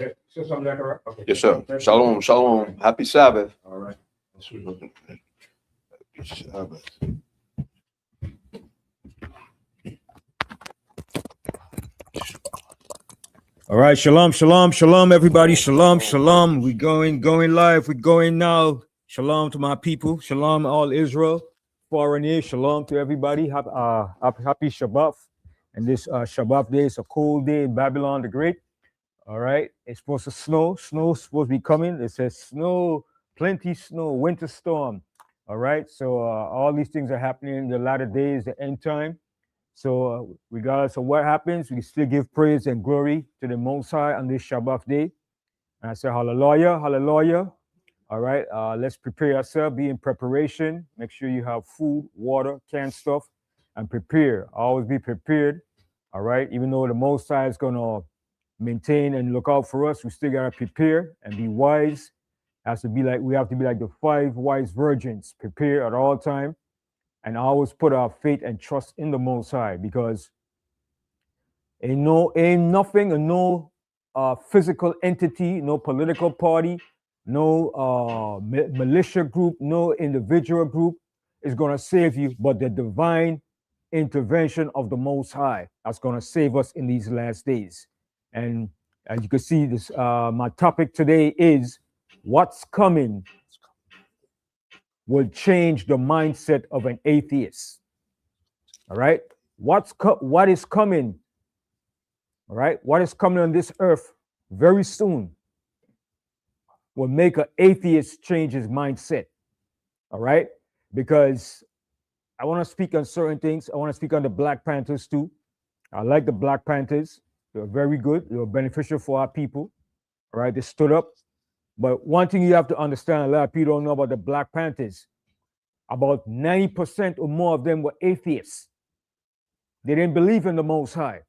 Okay. So something like that. Okay. Yes, sir. Shalom, shalom. Happy Sabbath. All right. That's what we're looking at. Happy Sabbath. All right, shalom, shalom, shalom, everybody. Shalom, shalom. We're going live. We're going now. Shalom to my people. Shalom, all Israel. Foreigners. Shalom to everybody. Happy Shabbat. And this Shabbat day is a cold day in Babylon the Great. All right. It's supposed to snow. Snow's supposed to be coming. It says snow, plenty snow, winter storm. All right. So all these things are happening in the latter days, the end time. So regardless of what happens, we still give praise and glory to the Most High on this Shabbat day. And I say hallelujah, hallelujah. All right, let's prepare ourselves, be in preparation. Make sure you have food, water, canned stuff, and prepare. Always be prepared. All right, even though the Most High is going to maintain and look out for us, we still got to prepare and be wise. We have to be like the 5 wise virgins, prepare at all time. And always put our faith and trust in the Most High, because ain't nothing and no physical entity, no political party, no militia group, no individual group is going to save you, but the divine intervention of the Most High that's going to save us in these last days. And as you can see, this my topic today is what's coming will change the mindset of an atheist. All right? What is coming? All right? What is coming on this earth very soon will make an atheist change his mindset. All right? Because I want to speak on certain things. I want to speak on the Black Panthers too. I like the Black Panthers. They're very good. They were beneficial for our people. All right? They stood up. But one thing you have to understand, a lot of people don't know about the Black Panthers. About 90% or more of them were atheists. They didn't believe in the Most High.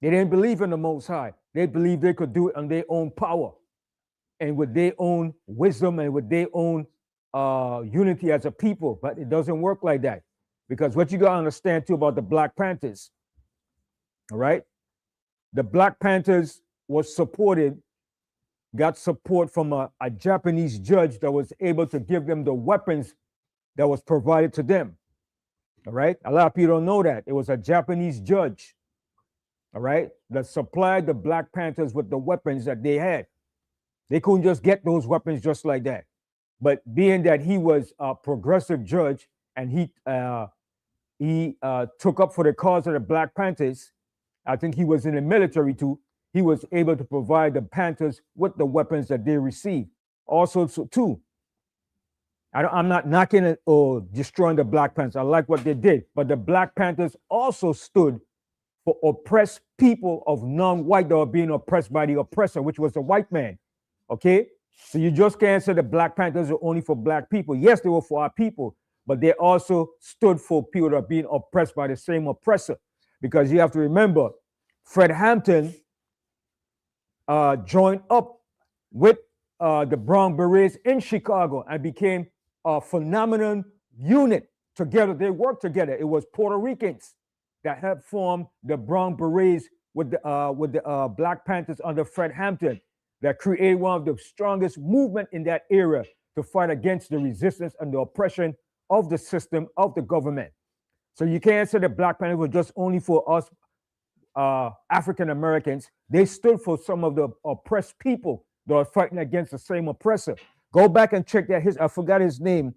They didn't believe in the Most High. They believed they could do it on their own power and with their own wisdom and with their own unity as a people. But it doesn't work like that. Because what you got to understand too about the Black Panthers, all right? The Black Panthers got support from a Japanese judge that was able to give them the weapons that was provided to them. All right. A lot of people don't know that. It was a Japanese judge, all right, that supplied the Black Panthers with the weapons that they had. They couldn't just get those weapons just like that. But being that he was a progressive judge and he took up for the cause of the Black Panthers, I think he was in the military too. He was able to provide the Panthers with the weapons that they received. Also, too, I'm not knocking it or destroying the Black Panthers. I like what they did. But the Black Panthers also stood for oppressed people of non-white that were being oppressed by the oppressor, which was the white man. Okay? So you just can't say the Black Panthers are only for Black people. Yes, they were for our people, but they also stood for people that are being oppressed by the same oppressor. Because you have to remember, Fred Hampton joined up with the Brown Berets in Chicago and became a phenomenal unit together. They worked together. It was Puerto Ricans that helped form the Brown Berets with the Black Panthers under Fred Hampton that created one of the strongest movement in that era to fight against the resistance and the oppression of the system of the government. So you can't say the Black Panthers were just only for us African Americans. They stood for some of the oppressed people that are fighting against the same oppressor. Go back and check that. I forgot his name,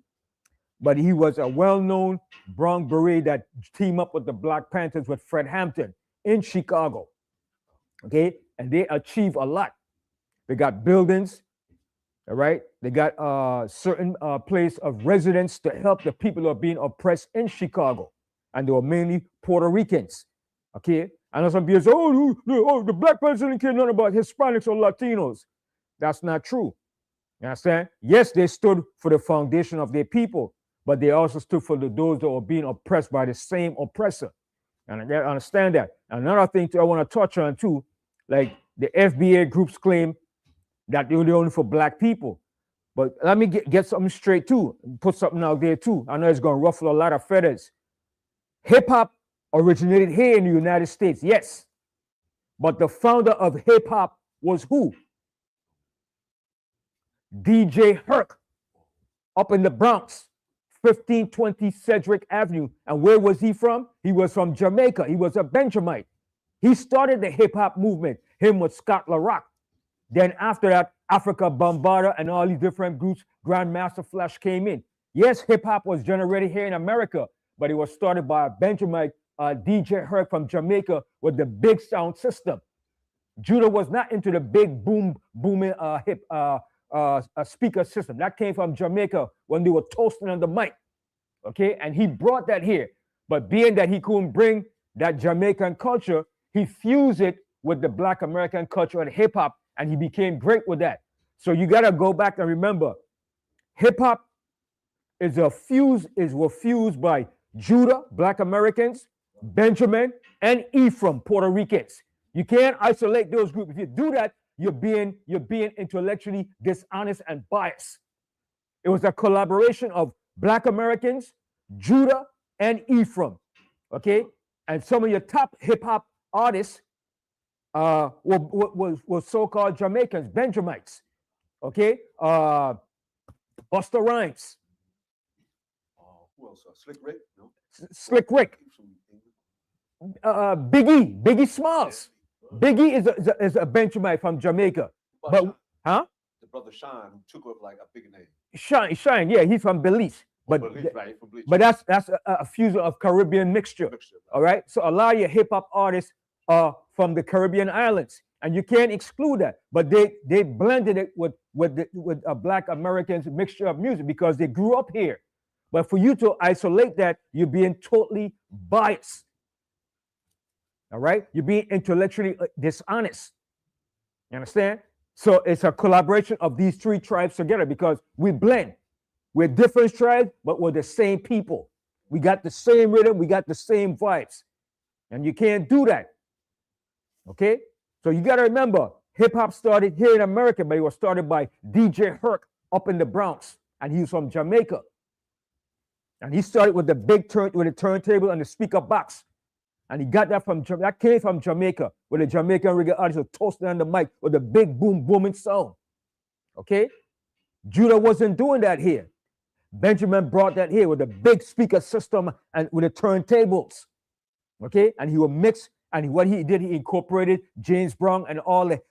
but he was a well-known Brown Beret that teamed up with the Black Panthers with Fred Hampton in Chicago. Okay, and they achieved a lot. They got buildings, all right. They got certain place of residence to help the people who are being oppressed in Chicago, and they were mainly Puerto Ricans. Okay. I know some people say, oh, the Black Panthers didn't care nothing about Hispanics or Latinos. That's not true. You understand? Yes, they stood for the foundation of their people, but they also stood for those that were being oppressed by the same oppressor. And I gotta understand that. Another thing I want to touch on too, like the FBA groups claim that they're only for Black people. But let me get something straight too, put something out there too. I know it's going to ruffle a lot of feathers. Hip hop originated here in the United States, yes. But the founder of hip hop was who? DJ Herc up in the Bronx, 1520 Cedric Avenue. And where was he from? He was from Jamaica. He was a Benjamite. He started the hip hop movement, him with Scott LaRock. Then after that, Africa Bombada and all these different groups, Grandmaster Flash came in. Yes, hip hop was generated here in America, but it was started by a Benjamite, DJ Herc from Jamaica with the big sound system. Judah was not into the big booming hip speaker system. That came from Jamaica when they were toasting on the mic. Okay, and he brought that here. But being that he couldn't bring that Jamaican culture, he fused it with the Black American culture and hip hop, and he became great with that. So you gotta go back and remember, hip hop was fused by Judah, Black Americans, Benjamin, and Ephraim, Puerto Ricans. You can't isolate those groups. If you do that, you're being intellectually dishonest and biased. It was a collaboration of Black Americans, Judah, and Ephraim. Okay, and some of your top hip hop artists were so-called Jamaicans, Benjamites. Okay, Busta Rhymes. Who else? Slick Rick? No. Slick Rick. Biggie Smalls. Biggie is a Benjamite from Jamaica. But huh? The brother Shine, who took up like a big name. Shine, yeah, he's from Belize. But that's a fusion of Caribbean mixture. All right. So a lot of your hip hop artists are from the Caribbean islands, and you can't exclude that. But they blended it with a Black Americans mixture of music because they grew up here. But for you to isolate that, you're being totally biased. All right, you're being intellectually dishonest. You understand? So it's a collaboration of these three tribes together because we blend. We're different tribes, but we're the same people. We got the same rhythm, we got the same vibes. And you can't do that. Okay? So you got to remember, hip hop started here in America, but it was started by DJ Herc up in the Bronx. And he was from Jamaica. And he started with the turntable and the speaker box. And he got that that came from Jamaica, where the Jamaican reggae artists were toasting on the mic with a big booming sound. Okay? Judah wasn't doing that here. Benjamin brought that here with a big speaker system and with the turntables. Okay? And he would mix, and what he did, he incorporated James Brown and all the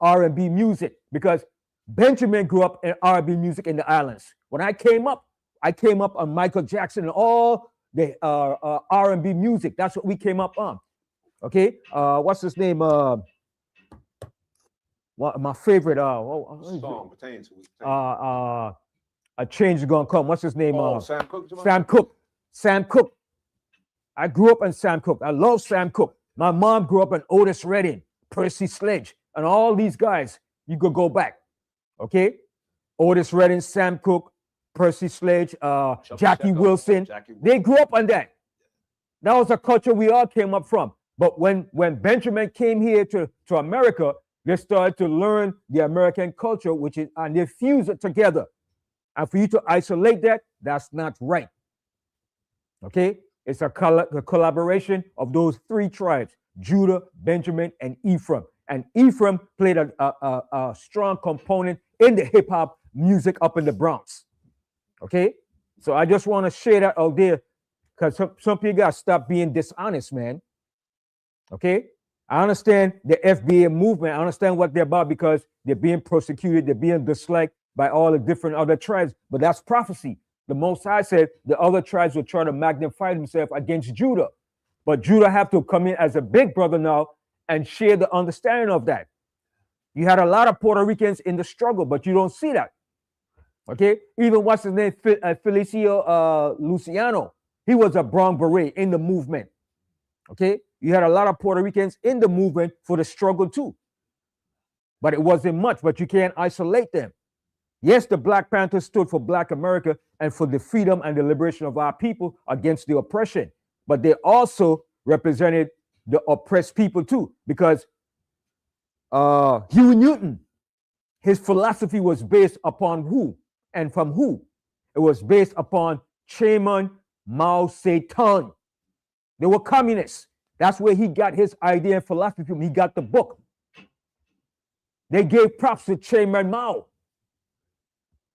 R&B music, because Benjamin grew up in R&B music in the islands. When I came up on Michael Jackson and all the R&B music. That's what we came up on. Okay, what's his name? My favorite song pertains to a change is gonna come. What's his name? Sam Cooke. Sam Cooke. I grew up on Sam Cooke. I love Sam Cooke. My mom grew up on Otis Redding, Percy Sledge, and all these guys. You could go back. Okay, Otis Redding, Sam Cooke, Percy Sledge, Jackie Wilson. They grew up on that. That was a culture we all came up from. But when Benjamin came here to America, they started to learn the American culture, and they fused it together. And for you to isolate that, that's not right. Okay? It's a collaboration of those three tribes, Judah, Benjamin, and Ephraim. And Ephraim played a strong component in the hip-hop music up in the Bronx. Okay, so I just want to share that out there because some people got to stop being dishonest, man. Okay, I understand the FBA movement. I understand what they're about because they're being persecuted, they're being disliked by all the different other tribes, but that's prophecy. The Most High said the other tribes will try to magnify themselves against Judah, but Judah have to come in as a big brother now and share the understanding of that. You had a lot of Puerto Ricans in the struggle, but you don't see that. Okay, even what's his name, Felicio Luciano, he was a brown beret in the movement. Okay, you had a lot of Puerto Ricans in the movement for the struggle too, but it wasn't much. But you can't isolate them. Yes, the Black Panthers stood for Black America and for the freedom and the liberation of our people against the oppression, but they also represented the oppressed people too, because Huey Newton, his philosophy was based upon who? And from who? It was based upon Chairman Mao Zedong. They were communists. That's where he got his idea and philosophy from. He got the book. They gave props to Chairman Mao.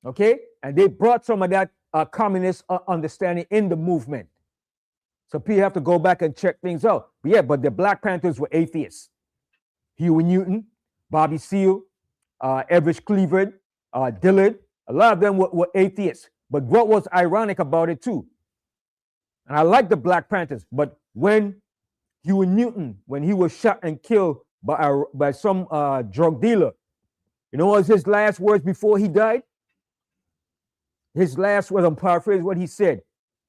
Okay? And they brought some of that communist understanding in the movement. So people have to go back and check things out. But yeah, but the Black Panthers were atheists. Huey Newton, Bobby Seale, Everett Cleveland, Dillard, a lot of them were atheists. But what was ironic about it too, and I like the Black Panthers, but when Huey Newton, when he was shot and killed by some drug dealer, you know what was his last words before he died? His last words, I'm paraphrasing what he said.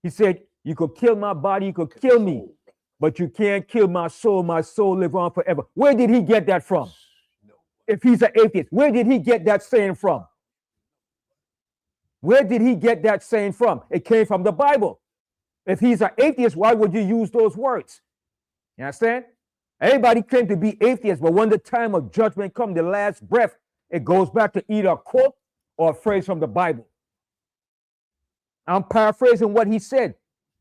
He said, "You could kill my body, you could kill me, but you can't kill my soul. My soul live on forever." Where did he get that from? If he's an atheist, where did he get that saying from? Where did he get that saying from? It came from the Bible. If he's an atheist, why would you use those words? You understand? Everybody claims to be atheists, but when the time of judgment comes, the last breath, it goes back to either a quote or a phrase from the Bible. I'm paraphrasing what he said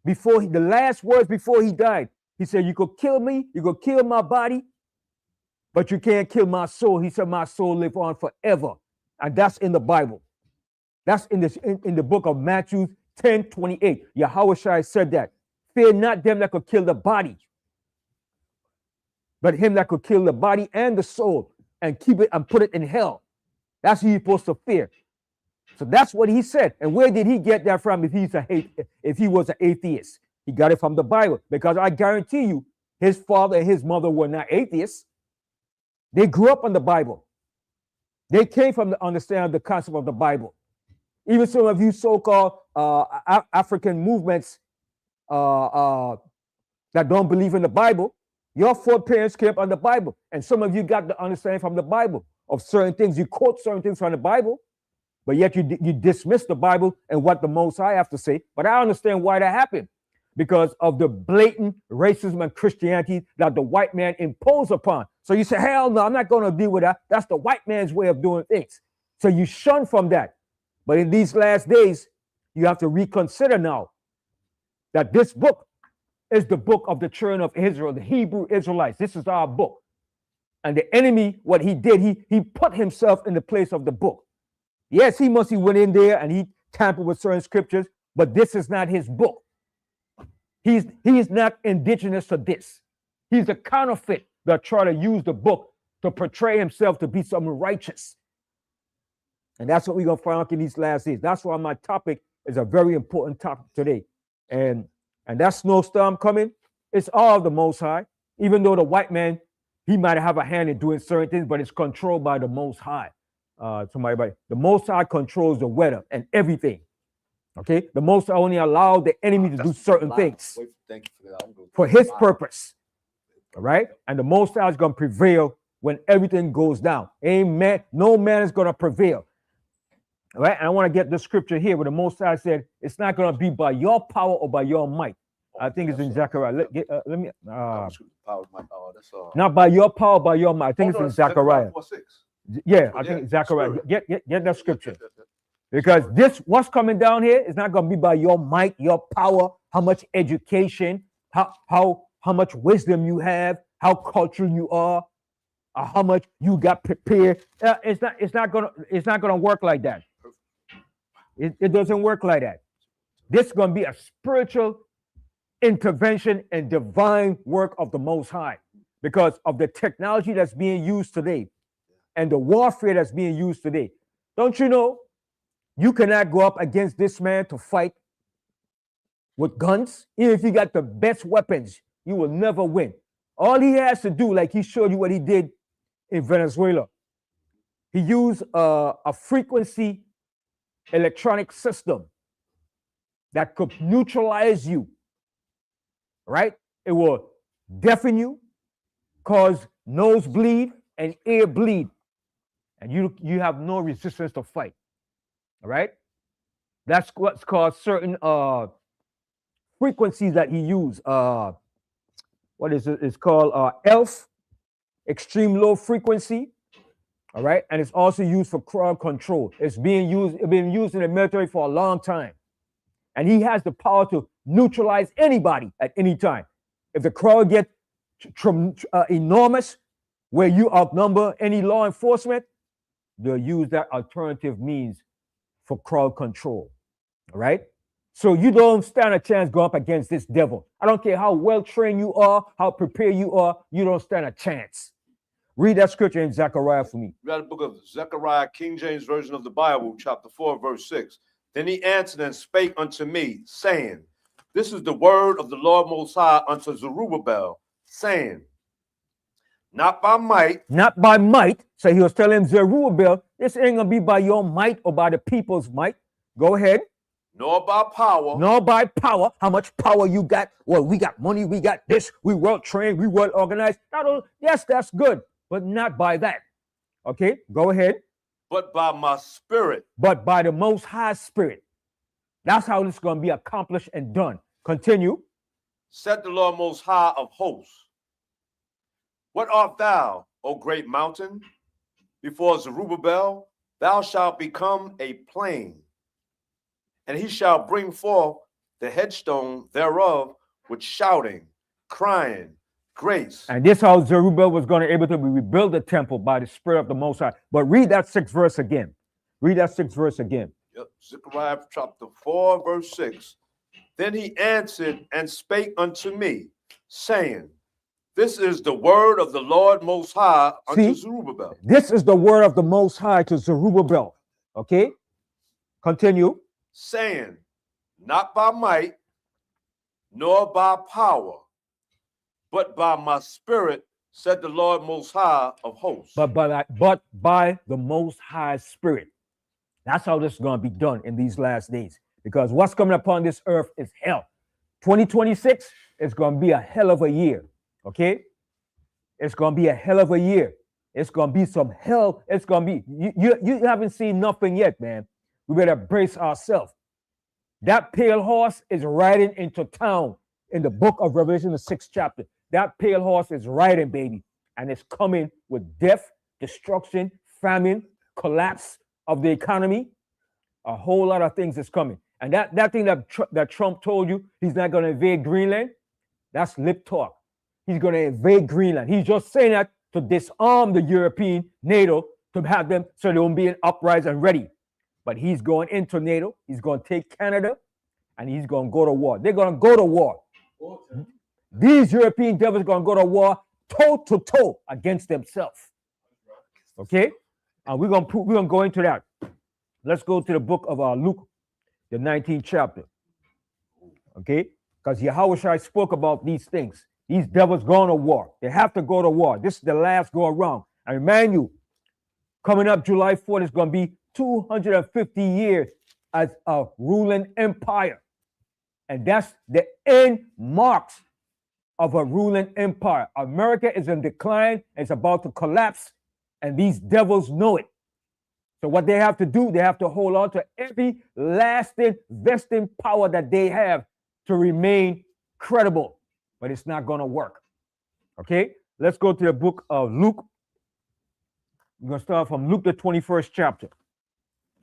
before the last words before he died. He said, "You could kill me, you could kill my body, but you can't kill my soul." He said, "My soul live on forever." And that's in the Bible. That's in the book of Matthew 10:28. Yahweh said that. "Fear not them that could kill the body, but him that could kill the body and the soul and keep it and put it in hell." That's who you're supposed to fear. So that's what he said. And where did he get that from if he was an atheist? He got it from the Bible, because I guarantee you his father and his mother were not atheists. They grew up in the Bible. They came from the understanding of the concept of the Bible. Even some of you so-called African movements that don't believe in the Bible, your foreparents came up on the Bible. And some of you got the understanding from the Bible of certain things. You quote certain things from the Bible, but yet you dismiss the Bible and what the Most High have to say. But I understand why that happened. Because of the blatant racism and Christianity that the white man imposed upon. So you say, hell no, I'm not going to deal with that. That's the white man's way of doing things. So you shun from that. But in these last days, you have to reconsider now that this book is the book of the children of Israel, the Hebrew Israelites. This is our book. And the enemy, what he did, he put himself in the place of the book. Yes, he went in there and he tampered with certain scriptures, but this is not his book. He's not indigenous to this. He's a counterfeit that try to use the book to portray himself to be something righteous. And that's what we're going to find out in these last days. That's why my topic is a very important topic today. And that snowstorm coming, it's all the Most High. Even though the white man, he might have a hand in doing certain things, but it's controlled by the Most High. The Most High controls the weather and everything. Okay, the Most High only allowed the enemy to do certain things for his purpose. All right, and the Most High is going to prevail when everything goes down. Amen. No man is going to prevail. All right, and I want to get the scripture here where the Most High said it's not going to be by your power or by your might. I think it's in Zechariah. Let me. Not by your power, by your might. I think it's in Zechariah. Yeah, I think it's Zechariah. Get that scripture. Because what's coming down here is not going to be by your might, your power, how much education, how much wisdom you have, how cultural you are, how much you got prepared. It's not gonna work like that. It doesn't work like that. This is going to be a spiritual intervention and divine work of the Most High, because of the technology that's being used today and the warfare that's being used today. Don't you know? You cannot go up against this man to fight with guns. Even if you got the best weapons, you will never win. All he has to do, like he showed you what he did in Venezuela, he used a frequency electronic system that could neutralize you, right? It will deafen you, cause nosebleed and ear bleed, and you have no resistance to fight. All right, that's what's called certain frequencies that he used. What is it? It's called ELF, extreme low frequency. All right, and it's also used for crowd control. It's been used in the military for a long time, and he has the power to neutralize anybody at any time. If the crowd gets enormous, where you outnumber any law enforcement, they'll use that alternative means for crowd control. All right? So you don't stand a chance go up against this devil. I don't care how well trained you are, how prepared you are, you don't stand a chance. Read that scripture in Zechariah for me. We got a book of Zechariah, King James Version of the Bible, chapter 4, verse 6. Then he answered and spake unto me, saying, this is the word of the Lord Most High unto Zerubbabel, saying, not by might. Not by might. So he was telling Zerubbabel, this ain't going to be by your might or by the people's might. Go ahead. Nor by power. Nor by power. How much power you got? Well, we got money. We got this. We well trained. We well organized. Yes, that's good. But not by that. Okay, go ahead. But by my spirit. But by the Most High Spirit. That's how this is going to be accomplished and done. Continue. Said the Lord Most High of hosts. What art thou, O great mountain? Before Zerubbabel, thou shalt become a plain, and he shall bring forth the headstone thereof with shouting, crying, grace. And this how Zerubbabel was going to be able to rebuild the temple by the Spirit of the Most High. But read that 6th verse again. Read that 6th verse again. Yep. Zechariah chapter 4, verse 6. Then he answered and spake unto me, saying, this is the word of the Lord Most High unto Zerubbabel. This is the word of the Most High to Zerubbabel. Okay? Continue. Saying, not by might, nor by power, but by my spirit, said the Lord Most High of hosts. But by the Most High Spirit. That's how this is going to be done in these last days. Because what's coming upon this earth is hell. 2026 is going to be a hell of a year. Okay? It's going to be a hell of a year. It's going to be some hell. It's going to be, you haven't seen nothing yet, man. We better brace ourselves. That pale horse is riding into town in the book of Revelation, the 6th chapter. That pale horse is riding, baby. And it's coming with death, destruction, famine, collapse of the economy. A whole lot of things is coming. And that thing that Trump told you, he's not going to invade Greenland, that's lip talk. He's going to invade Greenland. He's just saying that to disarm the European NATO, to have them so they won't be in uprising and ready. But he's going into NATO. He's going to take Canada, and he's going to go to war. They're going to go to war. These European devils are going to go to war toe to toe against themselves. Okay? And we're going to go into that. Let's go to the book of Luke, the 19th chapter. Okay? Because Yahushua spoke about these things. These devils going to war. They have to go to war. This is the last go around. I remind you, coming up July 4th is going to be 250 years as a ruling empire. And that's the end marks of a ruling empire. America is in decline. It's about to collapse. And these devils know it. So what they have to do, they have to hold on to every lasting, vesting power that they have to remain credible. But it's not going to work. Okay? Let's go to the book of Luke. We're going to start from Luke, the 21st chapter.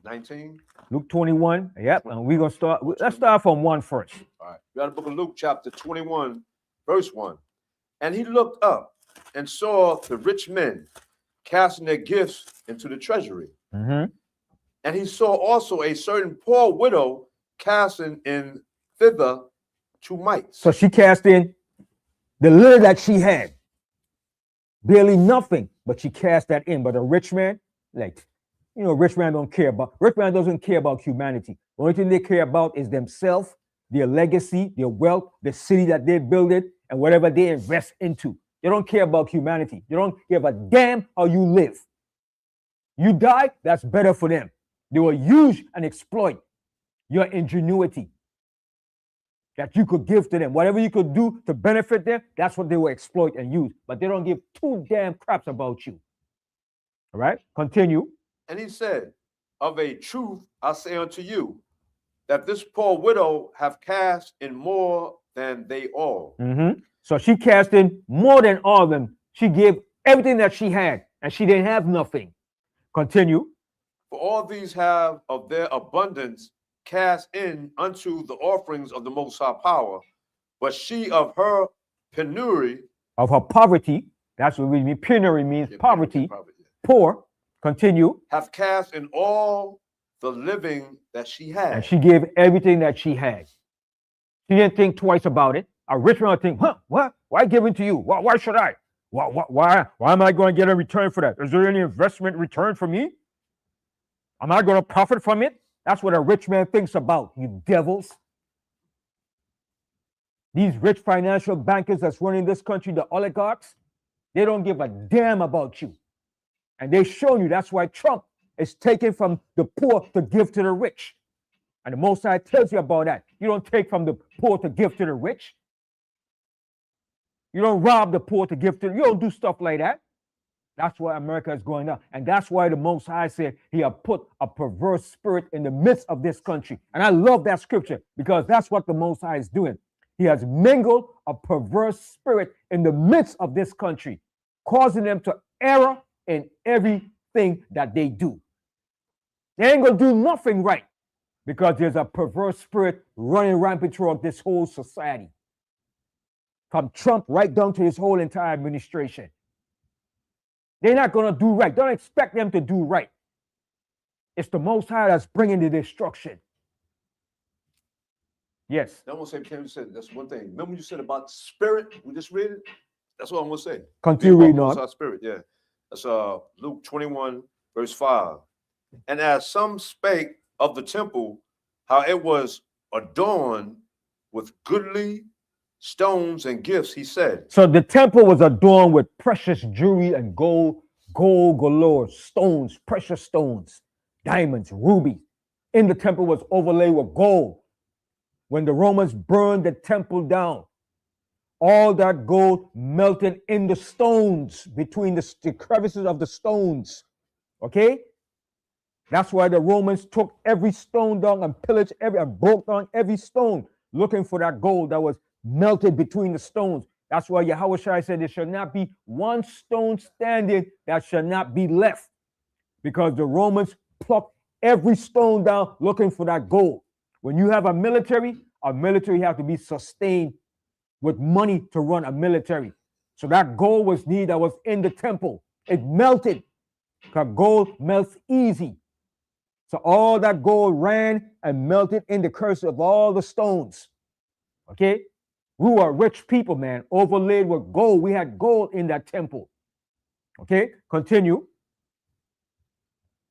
19. Luke 21. Yep. And we're going to start. Let's start from 1 first. All right. We got the book of Luke, chapter 21, verse 1. And he looked up and saw the rich men casting their gifts into the treasury. Mm-hmm. And he saw also a certain poor widow casting in thither 2 mites. So she cast in the little that she had. Barely nothing, but she cast that in. But a rich man, rich man doesn't care about humanity. The only thing they care about is themselves, their legacy, their wealth, the city that they build it, and whatever they invest into. They don't care about humanity. They don't give a damn how you live. You die, that's better for them. They will use and exploit your ingenuity that you could give to them. Whatever you could do to benefit them, that's what they will exploit and use. But they don't give 2 damn craps about you. All right, continue. And he said, of a truth I say unto you, that this poor widow have cast in more than they all. Mm-hmm. So she cast in more than all of them. She gave everything that she had, and she didn't have nothing. Continue. For all these have of their abundance cast in unto the offerings of the Most High power, but she of her penury of her poverty. That's what we mean. Penury means poverty. Poor. Continue. Hath cast in all the living that she had. And she gave everything that she had. She didn't think twice about it. A rich man would think, what? Why give it to you? Why should I? Why am I going to get a return for that? Is there any investment return for me? Am I going to profit from it? That's what a rich man thinks about, you devils. These rich financial bankers that's running this country, the oligarchs, they don't give a damn about you. And they've shown you that's why Trump is taking from the poor to give to the rich. And the Most High tells you about that. You don't take from the poor to give to the rich. You don't rob the poor to give to them. You don't do stuff like that. That's why America is going down. And that's why the Most High said he had put a perverse spirit in the midst of this country. And I love that scripture because that's what the Most High is doing. He has mingled a perverse spirit in the midst of this country, causing them to err in everything that they do. They ain't going to do nothing right because there's a perverse spirit running rampant throughout this whole society. From Trump right down to his whole entire administration. They're not going to do right. Don't expect them to do right. It's the Most High that's bringing the destruction. Yes. I want to say, Tim, you said that's one thing. Remember you said about spirit? We just read it. That's what I want to say. Continue reading on. Spirit, yeah. That's Luke 21, verse 5. And as some spake of the temple, how it was adorned with goodly stones and gifts, he said. So the temple was adorned with precious jewelry and gold galore, stones, precious stones, diamonds, rubies. In the temple was overlaid with gold. When the Romans burned the temple down, all that gold melted in the stones, between the crevices of the stones. Okay? That's why the Romans took every stone down and pillaged and broke down every stone, looking for that gold that was melted between the stones. That's why Yahushua said there shall not be one stone standing that shall not be left, because the Romans plucked every stone down looking for that gold. When you have a military has to be sustained with money to run a military. So that gold was needed that was in the temple. It melted because gold melts easy. So all that gold ran and melted in the curse of all the stones. Okay? We were rich people, man, overlaid with gold. We had gold in that temple. Okay? Continue.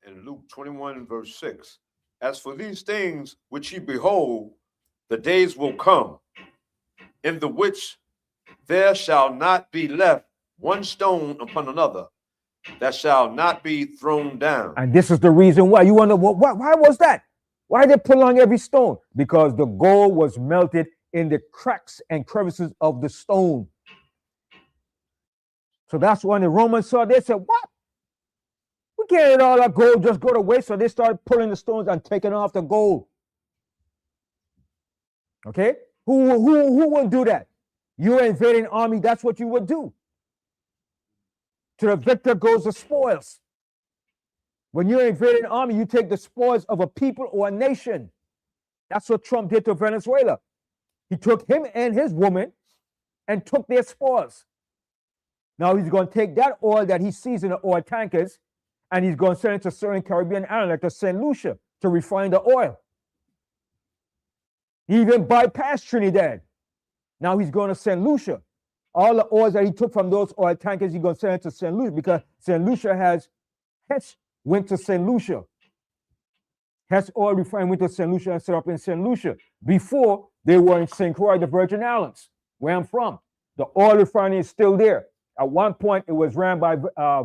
In Luke 21, verse 6, as for these things which ye behold, the days will come, in the which there shall not be left one stone upon another that shall not be thrown down. And this is the reason why. You wonder, why was that? Why did they pull on every stone? Because the gold was melted in the cracks and crevices of the stone. So that's when the Romans saw, they said, what? We can't let all that gold just go to waste. So they started pulling the stones and taking off the gold. Okay? Who would do that? You're invading army, that's what you would do. To the victor goes the spoils. When you're invading army, you take the spoils of a people or a nation. That's what Trump did to Venezuela. He took him and his woman and took their spoils. Now he's going to take that oil that he sees in the oil tankers and he's going to send it to certain Caribbean islands like to St. Lucia to refine the oil. He even bypassed Trinidad. Now he's going to St. Lucia. All the oils that he took from those oil tankers, he's going to send it to St. Lucia because St. Lucia has, Hess went to St. Lucia. Hess oil refined went to St. Lucia and set up in St. Lucia. Before, they were in St. Croix, the Virgin Islands, where I'm from. The oil refinery is still there. At one point, it was ran by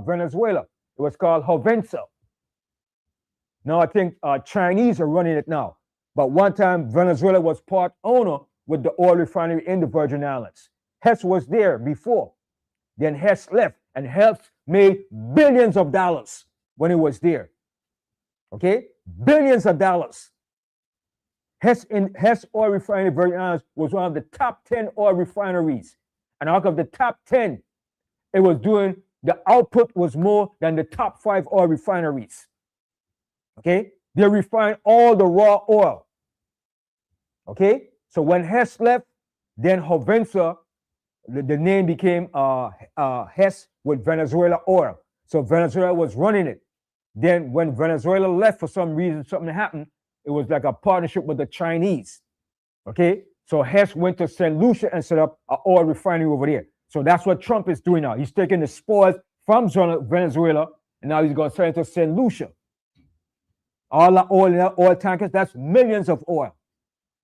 Venezuela. It was called Hovensa. Now I think Chinese are running it now. But one time, Venezuela was part owner with the oil refinery in the Virgin Islands. Hess was there before. Then Hess left, and Hess made billions of dollars when he was there. Okay? Billions of dollars. Hess oil refinery in the Virgin Islands was one of the top 10 oil refineries. And out of the top 10, it was doing, the output was more than the top 5 oil refineries. Okay? They refined all the raw oil. Okay? So when Hess left, then Hovensa the name became Hess with Venezuela oil. So Venezuela was running it. Then when Venezuela left for some reason, something happened. It was like a partnership with the Chinese. Okay, so Hess went to St. Lucia and set up an oil refinery over there. So that's what Trump is doing now. He's taking the spoils from Venezuela, and now he's going to send it to St. Lucia. All the oil in that oil tankers, that's millions of oil.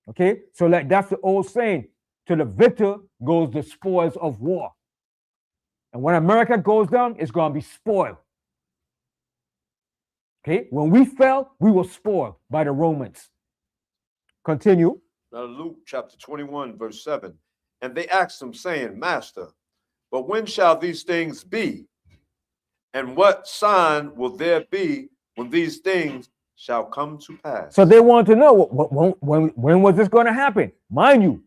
Okay, so like that's the old saying: to the victor goes the spoils of war. And when America goes down, it's going to be spoiled. Okay, when we fell, we were spoiled by the Romans. Continue. Now, Luke chapter 21, verse 7. And they asked him, saying, Master, but when shall these things be? And what sign will there be when these things shall come to pass? So they want to know when was this going to happen? Mind you,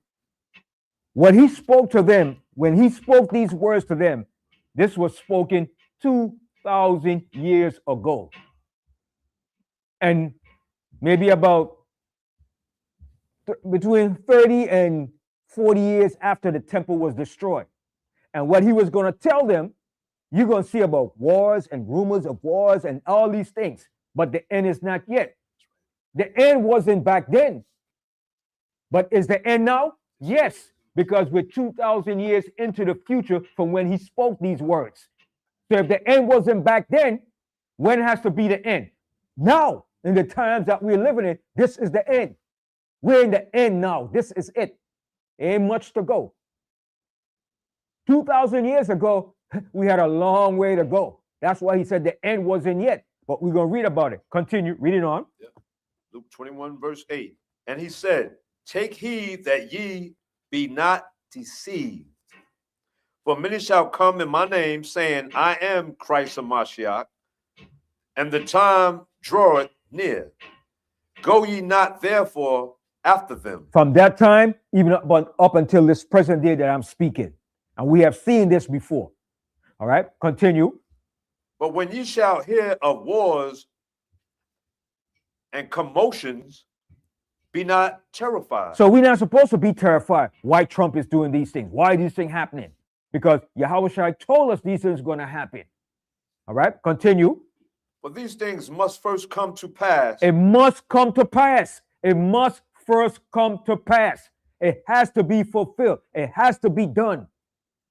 what he spoke to them, when he spoke these words to them, this was spoken 2,000 years ago. And maybe about between 30 and 40 years after the temple was destroyed. And what he was going to tell them, you're going to see about wars and rumors of wars and all these things. But the end is not yet. The end wasn't back then. But is the end now? Yes, because we're 2,000 years into the future from when he spoke these words. So if the end wasn't back then, when has to be the end? Now, in the times that we're living in, this is the end. We're in the end now. This is it. Ain't much to go. 2,000 years ago, we had a long way to go. That's why he said the end wasn't yet. But we're going to read about it. Continue. Read it on. Yeah. Luke 21, verse 8. And he said, Take heed that ye be not deceived. For many shall come in my name, saying, I am Christ of Mashiach, and the time draweth near. Go ye not therefore after them. From that time, even up until this present day that I'm speaking. And we have seen this before. All right, continue. But when ye shall hear of wars and commotions, be not terrified. So we're not supposed to be terrified why Trump is doing these things. Why are these things happening? Because Yahushua told us these things are going to happen. All right, continue. But these things must first come to pass. It must come to pass. It must first come to pass. It has to be fulfilled. It has to be done.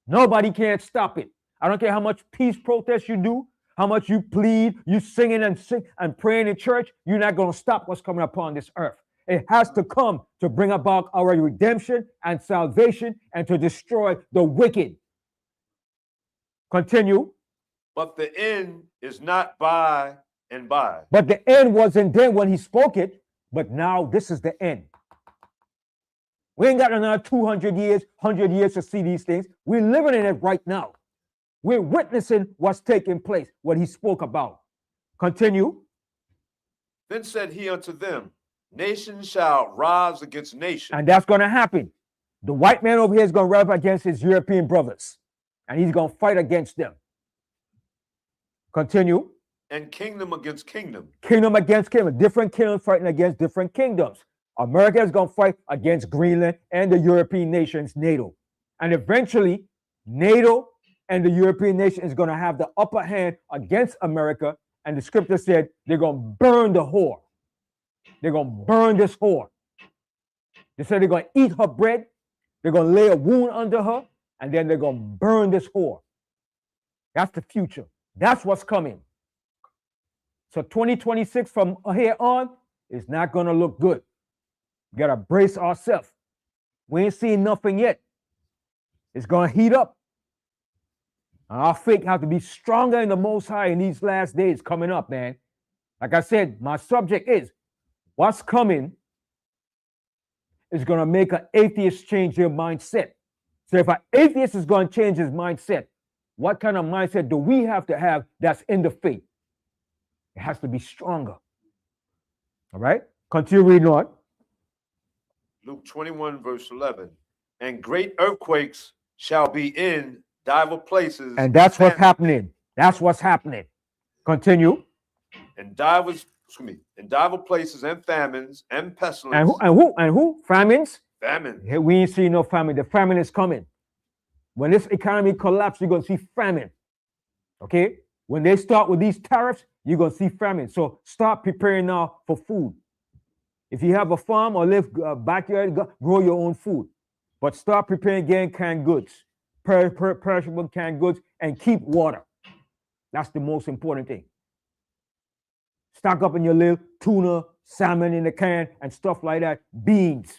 Nobody can stop it. I don't care how much peace protest you do, how much you plead, you singing and praying in church, you're not going to stop what's coming upon this earth. It has to come to bring about our redemption and salvation and to destroy the wicked. Continue. But the end is not by and by. But the end wasn't then when he spoke it, but now this is the end. We ain't got another 200 years, 100 years to see these things. We're living in it right now. We're witnessing what's taking place, what he spoke about. Continue. Then said he unto them, Nation shall rise against nation. And that's going to happen. The white man over here is going to rise against his European brothers. And he's going to fight against them. Continue. And kingdom against kingdom. Kingdom against kingdom. Different kingdoms fighting against different kingdoms. America is going to fight against Greenland and the European nations, NATO. And eventually, NATO and the European nation is going to have the upper hand against America. And the scripture said they're going to burn the whore. They're going to burn this whore. They said they're going to eat her bread. They're going to lay a wound under her. And then they're going to burn this whore. That's the future. That's what's coming. So 2026 from here on is not going to look good. We got to brace ourselves. We ain't seen nothing yet. It's going to heat up. And our faith has to be stronger in the Most High in these last days coming up, man. Like I said, my subject is what's coming is going to make an atheist change their mindset. So if an atheist is going to change his mindset, what kind of mindset do we have to have that's in the faith? It has to be stronger. All right? Continue reading on. Luke 21, verse 11. And great earthquakes shall be in divers places. And that's what's happening. That's what's happening. Continue. And divers places and famines and pestilence. And who? Famines? Famine. We ain't seen no famine. The famine is coming. When this economy collapses, you're going to see famine. Okay? When they start with these tariffs, you're going to see famine. So start preparing now for food. If you have a farm or live backyard, grow your own food. But start preparing again canned goods, perishable canned goods, and keep water. That's the most important thing. Stock up in your little tuna, salmon in the can, and stuff like that. Beans,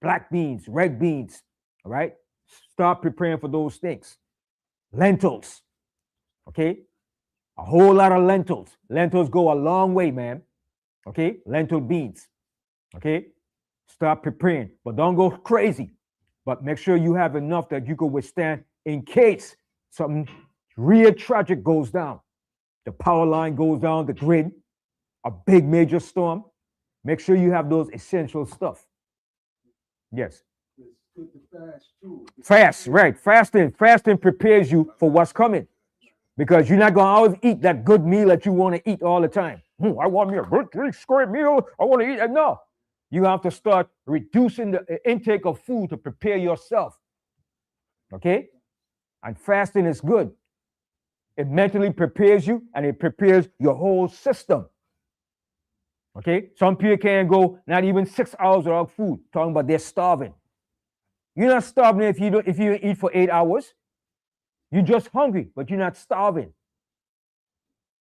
black beans, red beans. All right? Start preparing for those things. Lentils. Okay? A whole lot of lentils. Lentils go a long way, man. Okay? Lentil beans. Okay? Start preparing, but don't go crazy. But make sure you have enough that you can withstand in case something real tragic goes down. The power line goes down, the grid, a big major storm. Make sure you have those essential stuff. Yes. It's good to fast too. Fast, right. Fasting prepares you for what's coming. Because you're not going to always eat that good meal that you want to eat all the time. I want me a good, square meal. I want to eat. No. You have to start reducing the intake of food to prepare yourself. Okay? And fasting is good. It mentally prepares you and it prepares your whole system. Okay? Some people can't go not even 6 hours without food, talking about they're starving. You're not starving if you don't eat for 8 hours. You're just hungry, but you're not starving.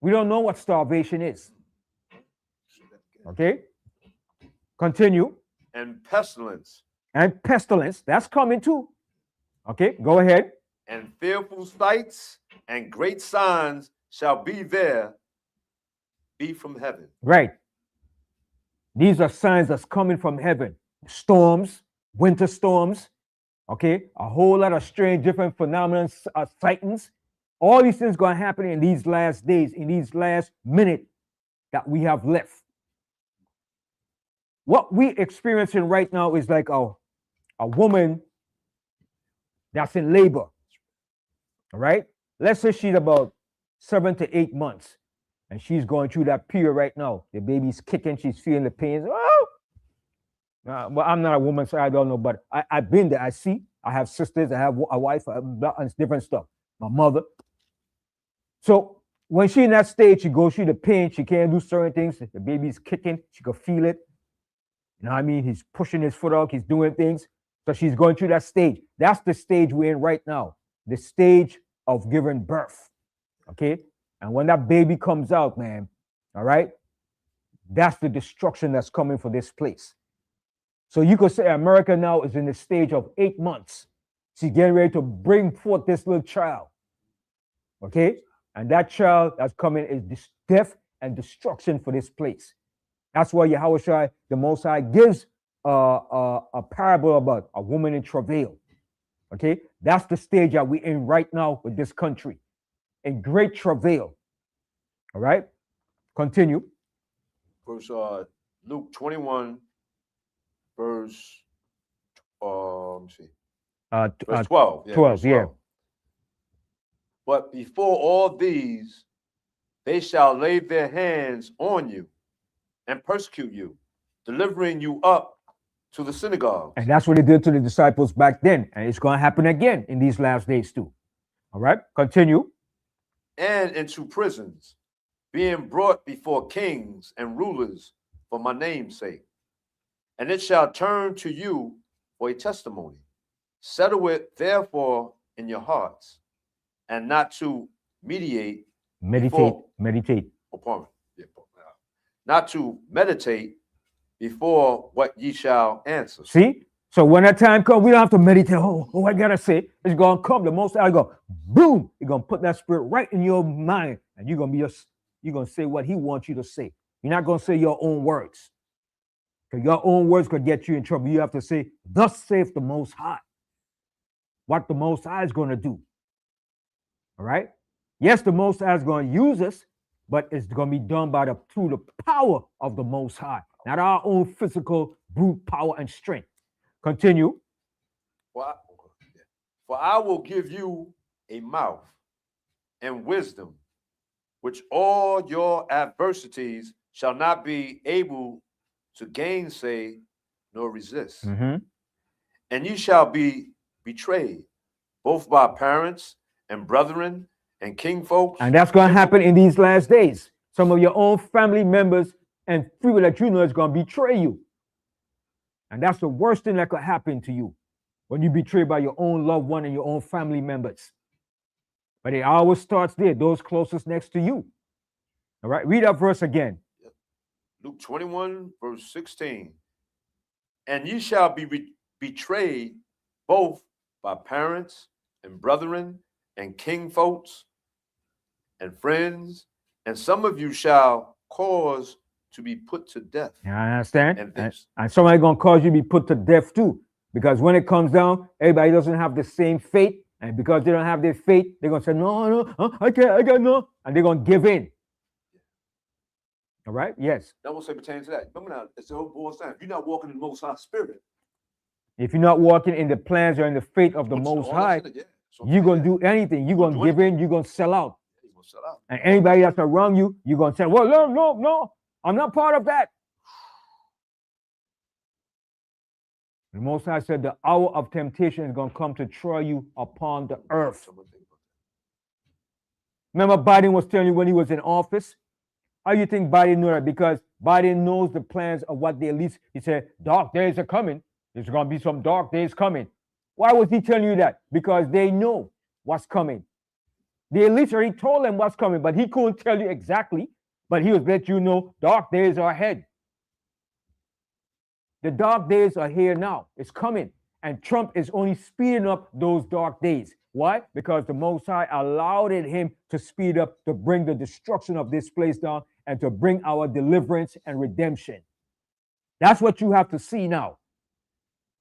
We don't know what starvation is. Okay? Continue. And pestilence. And pestilence, that's coming too. Okay, go ahead. And fearful sights and great signs shall be from heaven. Right. These are signs that's coming from heaven. Storms, winter storms, okay? A whole lot of strange, different phenomena, sightings. All these things going to happen in these last days, in these last minute that we have left. What we experiencing right now is like a woman that's in labor, all right? Let's say she's about 7 to 8 months, and she's going through that period right now. The baby's kicking, she's feeling the pains. Oh! Well, I'm not a woman, so I don't know, but I've been there. I see. I have sisters, I have a wife, and different stuff. My mother. So when she's in that stage, she goes through the pain. She can't do certain things. The baby's kicking. She can feel it. You know what I mean? He's pushing his foot out. He's doing things. So she's going through that stage. That's the stage we're in right now. The stage of giving birth. Okay? And when that baby comes out, man, all right, that's the destruction that's coming for this place. So you could say America now is in the stage of 8 months. She's getting ready to bring forth this little child. Okay? And that child that's coming is death and destruction for this place. That's why Yahushua, the Most High, gives a parable about a woman in travail. Okay? That's the stage that we're in right now with this country. In great travail. All right? Continue. Verse Luke 21, verse verse 12. 12, yeah. But before all these, they shall lay their hands on you and persecute you, delivering you up to the synagogues. And that's what they did to the disciples back then. And it's going to happen again in these last days too. All right, continue. And into prisons, being brought before kings and rulers for my name's sake. And it shall turn to you for a testimony. Settle it therefore in your hearts, and not to meditate. Not to meditate before what ye shall answer. See? So when that time comes, we don't have to meditate. Oh, I gotta say, it's gonna come. The Most High go, boom! You're gonna put that spirit right in your mind, and you're gonna say what He wants you to say. You're not gonna say your own words, because your own words could get you in trouble. You have to say, "Thus saith the Most High." What the Most High is gonna do. All right? Yes, the Most High is gonna use us, but it's going to be done through the power of the Most High, not our own physical brute power and strength. Continue. For I will give you a mouth and wisdom, which all your adversities shall not be able to gainsay nor resist. Mm-hmm. And you shall be betrayed both by parents and brethren and kinfolks. And that's going to happen in these last days. Some of your own family members and people that you know is going to betray you. And that's the worst thing that could happen to you, when you betrayed by your own loved one and your own family members. But it always starts there, those closest next to you. All right, read that verse again. Luke 21, verse 16. And ye shall be betrayed both by parents and brethren and kinfolks and friends, and some of you shall cause to be put to death. You understand? And somebody's going to cause you to be put to death too. Because when it comes down, everybody doesn't have the same fate. And because they don't have their fate, they're going to say, no, I got no. And they're going to give in. All right? Yes. That will say pertaining to that. Remember now, it's the whole boy's time. If you're not walking in the Most High Spirit, if you're not walking in the plans or in the fate of the Most High, you're going to do anything. You're going to give in. You're going to sell out. And anybody that's around you, you're going to say, well, no, I'm not part of that. The Most High said the hour of temptation is going to come to try you upon the earth. Remember Biden was telling you when he was in office? How do you think Biden knew that? Because Biden knows the plans of what they least. He said, dark days are coming. There's going to be some dark days coming. Why was he telling you that? Because they know what's coming. The elites already told them what's coming, but he couldn't tell you exactly. But he was letting you know dark days are ahead. The dark days are here now. It's coming. And Trump is only speeding up those dark days. Why? Because the Most High allowed him to speed up, to bring the destruction of this place down and to bring our deliverance and redemption. That's what you have to see now.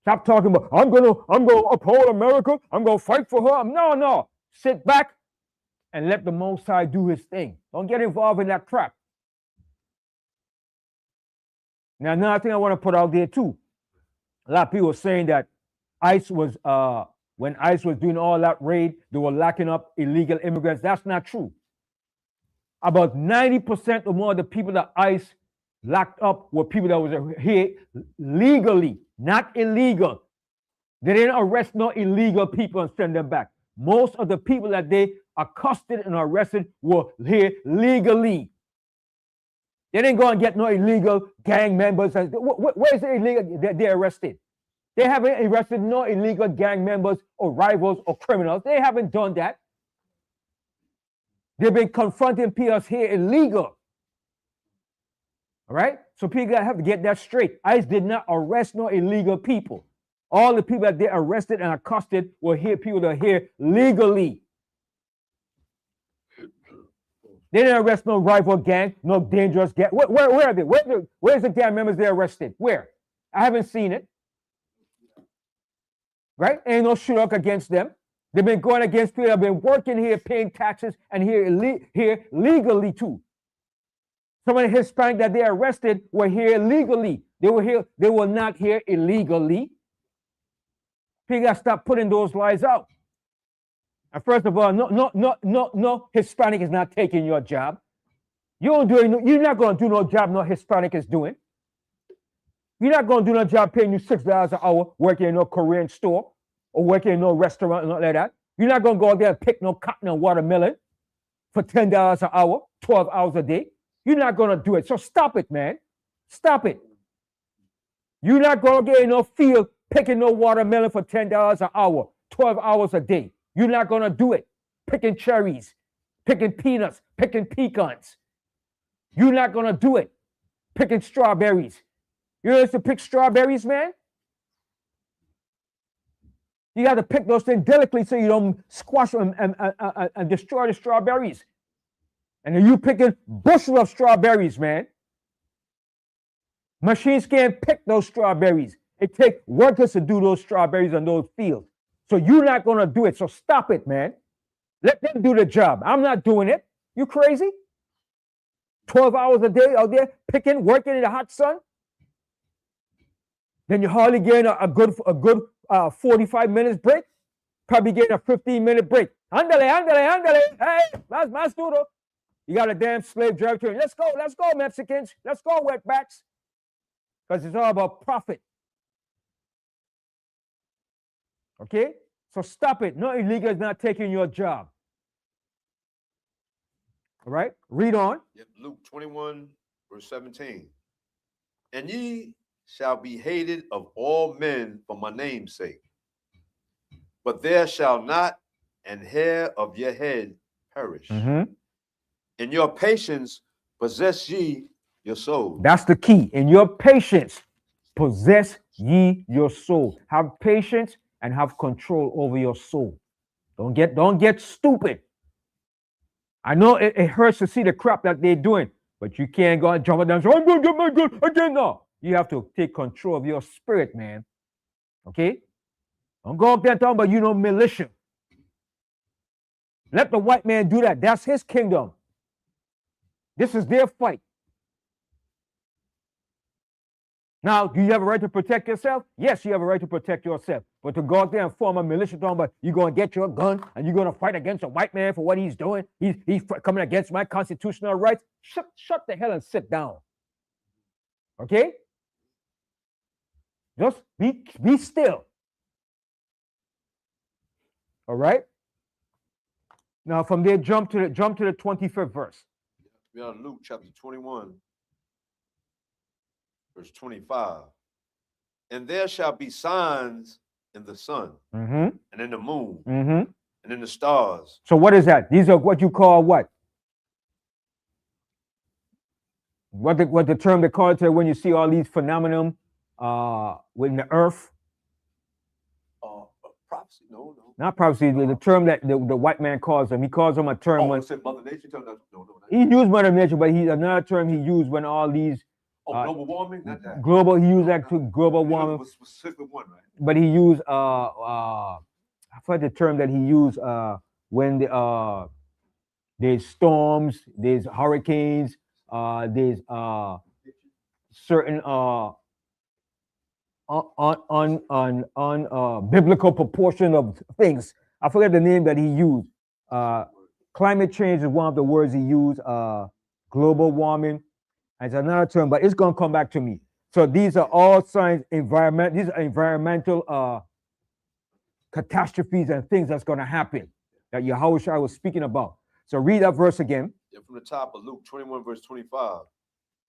Stop talking about, I'm gonna uphold America. I'm gonna fight for her. No. Sit back and let the Most High do his thing. Don't get involved in that crap. Now, another thing I want to put out there too. A lot of people are saying that ICE was, when ICE was doing all that raid, they were locking up illegal immigrants. That's not true. About 90% or more of the people that ICE locked up were people that was here legally, not illegal. They didn't arrest no illegal people and send them back. Most of the people that they accosted and arrested were here legally. They didn't go and get no illegal gang members. Where's the illegal they arrested? They haven't arrested no illegal gang members or rivals or criminals. They haven't done that. They've been confronting people here illegal. All right? So people have to get that straight. ICE did not arrest no illegal people. All the people that they arrested and accosted were here, people that are here legally. They didn't arrest no rival gang, no dangerous gang. Where are they? Where's the gang members they arrested? Where? I haven't seen it. Right? Ain't no shootout against them. They've been going against people that have been working here, paying taxes, and here legally too. Some of the Hispanic that they arrested were here legally. They were here. They were not here illegally. People got to stop putting those lies out. And first of all, no Hispanic is not taking your job. You're not going to do no job no Hispanic is doing. You're not going to do no job paying you $6 an hour working in no Korean store or working in no restaurant and not like that. You're not going to go out there and pick no cotton and watermelon for $10 an hour, 12 hours a day. You're not going to do it. So stop it, man. Stop it. You're not going to get in no field picking no watermelon for $10 an hour, 12 hours a day. You're not going to do it. Picking cherries, picking peanuts, picking pecans. You're not going to do it. Picking strawberries. You know, to pick strawberries, man? You got to pick those things delicately so you don't squash them and destroy the strawberries. And then you picking bushels of strawberries, man. Machines can't pick those strawberries. It takes workers to do those strawberries on those fields. So you're not going to do it. So stop it, man. Let them do the job. I'm not doing it. You crazy? 12 hours a day out there picking, working in the hot sun? Then you're hardly getting a good 45 minutes break. Probably getting a 15-minute break. Andale. Hey, más duro. You got a damn slave driver train. Let's go, Mexicans. Let's go, wetbacks. Because it's all about profit. Okay? So stop it. No illegal is not taking your job. All right, read on. Yep, Luke 21, verse 17. And ye shall be hated of all men for my name's sake, but there shall not an hair of your head perish. In your patience possess ye your soul. That's the key. In your patience, possess ye your soul. Have patience and have control over your soul. Don't get stupid. I know it hurts to see the crap that they're doing, but you can't go and jump up and say, I'm going to get my gun again. No. You have to take control of your spirit, man. Okay? Don't go up there talking about, militia. Let the white man do that. That's his kingdom. This is their fight. Now, do you have a right to protect yourself? Yes, you have a right to protect yourself. But to go out there and form a militia talking about you're going to get your gun and you're going to fight against a white man for what he's doing, he's coming against my constitutional rights, shut the hell and sit down. Okay? Just be still. All right? Now, from there, jump to the 25th verse. We are in Luke chapter 21. Verse 25. And there shall be signs in the sun, and in the moon, and in the stars. So what is that? These are what you call what? What the term they call it when you see all these phenomena within the earth? Prophecy? No. Not prophecy. The term that the white man calls them. He calls them a term. Oh, it said Mother Nature? No. He used Mother Nature, but he's another term he used when all these global warming? Not that. Global, he used that to global warming. Was specific one, right? But he used I forgot the term that he used when there's storms, there's hurricanes, there's certain biblical proportion of things. I forget the name that he used. Climate change is one of the words he used. Global warming. It's another term, but it's going to come back to me. So these are all signs, these are environmental catastrophes and things that's going to happen that Yahushua was speaking about. So read that verse again. Yeah, from the top of Luke 21, verse 25.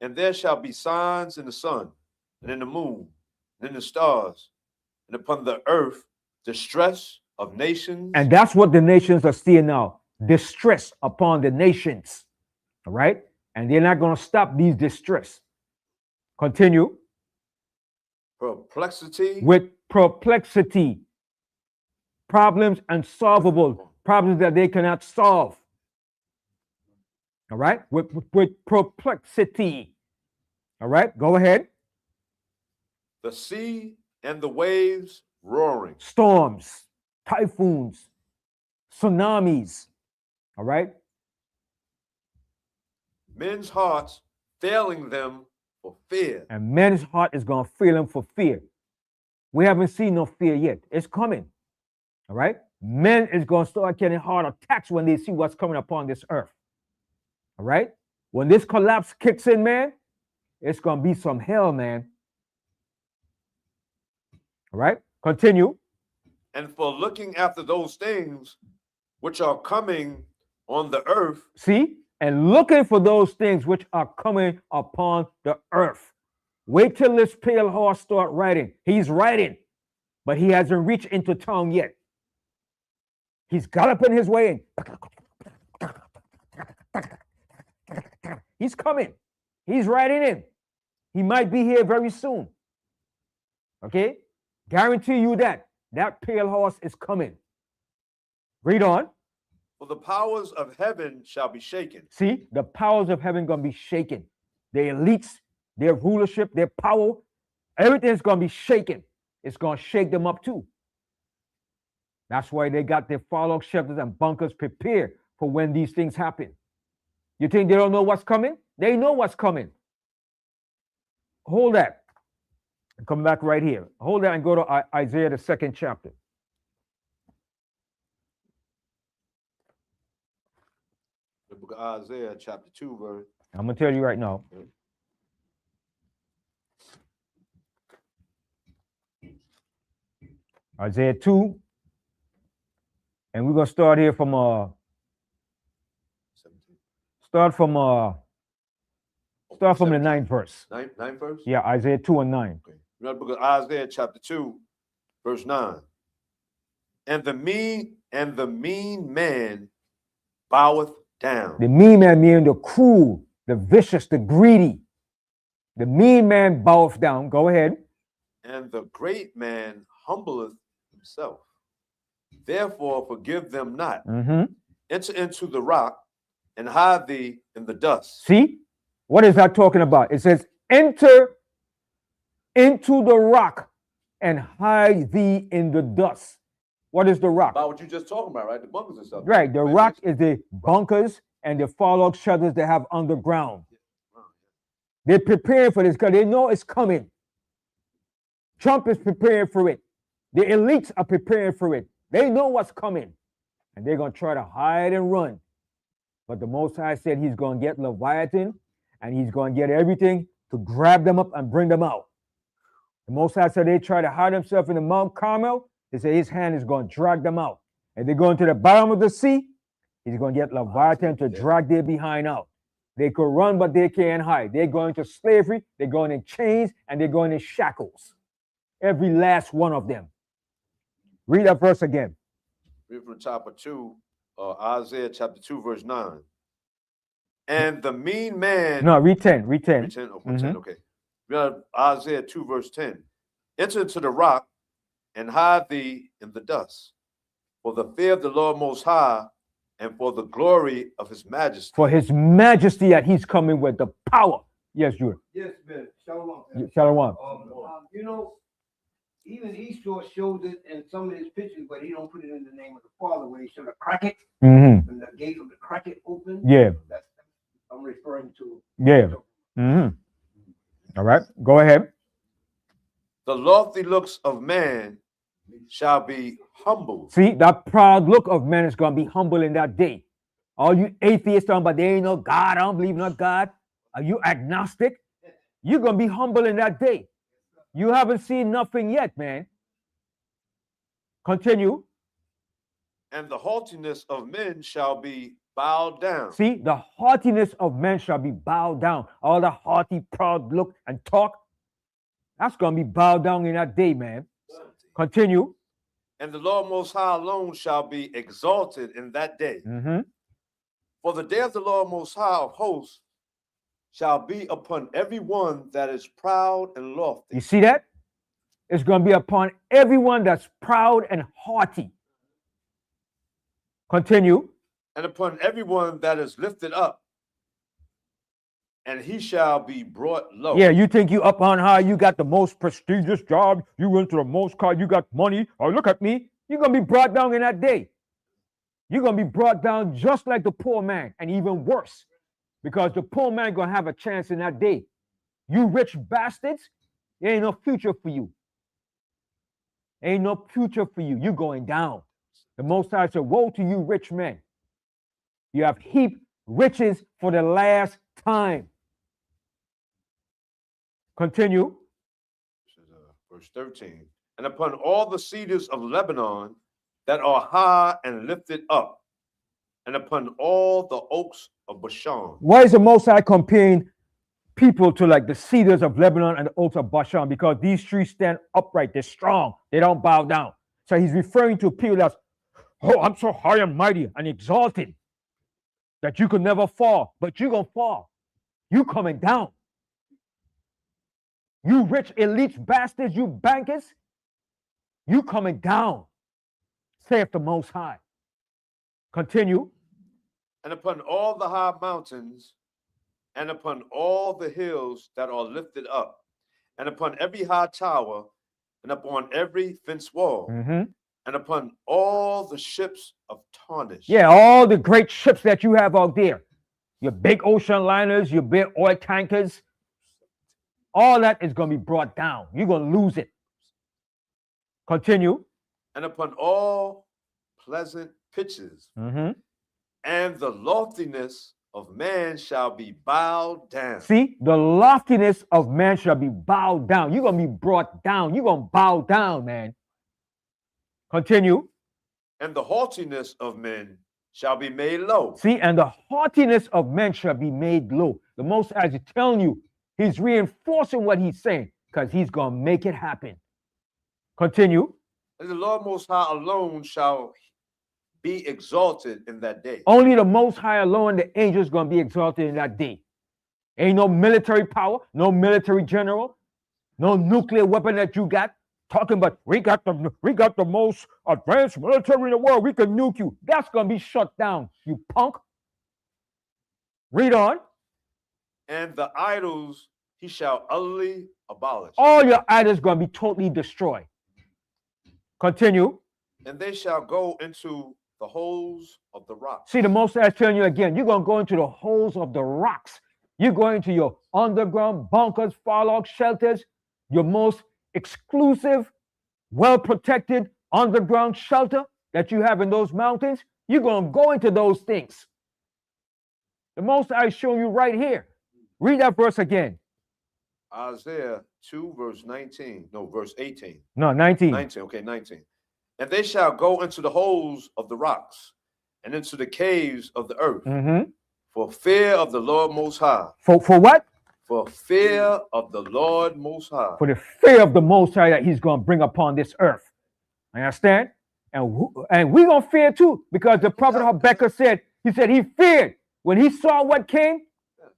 And there shall be signs in the sun, and in the moon, and in the stars, and upon the earth, distress of nations. And that's what the nations are seeing now. Distress upon the nations. All right? And they're not going to stop these distress. Continue. Perplexity. With perplexity. Problems unsolvable. Problems that they cannot solve. All right? With perplexity. All right? Go ahead. The sea and the waves roaring. Storms, typhoons, tsunamis. All right? Men's hearts failing them for fear. And men's heart is going to fail them for fear. We haven't seen no fear yet. It's coming. All right? Men is going to start getting heart attacks when they see what's coming upon this earth. All right? When this collapse kicks in, man, it's going to be some hell, man. All right? Continue. And for looking after those things which are coming on the earth. See? And looking for those things which are coming upon the earth. Wait till this pale horse start riding. He's riding, but he hasn't reached into town yet. He's galloping his way in. He's coming. He's riding in. He might be here very soon. Okay? Guarantee you that pale horse is coming. Read on. For the powers of heaven shall be shaken. See, the powers of heaven going to be shaken. The elites, their rulership, their power, everything's going to be shaken. It's going to shake them up too. That's why they got their fallout shelters and bunkers prepared for when these things happen. You think they don't know what's coming? They know what's coming. Hold that. Come back right here. Hold that and go to Isaiah, the 2nd chapter. The book of Isaiah, chapter 2, verse. I'm going to tell you right now. Isaiah 2, And we're gonna start here from 17. start from the 17. 9th verse. Ninth verse? Yeah, Isaiah 2 and 9. Okay. We're in the book of Isaiah, chapter 2, verse 9. And the mean man boweth down. The mean man meaning the cruel, the vicious, the greedy. The mean man boweth down. Go ahead. And the great man humbleth himself. Therefore forgive them not. Enter into the rock and hide thee in the dust. See? What is that talking about? It says, enter into the rock and hide thee in the dust. What is the rock? About what you just talking about, right? The bunkers and stuff. Right. The rock is the bunkers and the fallout shelters they have underground. They're preparing for this because they know it's coming. Trump is preparing for it. The elites are preparing for it. They know what's coming. And they're going to try to hide and run. But the Most High said he's going to get Leviathan and he's going to get everything to grab them up and bring them out. The Most High said they try to hide themselves in the Mount Carmel. They say his hand is going to drag them out. And they're going to the bottom of the sea. He's going to get Leviathan to drag their behind out. They could run, but they can't hide. They're going to slavery. They're going in chains and they're going in shackles. Every last one of them. Read that verse again. Read from the top of 2, Isaiah chapter 2, verse 9. And the mean man. No, read 10. Read 10. Read 10, okay, 10, okay. We got Isaiah 2, verse 10. Enter into the rock and hide thee in the dust. For the fear of the Lord Most High and for the glory of his majesty. For his majesty that he's coming with the power. Yes, Judah. Yes, man. Shalom. Shalom. You know, even Esau shows it in some of his pictures, but he don't put it in the name of the Father, where he showed a cracket and the gate of the cracket open. Yeah. That's I'm referring to. Yeah. All right. Go ahead. The lofty looks of man shall be humbled. See, that proud look of man is going to be humble in that day. All you atheists talking about there ain't no God, I don't believe no God. Are you agnostic? You're going to be humble in that day. You haven't seen nothing yet, man. Continue. And the haughtiness of men shall be bowed down. See, the haughtiness of men shall be bowed down. All the haughty, proud look and talk, that's going to be bowed down in that day, man. Continue. And the Lord Most High alone shall be exalted in that day. For the day of the Lord Most High of hosts shall be upon everyone that is proud and lofty. You see that? It's going to be upon everyone that's proud and haughty. Continue. And upon everyone that is lifted up, and he shall be brought low. Yeah, you think you up on high, you got the most prestigious job, you went to the most car, you got money. Oh, look at me. You're going to be brought down in that day. You're going to be brought down just like the poor man, and even worse. Because the poor man going to have a chance in that day. You rich bastards, there ain't no future for you. Ain't no future for you. You're going down. The Most High said, woe to you, rich men. You have heaped riches for the last time. Continue. Verse 13. And upon all the cedars of Lebanon that are high and lifted up, and upon all the oaks of Bashan. Why is the Most High comparing people to like the cedars of Lebanon and the oaks of Bashan? Because these trees stand upright, they're strong, they don't bow down. So he's referring to people that's, oh, I'm so high and mighty and exalted that you could never fall, but you're gonna fall. You coming down. You rich elite bastards, you bankers, you coming down, saith the Most High. Continue. And upon all the high mountains, and upon all the hills that are lifted up, and upon every high tower, and upon every fenced wall, and upon all the ships of Tarshish. Yeah, all the great ships that you have out there, your big ocean liners, your big oil tankers, all that is going to be brought down. You're going to lose it. Continue. And upon all pleasant pitches, and the loftiness of man shall be bowed down. See, the loftiness of man shall be bowed down. You're going to be brought down. You're going to bow down, man. Continue. And the haughtiness of men shall be made low. See, and the haughtiness of men shall be made low. The Most High is telling you, he's reinforcing what he's saying because he's going to make it happen. Continue. And the Lord Most High alone shall be exalted in that day. Only the Most High alone, the angels, going to be exalted in that day. Ain't no military power, no military general, no nuclear weapon that you got. Talking about we got the most advanced military in the world. We can nuke you. That's gonna be shut down, you punk. Read on. And the idols he shall utterly abolish. All your idols gonna be totally destroyed. Continue. And they shall go into the holes of the rocks. See, the Most High is telling you again, you're gonna go into the holes of the rocks. You're going to your underground bunkers, fallout shelters, your most exclusive, well-protected underground shelter that you have in those mountains. You're going to go into those things. The Most High is showing you right here. Read that verse again. Isaiah 2, verse 19. No, verse 18. No, 19. 19, okay, 19. And they shall go into the holes of the rocks and into the caves of the earth for fear of the Lord Most High. For what? For fear of the Lord Most High. For the fear of the Most High that he's going to bring upon this earth. Understand? And we're going to fear too, because the prophet Habakkuk said, he feared. When he saw what came,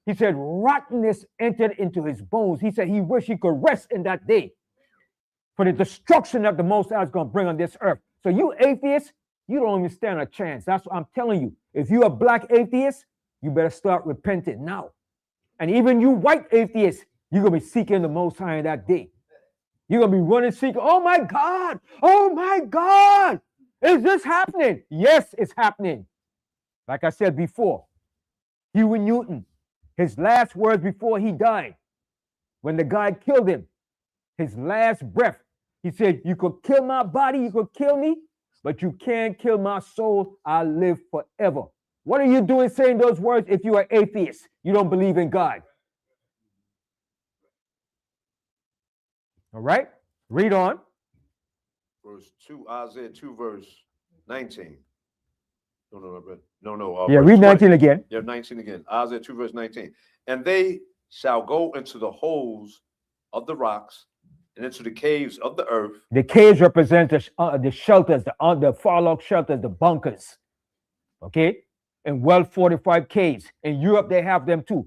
he said, rottenness entered into his bones. He said he wished he could rest in that day for the destruction that the Most High is going to bring on this earth. So you atheists, you don't even stand a chance. That's what I'm telling you. If you're a black atheist, you better start repenting now. And even you white atheists, you're going to be seeking the Most High in that day. You're going to be running, seeking, oh my God, is this happening? Yes, it's happening. Like I said before, Huey Newton, his last words before he died, when the guy killed him, his last breath, he said, you could kill my body, you could kill me, but you can't kill my soul. I live forever. What are you doing saying those words if you are atheist? You don't believe in God. All right, read on. Verse 2, Isaiah 2, verse 19. No. Yeah, read 19 again. Yeah, 19 again. Isaiah 2, verse 19. And they shall go into the holes of the rocks and into the caves of the earth. The caves represent the shelters, the fallout shelters, the bunkers. Okay? And well-fortified caves. In Europe, they have them too.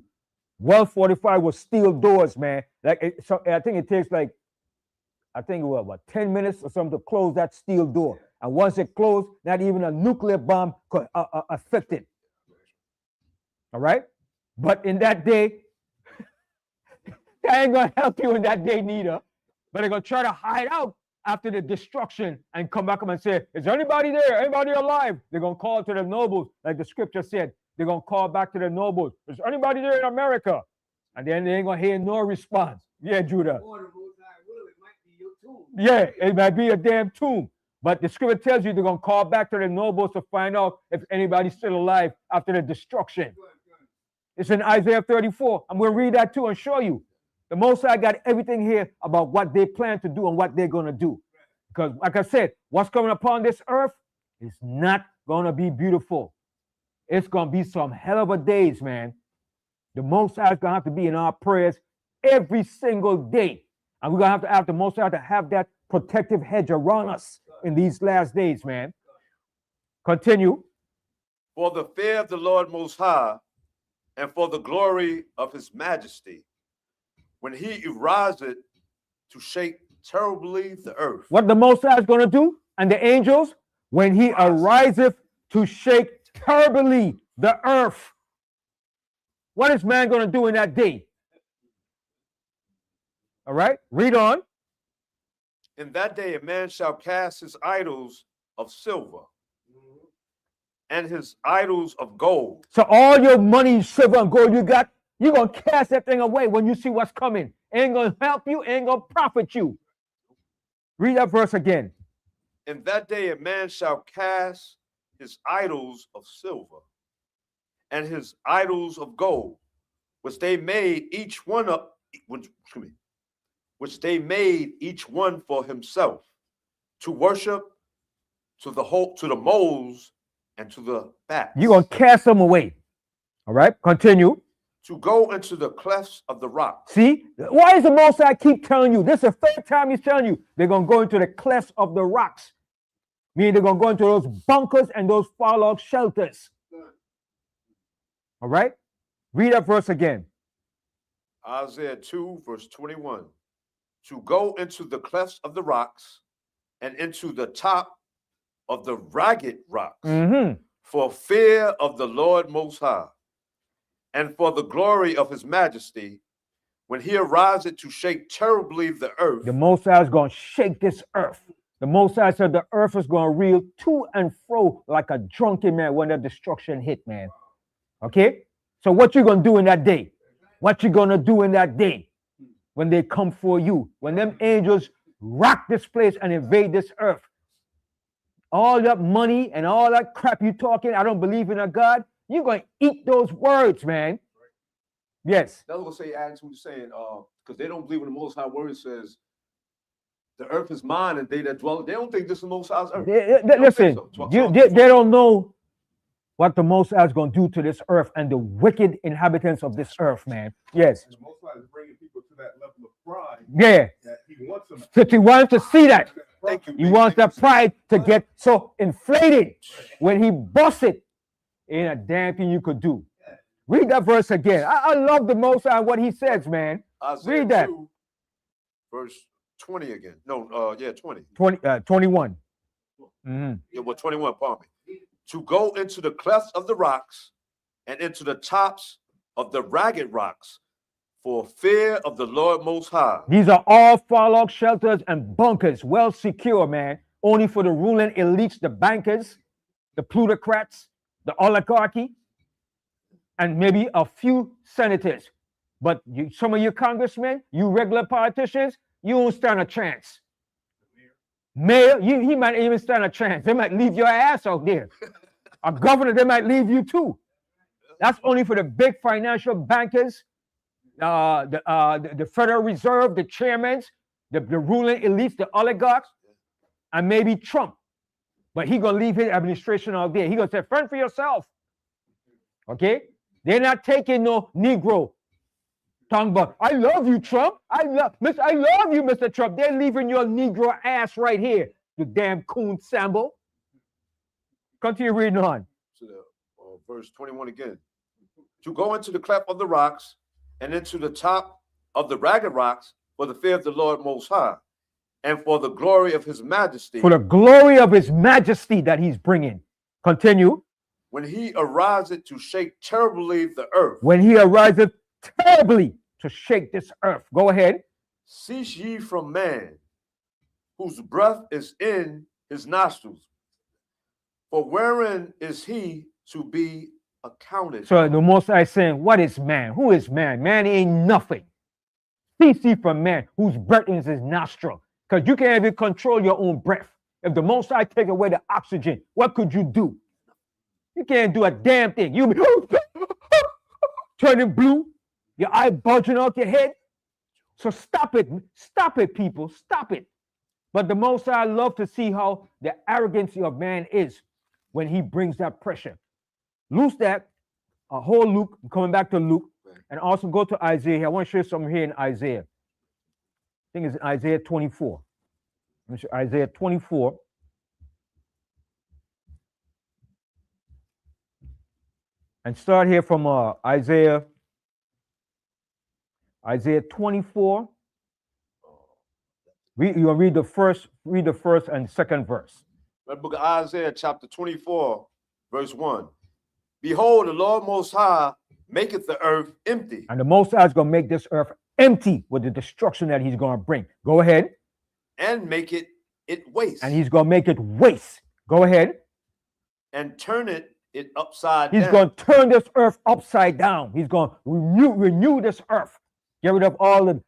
Well-fortified with steel doors, man. So I think it takes what, 10 minutes or something to close that steel door. And once it closed, not even a nuclear bomb could affect it. All right? But in that day, that ain't going to help you in that day neither. But they're going to try to hide out after the destruction and come back and say, is there anybody there? Anybody alive? They're going to call to the nobles, like the scripture said. They're going to call back to the nobles. Is anybody there in America? And then they ain't going to hear no response. Yeah, Judah. Yeah, it might be a damn tomb. But the scripture tells you they're going to call back to the nobles to find out if anybody's still alive after the destruction. It's in Isaiah 34. I'm going to read that too and show you. The Most High got everything here about what they plan to do and what they're going to do. Because, like I said, what's coming upon this earth is not going to be beautiful. It's going to be some hell of a days, man. The Most High is going to have to be in our prayers every single day. And we're going to have the Most High to have that protective hedge around us in these last days, man. Continue. For the fear of the Lord Most High and for the glory of his majesty, when he ariseth to shake terribly the earth. What the Most High is going to do, and the angels, when he ariseth to shake terribly the earth. What is man going to do in that day? All right, read on. In that day a man shall cast his idols of silver and his idols of gold. So all your money, silver, and gold you got, you're going to cast that thing away when you see what's coming. Ain't going to help you, ain't going to profit you. Read that verse again. In that day a man shall cast his idols of silver and his idols of gold, which they made each one which they made each one for himself, to worship to the moles, and to the bats. You're going to cast them away. All right, continue. To go into the clefts of the rock. See, why is the Most High keep telling you? This is the third time he's telling you they're going to go into the clefts of the rocks. Meaning they're going to go into those bunkers and those fallout shelters. All right, read that verse again. Isaiah 2, verse 21. To go into the clefts of the rocks and into the top of the ragged rocks, for fear of the Lord Most High, and for the glory of his majesty, when he arises to shake terribly the earth. The Most High is going to shake this earth. The Most High said the earth is going to reel to and fro like a drunken man when the destruction hit, man. Okay? So what you going to do in that day? What you going to do in that day when they come for you? When them angels rock this place and invade this earth? All that money and all that crap you talking, I don't believe in a God. You're going to eat those words, man. Yes. That's what say Acts, who's saying, because they don't believe in the Most High word says, the earth is mine and they that dwell. They don't think this is the Most High's earth. Listen, they don't know what the Most High is going to do to this earth and the wicked inhabitants of this earth, man. Yes. The Most High is bringing people to that level of pride. Yeah. That he wants them. He wants to see that. Thank you. He wants that pride to get so inflated when he busts it. Ain't a damn thing you could do. Read that verse again. I love the Most High what he says, man. Isaiah Read that. 2, verse 20 again. 20. 21. Yeah, well, 21, pardon me. To go into the clefts of the rocks and into the tops of the ragged rocks, for fear of the Lord Most High. These are all fallout shelters and bunkers, well secure, man. Only for the ruling elites, the bankers, the plutocrats, the oligarchy, and maybe a few senators. But some of you congressmen, you regular politicians, you won't stand a chance. Mayor, he might even stand a chance. They might leave your ass out there. A governor, they might leave you too. That's only for the big financial bankers, the Federal Reserve, the chairmen, the ruling elites, the oligarchs, and maybe Trump. But he gonna leave his administration out there. He gonna say, fend for yourself. Okay? They're not taking no Negro. Talking about, I love you, Trump. I love you, Mr. Trump. They're leaving your Negro ass right here, you damn coon Sambo. Continue reading on. To the verse 21 again. To go into the cleft of the rocks and into the top of the ragged rocks for the fear of the Lord Most High, and for the glory of his majesty. For the glory of his majesty that he's bringing. Continue. When he arises to shake terribly the earth. When he arises terribly to shake this earth. Go ahead. Cease ye from man, whose breath is in his nostrils. For wherein is he to be accounted? So the Most High is saying, what is man? Who is man? Man ain't nothing. Cease ye from man, whose breath is his nostril. Because you can't even control your own breath. If the Most High take away the oxygen, what could you do? You can't do a damn thing. You be turning blue, your eye bulging out your head. So stop it. Stop it, people. Stop it. But the Most High love to see how the arrogancy of man is when he brings that pressure. Loose that, a whole Luke, I'm coming back to Luke, and also go to Isaiah. I want to show you something here in Isaiah. I think it's Isaiah 24. Let me show Isaiah 24. And start here from Isaiah 24. You'll read the first and second verse. The book of Isaiah, chapter 24, verse 1. Behold, the Lord Most High maketh the earth empty. And the Most High is going to make this earth empty with the destruction that he's going to bring. Go ahead. And make it waste. And he's going to make it waste. Go ahead. And turn it upside down. He's going to turn this earth upside down. He's going to renew this earth. Get rid of all the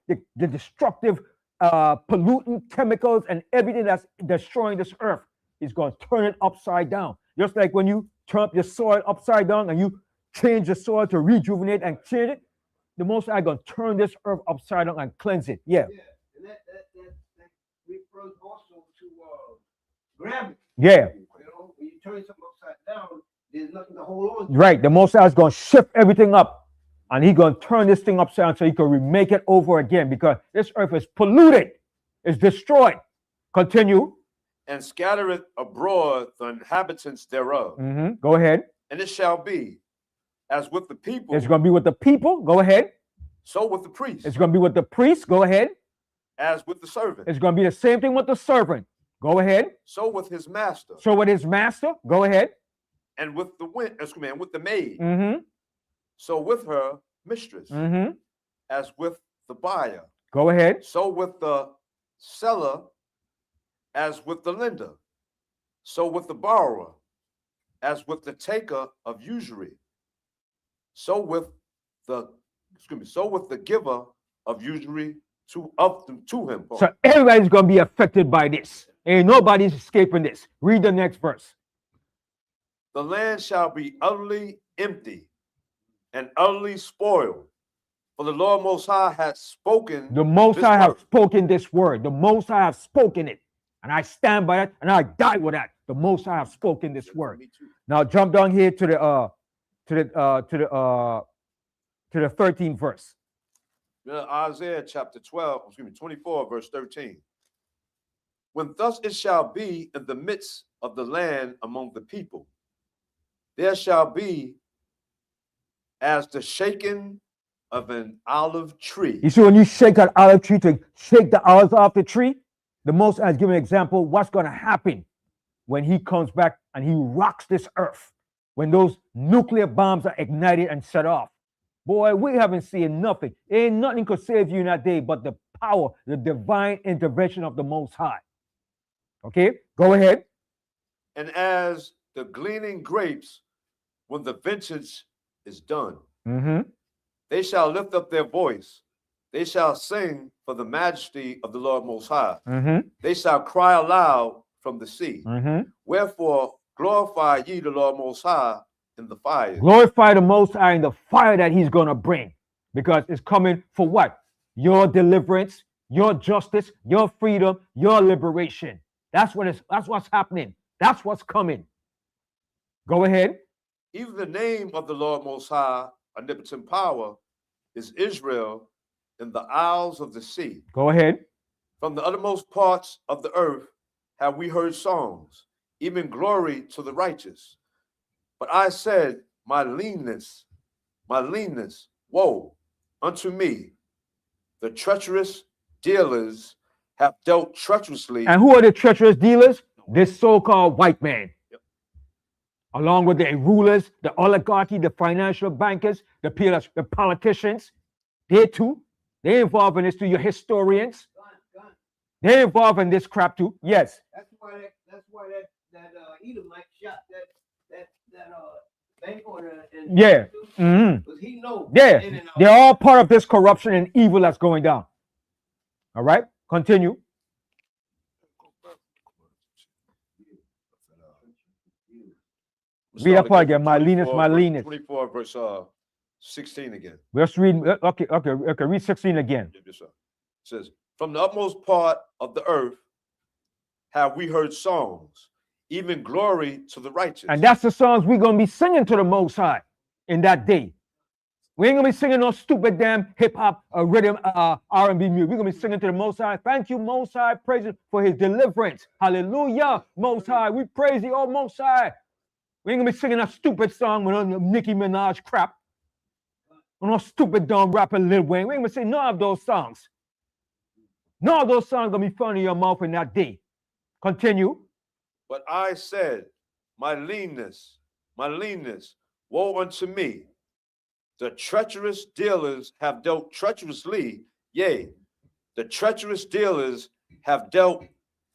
destructive pollutant chemicals and everything that's destroying this earth. He's going to turn it upside down. Just like when you turn up your soil upside down and you change the soil to rejuvenate and change it, the Most High going to turn this earth upside down and cleanse it. Yeah. And that refers also to gravity. Yeah. Right. The Most High is going to shift everything up. And he's going to turn this thing upside down so he can remake it over again because this earth is polluted. It's destroyed. Continue. And scattereth abroad the inhabitants thereof. Go ahead. And it shall be as with the people. It's going to be with the people. Go ahead. So with the priest. It's going to be with the priest. Go ahead. As with the servant. It's going to be the same thing with the servant. Go ahead. So with his master. So with his master. Go ahead. And with the with the maid. So with her mistress. As with the buyer. Go ahead. So with the seller. As with the lender. So with the borrower. As with the taker of usury. So with the giver of usury to him. So everybody's going to be affected by this. Ain't nobody's escaping this. Read the next verse. The land shall be utterly empty and utterly spoiled. For the Lord Most High hath spoken. The Most High have spoken this word. The Most High have spoken it. And I stand by that and I die with that. The Most High have spoken this word. Now jump down here to the 13th verse. Isaiah chapter 24, verse 13. When thus it shall be in the midst of the land among the people, there shall be as the shaking of an olive tree. You see, when you shake an olive tree to shake the olives off the tree, the Most High has given an example what's going to happen when he comes back and he rocks this earth. When those nuclear bombs are ignited and set off. Boy, we haven't seen nothing. Ain't nothing could save you in that day but the power, the divine intervention of the Most High. Okay, go ahead. And as the gleaning grapes, when the vintage is done, they shall lift up their voice. They shall sing for the majesty of the Lord Most High. They shall cry aloud from the sea. Wherefore, glorify ye the Lord Most High in the fire. Glorify the Most High in the fire that he's going to bring. Because it's coming for what? Your deliverance, your justice, your freedom, your liberation. That's what's happening. That's what's coming. Go ahead. Even the name of the Lord Most High, omnipotent power, is Israel in the isles of the sea. Go ahead. From the uttermost parts of the earth have we heard songs, even glory to the righteous. But I said, my leanness, woe unto me. The treacherous dealers have dealt treacherously. And who are the treacherous dealers? This so-called white man. Along with the rulers, the oligarchy, the financial bankers, the politicians. They too. They involved in this too. Your historians. They involved in this crap too. Yes. That's why that Edomite shot that bank owner. Yeah. Because he knows. Yeah. They're all part of this corruption and evil that's going down. All right. Continue. Read that part again. My leanness. 24 verse 16 again. Let's read. Okay. Read 16 again. Yes, sir. It says, from the utmost part of the earth have we heard songs, even glory to the righteous. And that's the songs we're going to be singing to the Most High in that day. We ain't going to be singing no stupid damn hip-hop rhythm R&B music. We're going to be singing to the Most High. Thank you, Most High. Praise Him for his deliverance. Hallelujah, Most High. We praise you, oh Most High. We ain't going to be singing a stupid song with Nicki Minaj crap. Or no stupid dumb rapper Lil Wayne. We ain't going to sing none of those songs. None of those songs going to be found in your mouth in that day. Continue. But I said, my leanness, woe unto me. The treacherous dealers have dealt treacherously. Yea, the treacherous dealers have dealt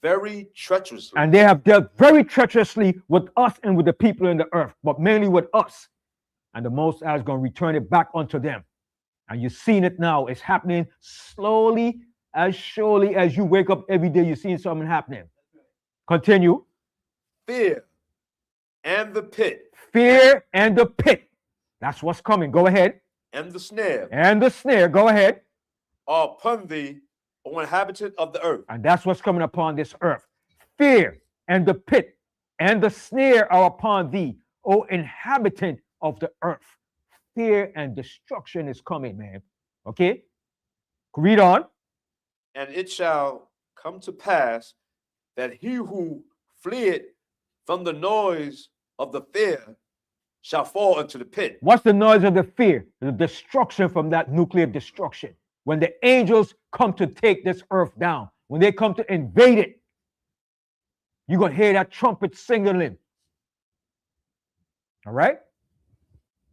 very treacherously. And they have dealt very treacherously with us and with the people in the earth, but mainly with us. And the Most High is going to return it back unto them. And you've seen it now. It's happening slowly, as surely as you wake up every day, you're seeing something happening. Continue. Fear and the pit. Fear and the pit. That's what's coming. Go ahead. And the snare. And the snare. Go ahead. Are upon thee, O inhabitant of the earth. And that's what's coming upon this earth. Fear and the pit and the snare are upon thee, O inhabitant of the earth. Fear and destruction is coming, man. Okay? Read on. And it shall come to pass that he who fleeth from the noise of the fear shall fall into the pit. What's the noise of the fear? The destruction from that nuclear destruction. When the angels come to take this earth down, when they come to invade it, you're going to hear that trumpet signaling. All right?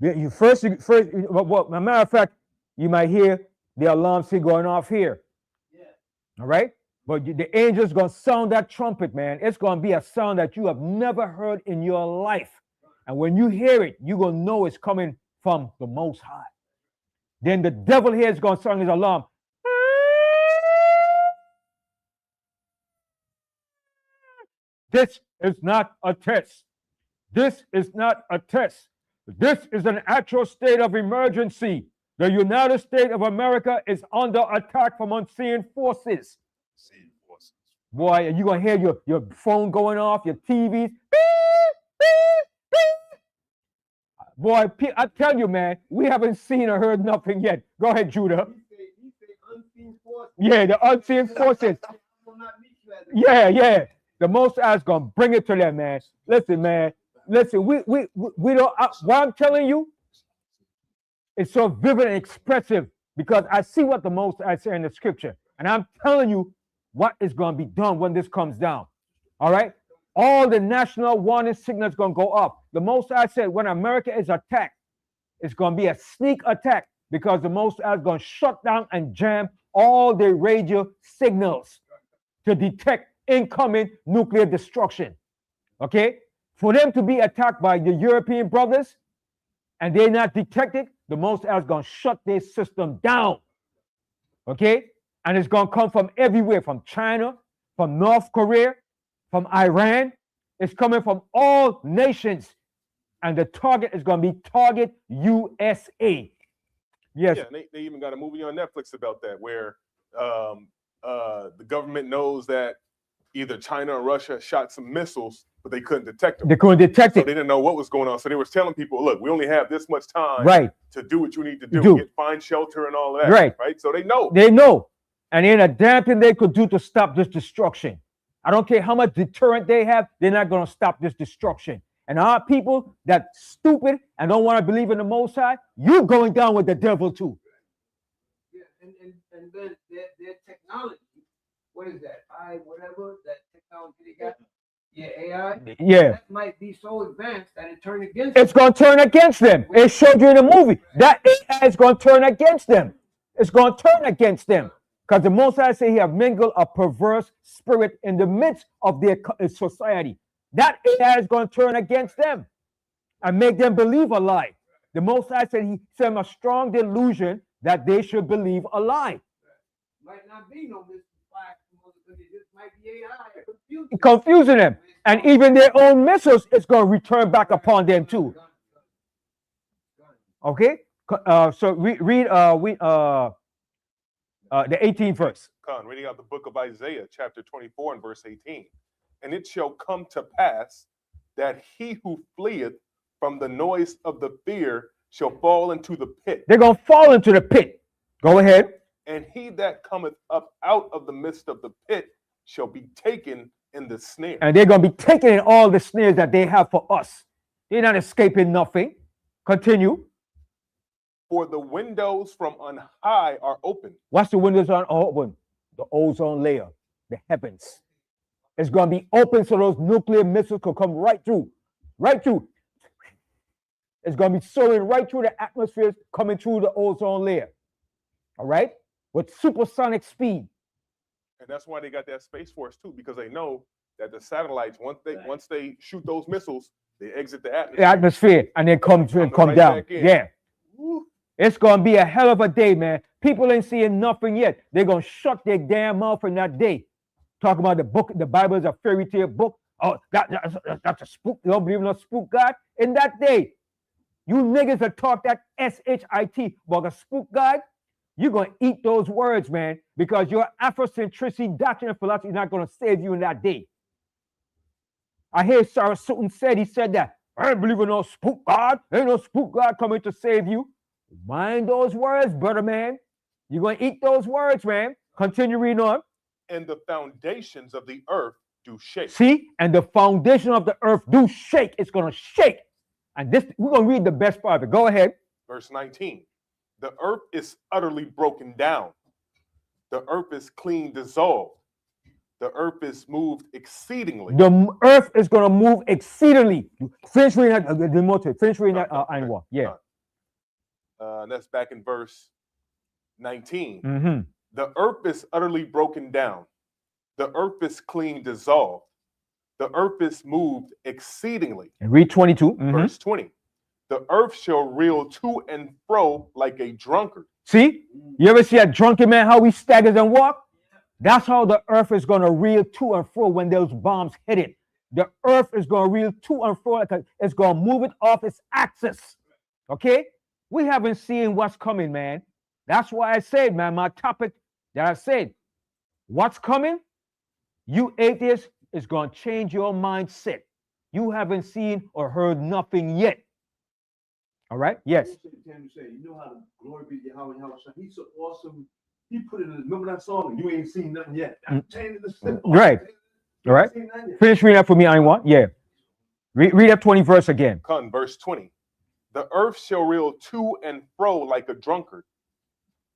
You first, well, as a matter of fact, you might hear the alarm signal going off here. Yeah. All right? But the angel's going to sound that trumpet, man. It's going to be a sound that you have never heard in your life. And when you hear it, you're going to know it's coming from the Most High. Then the devil here is going to sound his alarm. This is not a test. This is not a test. This is an actual state of emergency. The United States of America is under attack from unseen forces. Unseen forces. Boy, you're going to hear your phone going off, your TVs. Boy, I tell you, man, we haven't seen or heard nothing yet. Go ahead, Judah. He say unseen forces. Yeah, the unseen forces. Yeah. The Most High is going to bring it to them, man. Listen, man. Listen, we don't, what I'm telling you, it's so vivid and expressive because I see what the Most High say in the scripture. And I'm telling you what is going to be done when this comes down. All right? All the national warning signals going to go up. The Most High said when America is attacked, it's going to be a sneak attack because the Most High is going to shut down and jam all the radio signals to detect incoming nuclear destruction. Okay? For them to be attacked by the European brothers and they're not detected, the Most High is going to shut their system down. Okay? And it's going to come from everywhere, from China, from North Korea, from Iran. It's coming from all nations. And the target is going to be Target USA. Yes. Yeah, they even got a movie on Netflix about that where the government knows that either China or Russia shot some missiles, but they couldn't detect them. They couldn't detect So it. they didn't know what was going on. So they were telling people, look, we only have this much time Right. to do what you need to do. Find shelter and all of that. Right. So they know. They know. And ain't a damn thing they could do to stop this destruction. I don't care how much deterrent they have, they're not going to stop this destruction. And our people that stupid and don't want to believe in the Most High, you're going down with the devil too. Yeah, and then their technology, what is that? Whatever that technology they got. Yeah, AI. Yeah. That might be so advanced that it turned against It's going to turn against them. It showed you in the movie. That AI is going to turn against them. It's going to turn against them. Because the Most High say he have mingled a perverse spirit in the midst of their society. That AI is going to turn against them and make them believe a lie. The Most High said he sent them a strong delusion that they should believe a lie. Might not be no Mr. Black, it just might be AI. Confusing them. And even their own missiles is going to return back upon them too. Okay? So read the 18th verse. Con, reading out the book of Isaiah, chapter 24 and verse 18. And it shall come to pass that he who fleeth from the noise of the fear shall fall into the pit. They're going to fall into the pit. Go ahead. And he that cometh up out of the midst of the pit shall be taken in the snare. And they're going to be taken in all the snares that they have for us. They're not escaping nothing. Continue. For the windows from on high are open. What's the windows on open? The ozone layer, the heavens. It's going to be open so those nuclear missiles could come right through. Right through. It's going to be soaring right through the atmosphere, coming through the ozone layer. All right? With supersonic speed. And that's why they got that Space Force too, because they know that the satellites, once they shoot those missiles, they exit the atmosphere. The atmosphere, and then come right down. Yeah. Woo. It's going to be a hell of a day, man. People ain't seeing nothing yet. They're going to shut their damn mouth in that day. Talking about the book, the Bible is a fairy tale book. Oh, that's a spook. You don't believe in a spook God? In that day, you niggas that talk that S-H-I-T about a spook God, you're going to eat those words, man, because your Afrocentricity doctrine and philosophy is not going to save you in that day. I hear Sarah Sutton said, he said that I ain't believe in no spook God. Ain't no spook God coming to save you. Mind those words, brother man. You're going to eat those words, man. Continue reading on. And the foundations of the earth do shake. See? And the foundation of the earth do shake. It's going to shake. And this, we're going to read the best part of it. Go ahead. Verse 19. The earth is utterly broken down. The earth is clean dissolved. The earth is moved exceedingly. The earth is going to move exceedingly. Finish reading that. Finish reading that, Ainwa. Yeah. That's back in verse 19. Mm-hmm. The earth is utterly broken down. The earth is clean dissolved. The earth is moved exceedingly. And read 22. Mm-hmm. Verse 20. The earth shall reel to and fro like a drunkard. See? You ever see a drunken man, how he staggers and walk? That's how the earth is going to reel to and fro when those bombs hit it. The earth is going to reel to and fro. It's going to move it off its axis. Okay? We haven't seen what's coming, man. That's why I said, man, my topic that I said, what's coming? You atheists is going to change your mindset. You haven't seen or heard nothing yet. All right? Yes. You know how to glory be to Yahweh, he's so awesome. He put it in, remember that song? And you ain't seen nothing yet. Right. All right. Finish reading that for me, Ainwa. Yeah. Read up 20 verse again. Come, verse 20. The earth shall reel to and fro like a drunkard,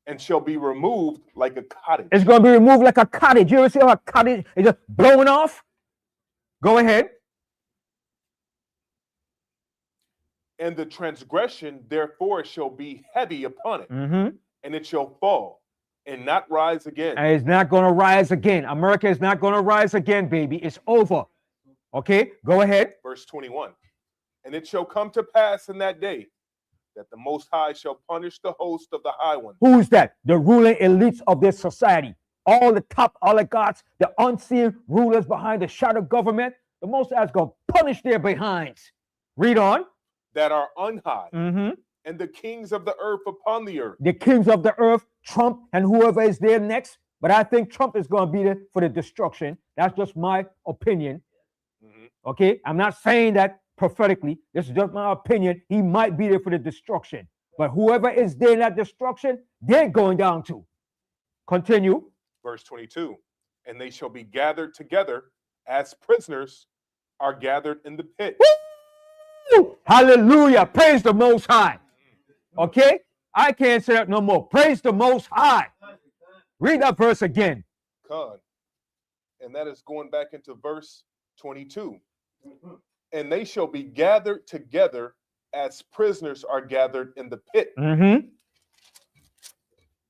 and shall be removed like a cottage. It's going to be removed like a cottage. You ever see how a cottage is just blowing off? Go ahead. And the transgression, therefore, shall be heavy upon it, Mm-hmm. and it shall fall and not rise again. And it's not going to rise again. America is not going to rise again, baby. It's over. Okay, go ahead. Verse 21. And it shall come to pass in that day that the Most High shall punish the host of the high ones. Who is that? The ruling elites of this society. All the top oligarchs, the unseen rulers behind the shadow government. The Most High is going to punish their behinds. Read on. That are unhigh, Mm-hmm. and the kings of the earth upon the earth. The kings of the earth, Trump and whoever is there next. But I think Trump is going to be there for the destruction. That's just my opinion. Mm-hmm. Okay, I'm not saying that prophetically. This is just my opinion. He might be there for the destruction. But whoever is there in that destruction, they're going down too. Continue. Verse 22. And they shall be gathered together as prisoners are gathered in the pit. Woo! Hallelujah. Praise the Most High. Okay? I can't say that no more. Praise the Most High. Read that verse again. Con. And that is going back into verse 22. And they shall be gathered together as prisoners are gathered in the pit, Mm-hmm.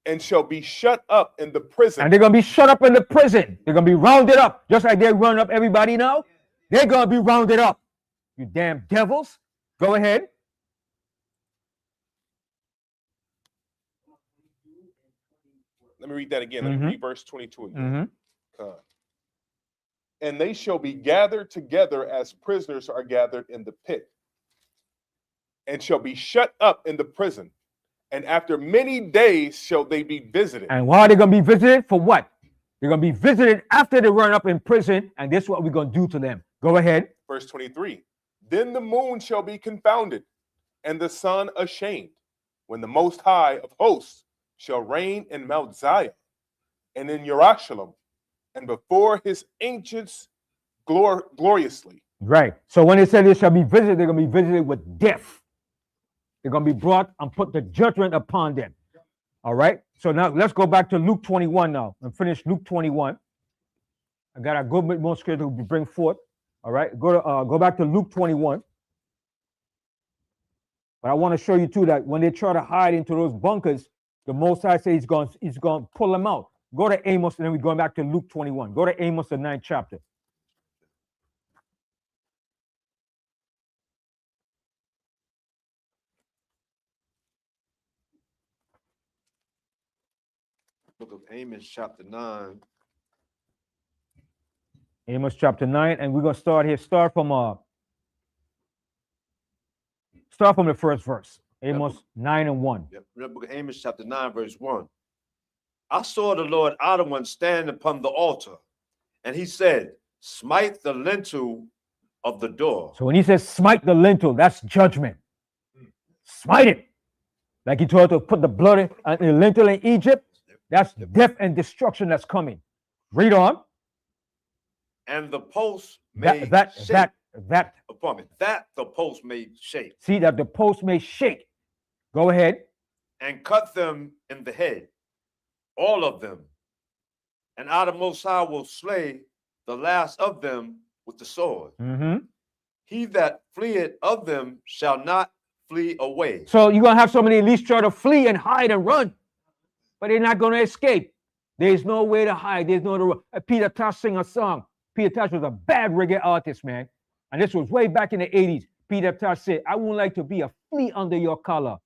and shall be shut up in the prison. And they're going to be shut up in the prison. They're going to be rounded up. Just like they round up everybody now. They're going to be rounded up. You damn devils. Go ahead. Let me read that again. Let me read verse 22 again. Mm-hmm. Con. And they shall be gathered together as prisoners are gathered in the pit, and shall be shut up in the prison. And after many days shall they be visited. And why are they going to be visited? For what? They're going to be visited after they run up in prison. And this is what we're going to do to them. Go ahead. Verse 23. Then the moon shall be confounded, and the sun ashamed, when the Most High of hosts shall reign in Mount Zion and in Jerusalem, and before his ancients gloriously. Right. So when they say they shall be visited, they're going to be visited with death. They're going to be brought and put the judgment upon them. All right. So now let's go back to Luke 21 now and finish Luke 21. I got a good bit more scripture to bring forth. All right. Go back to Luke 21. But I want to show you too that when they try to hide into those bunkers, the Most High says he's going to pull them out. Go to Amos, and then we're going back to Luke 21. Go to Amos, the 9th chapter. Book of Amos, chapter 9. Amos chapter 9, and we're going to start here. Start from the first verse. Amos 9 and 1. Yep. Book of Amos, chapter 9, verse 1. I saw the Lord out of one stand upon the altar, and he said, smite the lintel of the door. So when he says smite the lintel, that's judgment. Smite it. Like he told to put the blood in the lintel in Egypt, that's death and destruction that's coming. Read on. And the post may That upon me. That the post may shake. See that the post may shake. Go ahead. And cut them in the head, all of them. And our Most High will slay the last of them with the sword. Mm-hmm. He that fleeth of them shall not flee away. So you're going to have somebody at least try to flee and hide and run, but they're not going to escape. There's no way to hide. There's no way to... Peter Tosh sing a song. Peter Tosh was a bad reggae artist, man. And this was way back in the 80s. Peter Tosh said, I wouldn't like to be a flea under your collar.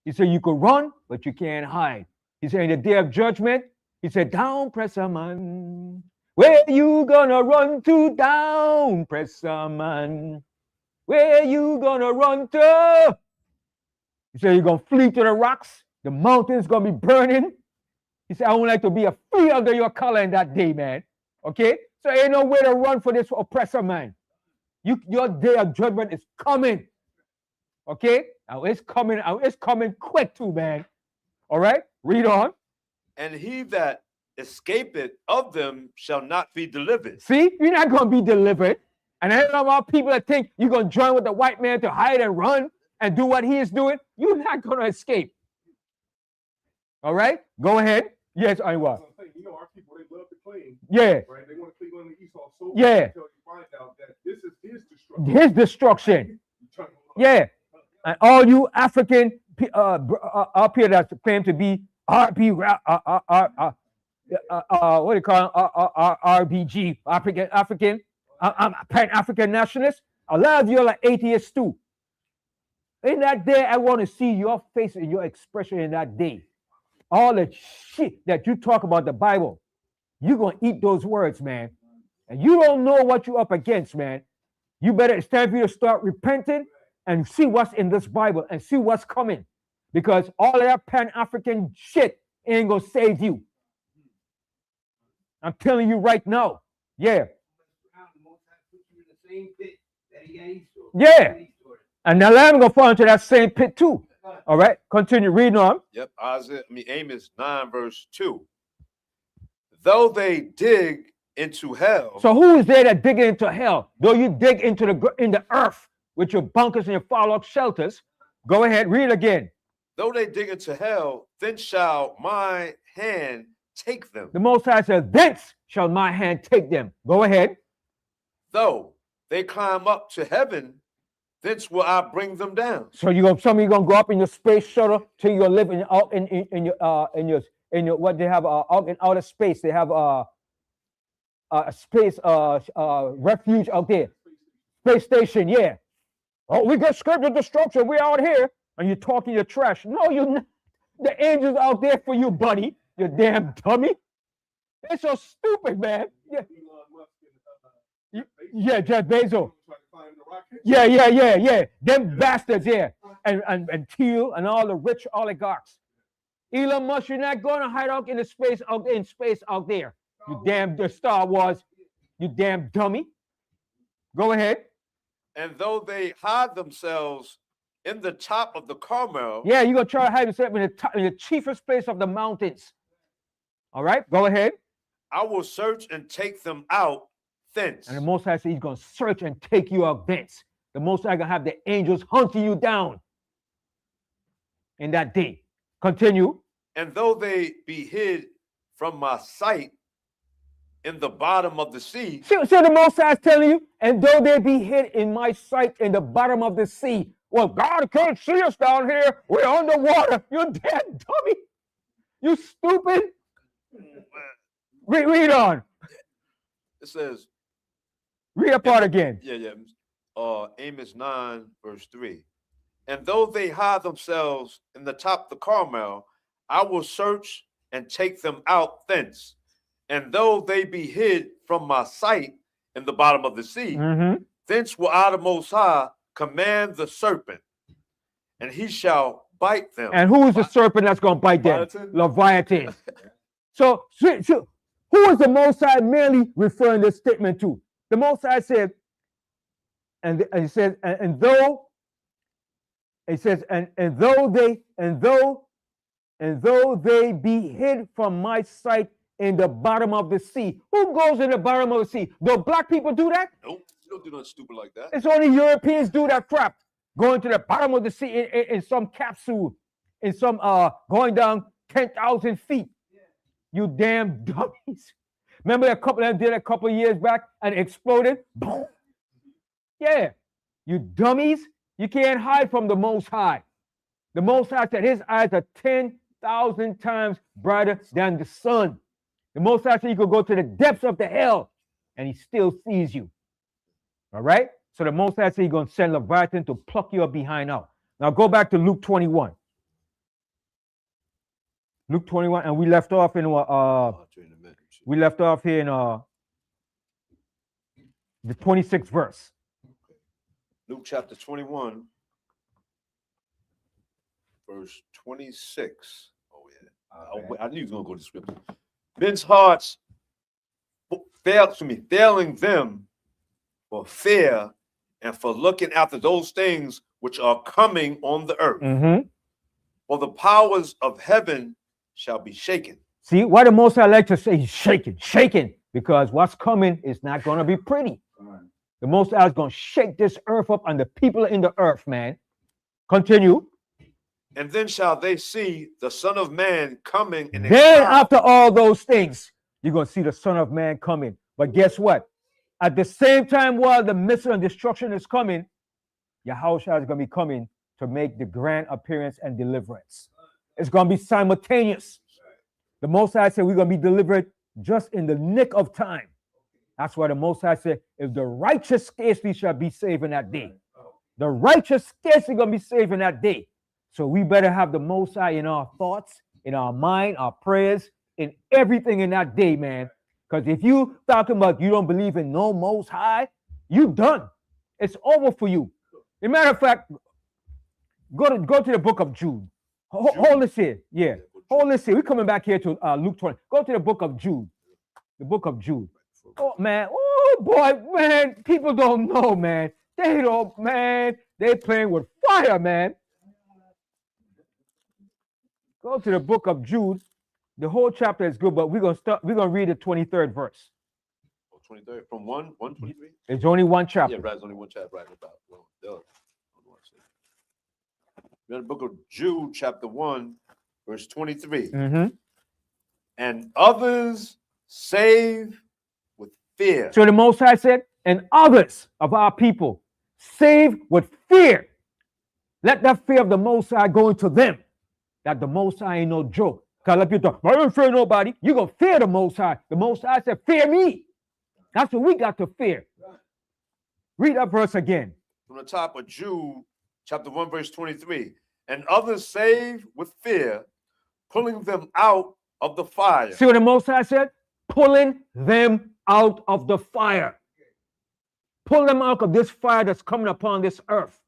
He said, you could run, but you can't hide. He said, in the day of judgment, he said, down, presser man. Where you gonna run to? Down, presser man. Where you gonna run to? He said, you're gonna flee to the rocks. The mountain's gonna be burning. He said, I would like to be a flea under your collar in that day, man. Okay? So ain't no way to run for this oppressor, man. Your day of judgment is coming. Okay? Now it's coming. It's coming quick too, man. All right? Read on. And he that escapeth of them shall not be delivered. See? You're not going to be delivered. And I know about people that think you're going to join with the white man to hide and run and do what he is doing. You're not going to escape. All right? Go ahead. Yes, I was. You know, our people, they love to claim. Yeah. Right? They want to claim on the Esau so Yeah. until you find out that this is his destruction. His destruction. Yeah. And all you African up here that claim to be what do you call RBG, African, Pan-African nationalists. A lot of you are like atheists too. In that day, I want to see your face and your expression in that day. All the shit that you talk about the Bible, you're going to eat those words, man. And you don't know what you're up against, man. You better, it's time for you to start repenting and see what's in this Bible and see what's coming. Because all of that Pan-African shit ain't going to save you. I'm telling you right now. Yeah. Yeah. And the lamb going to fall into that same pit too. All right. Continue reading on. Yep. Amos 9 verse 2. Though they dig into hell. So who is there that dig into hell? Though you dig into the earth with your bunkers and your fallout shelters. Go ahead. Read again. Though they dig into hell, then shall my hand take them. The Most High says, thence shall my hand take them. Go ahead. Though they climb up to heaven, thence will I bring them down. So some of you gonna go up in your space shuttle till you live in your what they have out in outer space. They have a space refuge out there, space station. Yeah. Oh, we got scared of destruction. We're out here, and you're talking your trash. No, you're not. The angels out there for you, buddy. You damn dummy. They're so stupid, man. Yeah. Yeah, Jeff Bezos. Yeah. Them bastards, yeah. And Thiel and all the rich oligarchs. Elon Musk, you're not going to hide out in space out there. You damn Star Wars. You damn dummy. Go ahead. And though they hide themselves in the top of the Carmel. Yeah, you're going to try to hide yourself in the chiefest place of the mountains. All right, go ahead. I will search and take them out thence. And the Most High says he's going to search and take you out thence. The Most High going to have the angels hunting you down in that day. Continue. And though they be hid from my sight in the bottom of the sea. So the Most High is telling you, and though they be hid in my sight in the bottom of the sea. Well, God can't see us down here. We're underwater. You damn dummy. You stupid. Read on. It says. Read a part again. Yeah. Amos 9 verse 3. And though they hide themselves in the top of the Carmel, I will search and take them out thence. And though they be hid from my sight in the bottom of the sea, thence will I, the Most High, command the serpent, and he shall bite them. And who is the serpent that's going to bite them? Leviathan. So who is the Most High merely referring this statement to? The Most High said, and it says, and though it says, and though they be hid from my sight in the bottom of the sea. Who goes in the bottom of the sea? Do black people do that? Nope, you don't do nothing stupid like that. It's only Europeans do that crap. Going to the bottom of the sea in some capsule, in some going down 10,000 feet. You damn dummies. Remember a couple of them did a couple of years back and exploded? Boom. Yeah. You dummies. You can't hide from the Most High. The Most High said his eyes are 10,000 times brighter than the sun. The Most High said you could go to the depths of the hell and he still sees you. All right? So the Most High said he's going to send Leviathan to pluck your behind out. Now go back to Luke 21. Luke 21, and we left off in here in the 26th verse. Luke chapter 21, verse 26. Oh yeah, I knew he was gonna go to scripture. Men's hearts failing them for fear and for looking after those things which are coming on the earth. Mm-hmm. For the powers of heaven shall be shaken. See, why the Most High like to say he's shaking, because what's coming is not going to be pretty. The Most High is going to shake this earth up and the people in the earth, man. Continue. And then shall they see the Son of Man coming in a Then cloud. after all those things, you're going to see the Son of Man coming. But guess what? At the same time, while the missile and destruction is coming, Yahushua is going to be coming to make the grand appearance and deliverance. It's going to be simultaneous. The Most High said we're going to be delivered just in the nick of time. That's why the Most High said, if the righteous scarcely shall be saved in that day. The righteous scarcely going to be saved in that day. So we better have the Most High in our thoughts, in our mind, our prayers, in everything in that day, man. Because if you talking about you don't believe in no Most High, you done. It's over for you. As a matter of fact, go to the book of Jude. Hold this here. Yeah. Hold this here. We're coming back here to Luke 20. Go to the book of Jude. The book of Jude. Oh, man. Oh, boy, man. People don't know, man. They don't, man. They playing with fire, man. Go to the book of Jude. The whole chapter is good, but we're gonna read the 23rd verse. 23rd from 123? It's only one chapter. Yeah, right. It's only one chapter, right? About. We're in the book of Jude, chapter 1, verse 23. Mm-hmm. And others save with fear. So the Most High said, and others of our people save with fear. Let that fear of the Most High go into them. That the Most High ain't no joke. Because a lot of people talk, I don't fear nobody. You're going to fear the Most High. The Most High said, fear me. That's what we got to fear. Read that verse again. From the top of Jude, chapter 1, verse 23. And others save with fear, pulling them out of the fire. See what the Most High said? Pulling them out of the fire. Pull them out of this fire that's coming upon this earth.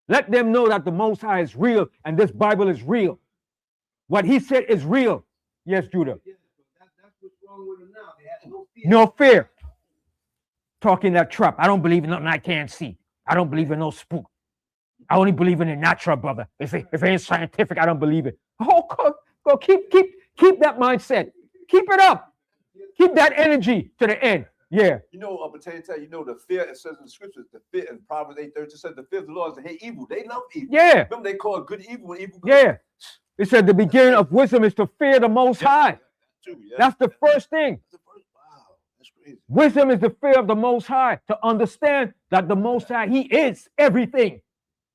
Let them know that the Most High is real and this Bible is real. What he said is real. Yes, Judah. Yeah, so that's what's wrong with them now. They have no fear. No fear. Talking that trap. I don't believe in nothing I can't see. I don't believe in no spook. I only believe in the natural, brother. If it ain't scientific, I don't believe it. Oh, go keep that mindset. Keep it up. Keep that energy to the end. Yeah. You know, the fear, it says in the scriptures, the fear in Proverbs 8:30 says the fear of the Lord is to hate evil. They love evil. Yeah. Remember they call good evil and evil good. Yeah. It said the beginning of wisdom is to fear the Most High. That's the first thing. Wow, that's crazy. Wisdom is the fear of the Most High, to understand that the Most High, he is everything.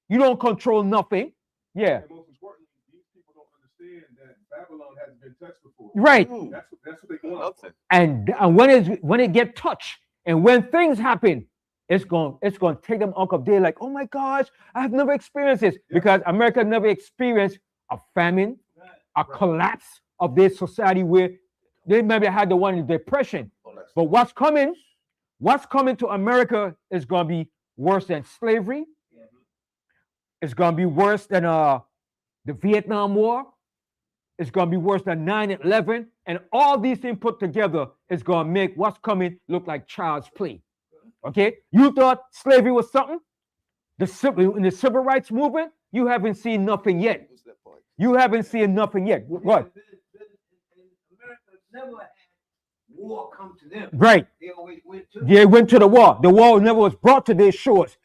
You don't control nothing. Yeah. And most importantly, these people don't understand that Babylon hasn't been touched before. Right. That's what they want. And when it get touched, and when things happen, it's going to take them out of there like, oh my gosh, I've never experienced this. Because America never experienced a famine, a collapse of their society where they maybe had the one in depression. But what's coming to America is going to be worse than slavery. It's going to be worse than the Vietnam War. It's going to be worse than 9/11. And all these things put together is going to make what's coming look like child's play. Okay, you thought slavery was something. In the civil rights movement, you haven't seen nothing yet. What's that part? You haven't seen nothing yet. What? America never had war come to them. Right. They always went to. They went to the war. The war never was brought to their shores.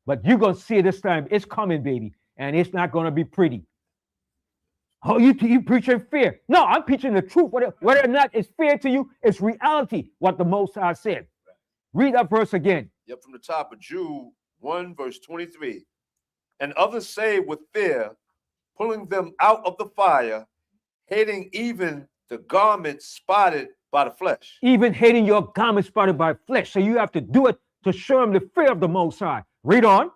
But you're going to see it this time. It's coming, baby. And it's not going to be pretty. Oh, you preaching fear. No, I'm preaching the truth. Whether or not it's fear to you, it's reality, what the Most High said. Read that verse again. Yep, from the top of Jude 1, verse 23. And others say with fear, pulling them out of the fire, hating even the garment spotted by the flesh. Even hating your garment spotted by flesh. So you have to do it to show him the fear of the Most High. Read on.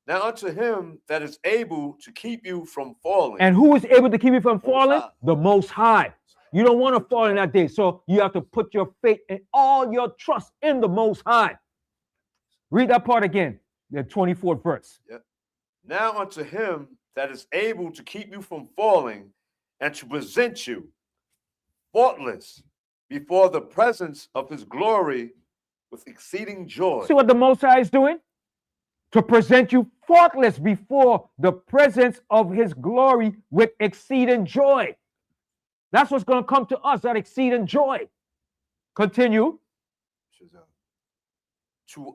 Now unto him that is able to keep you from falling. And who is able to keep you from falling? High. The Most High. You don't want to fall in that day. So you have to put your faith and all your trust in the Most High. Read that part again, the 24th verse. Yep. Now unto him that is able to keep you from falling and to present you faultless before the presence of his glory with exceeding joy. See what the Most High is doing? To present you faultless before the presence of his glory with exceeding joy. That's what's going to come to us, that exceeding joy. Continue. To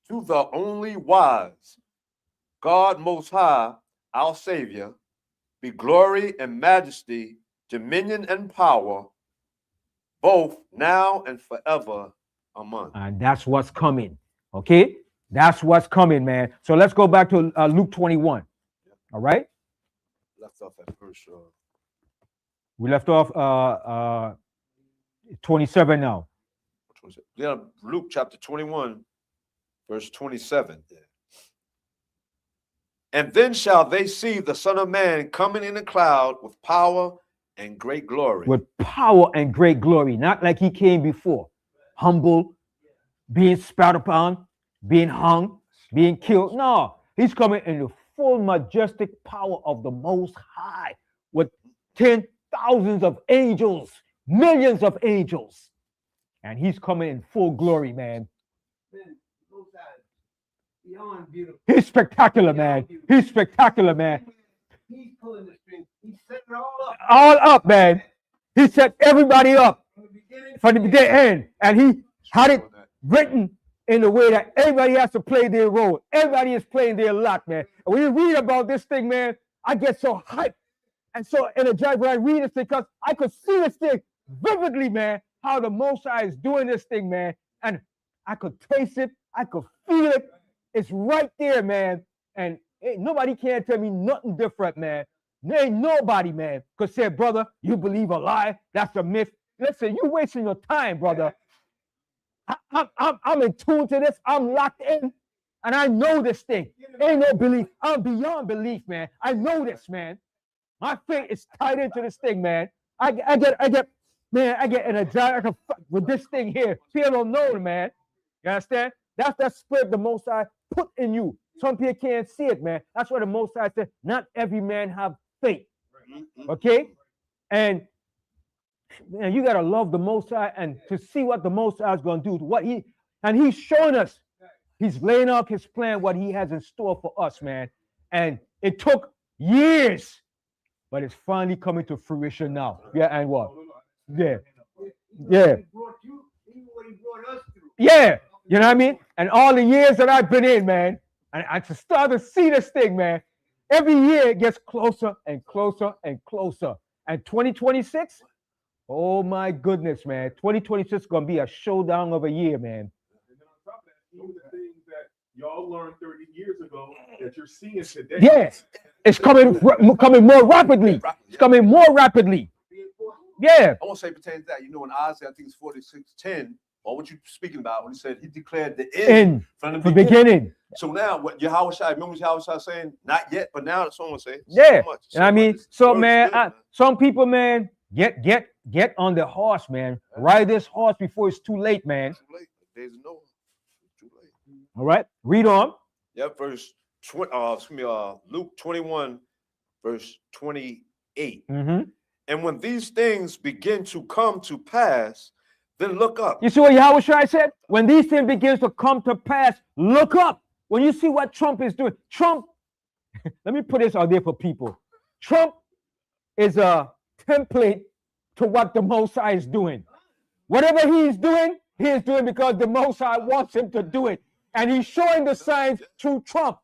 the only wise God Most High, our Savior, be glory and majesty, dominion and power, both now and forever. Amen. And that's what's coming. Okay? That's what's coming, man. So let's go back to Luke 21. All right? Left off at verse. We left off 27 now. Yeah, Luke chapter 21, verse 27. And then shall they see the Son of Man coming in a cloud with power and great glory. With power and great glory, not like he came before. Humble, being spat upon, being hung, being killed. No, he's coming in the full majestic power of the Most High with 10,000s of angels, millions of angels. And he's coming in full glory, man. Beyond beautiful. He's spectacular, man. He's spectacular, man. He's pulling the string. He's setting it all up. All up, man. He set everybody up from the beginning end. And he had it written in a way that everybody has to play their role. Everybody is playing their lot, man. And when you read about this thing, man, I get so hyped and so energized when I read this thing because I could see this thing vividly, man, how the Most High is doing this thing, man. And I could taste it. I could feel it. It's right there, man. And nobody can tell me nothing different, man. There ain't nobody, man, could say, brother, you believe a lie. That's a myth. Listen, you're wasting your time, brother. I'm in tune to this. I'm locked in. And I know this thing. Ain't no belief. I'm beyond belief, man. I know this, man. My faith is tied into this thing, man. I get energized with this thing here. People don't know, man. You understand? That's that spirit the Most High put in you. Some people can't see it, man. That's why the Most High said, not every man have faith. Okay? And man, you gotta love the Most High and to see what the Most High is gonna do. He's showing us. He's laying out his plan, what he has in store for us, man. And it took years, but it's finally coming to fruition now. Yeah, and what? Yeah. Yeah. Yeah. You know what I mean? And all the years that I've been in, man, and I just start to see this thing, man. Every year it gets closer and closer and closer. And 2026, oh my goodness, man. 2026 is going to be a showdown of a year, man. And then on top of that, some of the things that y'all learned 30 years ago that you're seeing today. Yeah. It's coming more rapidly. It's coming more rapidly. Yeah. I won't say pertains to that. You know, in Isaiah, I think it's 46:10, or what you're speaking about, when he said he declared the end from the beginning. So now, what Yahweh Shai, remember Yahweh Shai saying, not yet, but now someone say, yeah. So much, so and I mean, so man, good, some people, man, get on the horse, man. Yeah. Ride this horse before it's too late, man. Too late. Days of Noah. Too late. All right, read on. Yep, Luke 21, verse 28. Mm-hmm. And when these things begin to come to pass, then look up. You see what Yahweh Shai said? When these things begins to come to pass, look up. When you see what Trump is doing, Trump, let me put this out there for people. Trump is a template to what the Most High is doing. Whatever he is doing because the Most High wants him to do it. And he's showing the signs through Trump.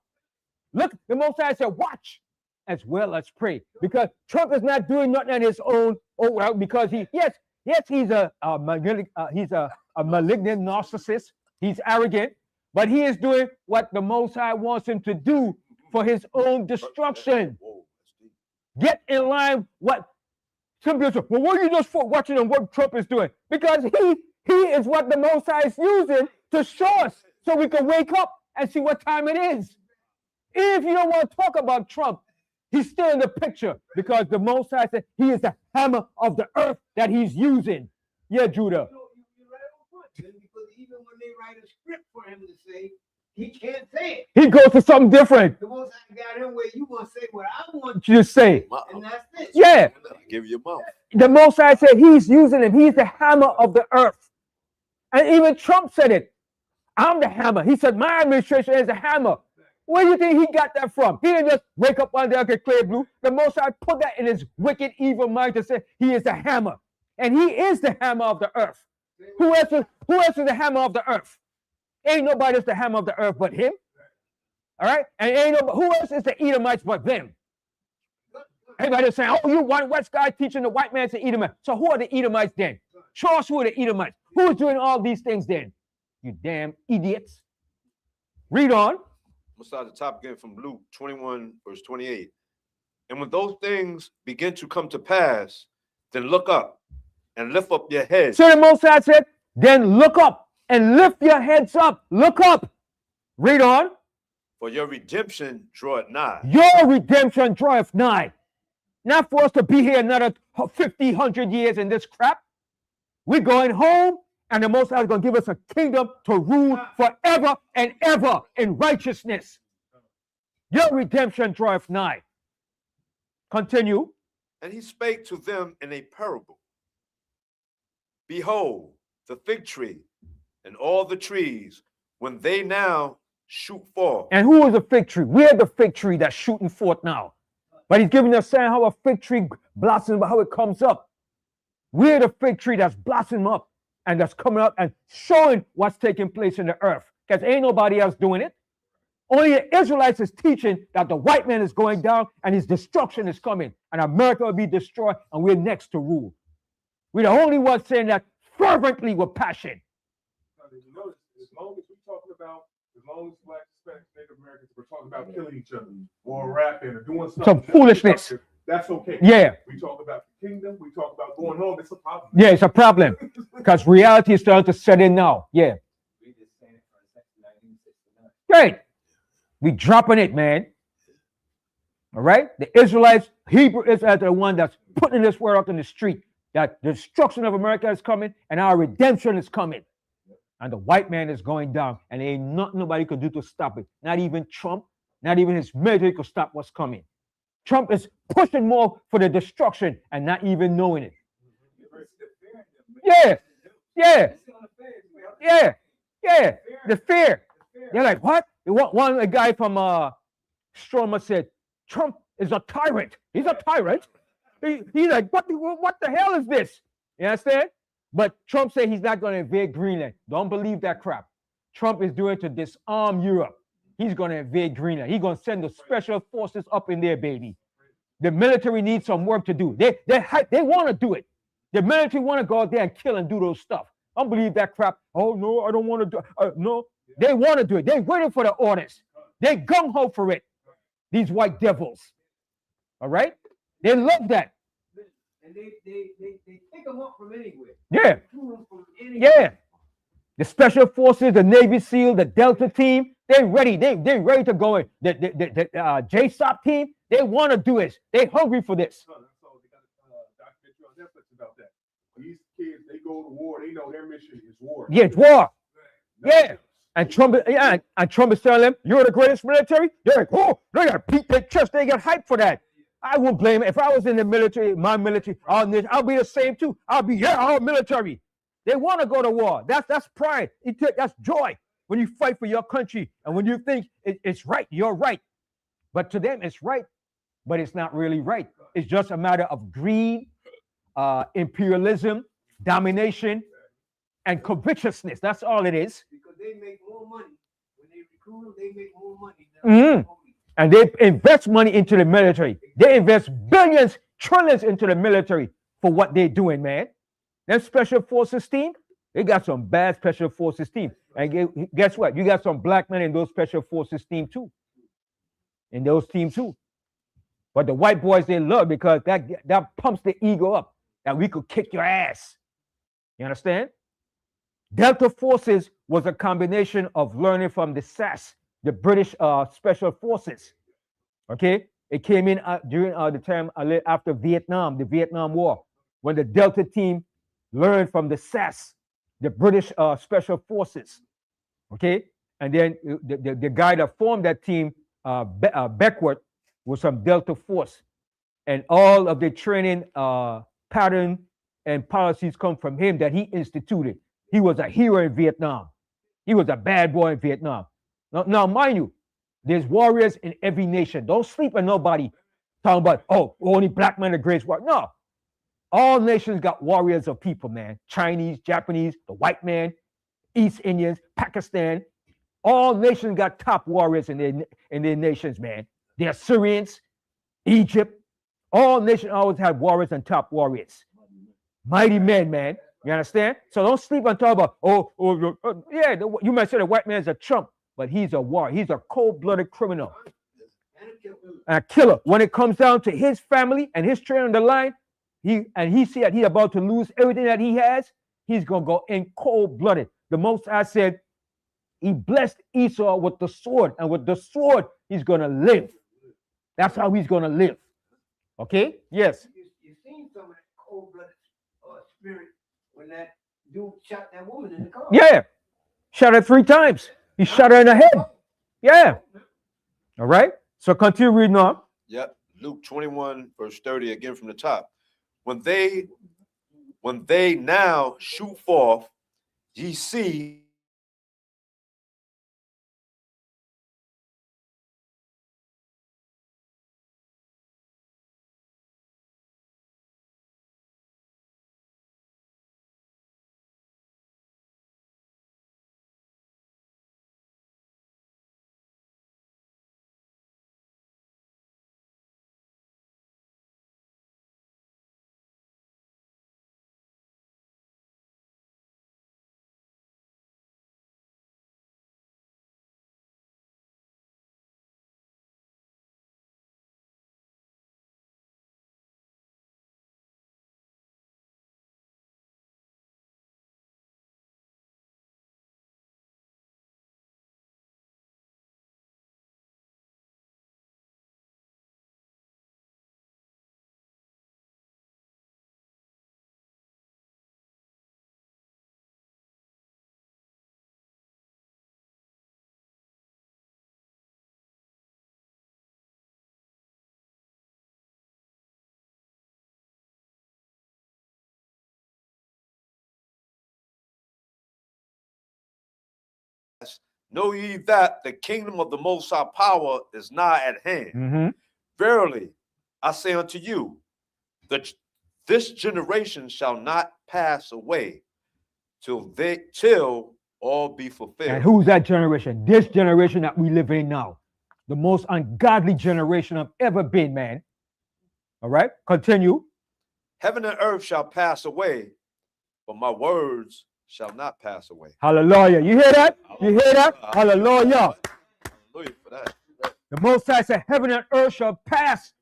Look, the Most High said, watch as well as pray. Because Trump is not doing nothing on his own. Oh, well, because he's a malignant narcissist. He's arrogant. But he is doing what the Most High wants him to do for his own destruction. Get in line what some people say, well, what are you just watching on what Trump is doing? Because he is what the Most High is using to show us so we can wake up and see what time it is. If you don't want to talk about Trump, he's still in the picture because the Most High said he is the hammer of the earth that he's using. Yeah, Judah. You're right on point, because even when they write a script for him to say, he can't say it. He goes for something different. The Most High got him where you gonna say what I want You just say. and that's it. Yeah. Give you your mouth. The Most High said he's using him. He's the hammer of the earth. And even Trump said it. I'm the hammer. He said my administration is a hammer. Where do you think he got that from? He didn't just wake up one day and get clear blue. The Most High put that in his wicked, evil mind to say he is the hammer. And he is the hammer of the earth. Who else is the hammer of the earth? Ain't nobody that's the hammer of the earth but him. All right? And who else is the Edomites but them? Everybody's saying, oh, you one West guy teaching the white man to Edomite. So who are the Edomites then? Show us who are the Edomites. Who is doing all these things then? You damn idiots. Read on. We'll start at the top again from Luke 21, verse 28. And when those things begin to come to pass, then look up and lift up your heads. So the Most High said, then look up and lift your heads up. Look up. Read on. For your redemption draweth nigh. Your redemption draweth nigh. Not for us to be here another 50, 100 years in this crap. We're going home, and the Most High is going to give us a kingdom to rule forever and ever in righteousness. Your redemption draweth nigh. Continue. And he spake to them in a parable. Behold, the fig tree and all the trees, when they now shoot forth. And who is the fig tree? We're the fig tree that's shooting forth now. But he's giving us saying how a fig tree blossoms, how it comes up. We're the fig tree that's blossoming up and that's coming up and showing what's taking place in the earth. Because ain't nobody else doing it. Only the Israelites is teaching that the white man is going down and his destruction is coming. And America will be destroyed and we're next to rule. We're the only ones saying that fervently with passion. You notice, as long as Blacks, Hispanics, Native Americans were talking about killing each other or rapping or doing Some foolishness. That's okay. Yeah. We talk about the kingdom. We talk about going home. It's a problem. Yeah, it's a problem. Because reality is starting to set in now. Yeah. Great. We dropping it, man. All right? The Israelites, Hebrew Israelites are the one that's putting this word up in the street. That the destruction of America is coming and our redemption is coming. And the white man is going down. And there ain't nothing nobody could do to stop it. Not even Trump, not even his military could stop what's coming. Trump is pushing more for the destruction and not even knowing it. Yeah. The fear. They're like, what? One guy from Stromer said, Trump is a tyrant. He's a tyrant. He's like, what the hell is this? You understand? But Trump said he's not going to invade Greenland. Don't believe that crap. Trump is doing to disarm Europe. He's going to invade Greenland. He's going to send the special forces up in there, baby. The military needs some work to do. They want to do it. The military want to go out there and kill and do those stuff. Don't believe that crap. Oh, no, I don't want to do it. No, they want to do it. They're waiting for the orders. They gung-ho for it. These white devils. All right? They love that. And they pick them up from anywhere. Yeah. From anywhere. Yeah. The special forces, the Navy SEAL, the Delta team, they're ready. They're ready to go in. The JSOP team, they want to do this. They're hungry for this. So they got a documentary on Netflix about that. These kids, they go to war. They know their mission is war. Yeah, it's war. Yeah. And Trump is telling them, you're the greatest military. They're like, oh, they got to beat their chest. They get hyped for that. I won't blame it. If I was in the military, my military, I'll be the same too. I'll be, our military. They want to go to war. That's pride. That's joy when you fight for your country and when you think it's right. You're right. But to them, it's right, but it's not really right. It's just a matter of greed, imperialism, domination, and covetousness. That's all it is. Because they make more money. When they recruit them, they make more money. And they invest money into the military. They invest billions, trillions into the military for what they're doing, man. That special forces team, they got some bad special forces team. And guess what? You got some black men in those special forces team too. In those teams too. But the white boys, they love because that pumps the ego up that we could kick your ass. You understand? Delta Forces was a combination of learning from the SAS, the British Special Forces. Okay? It came in during the time after Vietnam, the Vietnam War, when the Delta team learned from the SAS, the British Special Forces. Okay? And then the guy that formed that team, Beckwourth, was from Delta Force. And all of the training pattern and policies come from him that he instituted. He was a hero in Vietnam. He was a bad boy in Vietnam. Now, mind you, there's warriors in every nation. Don't sleep on nobody talking about, oh, only black men are great warriors. No. All nations got warriors of people, man. Chinese, Japanese, the white man, East Indians, Pakistan. All nations got top warriors in their nations, man. The Assyrians, Egypt. All nations always have warriors and top warriors. Mighty men, man. You understand? So don't sleep on talk about, you might say the white man is a chump, but he's a warrior. He's a cold-blooded criminal. And a killer. When it comes down to his family and his training on the line, he see that he's about to lose everything that he has, he's going to go in cold-blooded. The Most High said, he blessed Esau with the sword, and with the sword, he's going to live. That's how he's going to live. Okay? Yes. You've seen some of that cold-blooded spirit when that dude shot that woman in the car. Yeah. Shot her 3 times. He shot her in the head. Yeah. All right? So continue reading on. Yep. Luke 21, verse 30, again from the top. When they now shoot forth, ye see know ye that the kingdom of the Most High power is nigh at hand. Verily, I say unto you, that this generation shall not pass away till all be fulfilled. And who's that generation? This generation that we live in now. The most ungodly generation I've ever been, man. All right? Continue. Heaven and earth shall pass away, but my words shall not pass away. Hallelujah. You hear that? You hear that? Hallelujah. Hallelujah for that. The Most High said, heaven and earth shall pass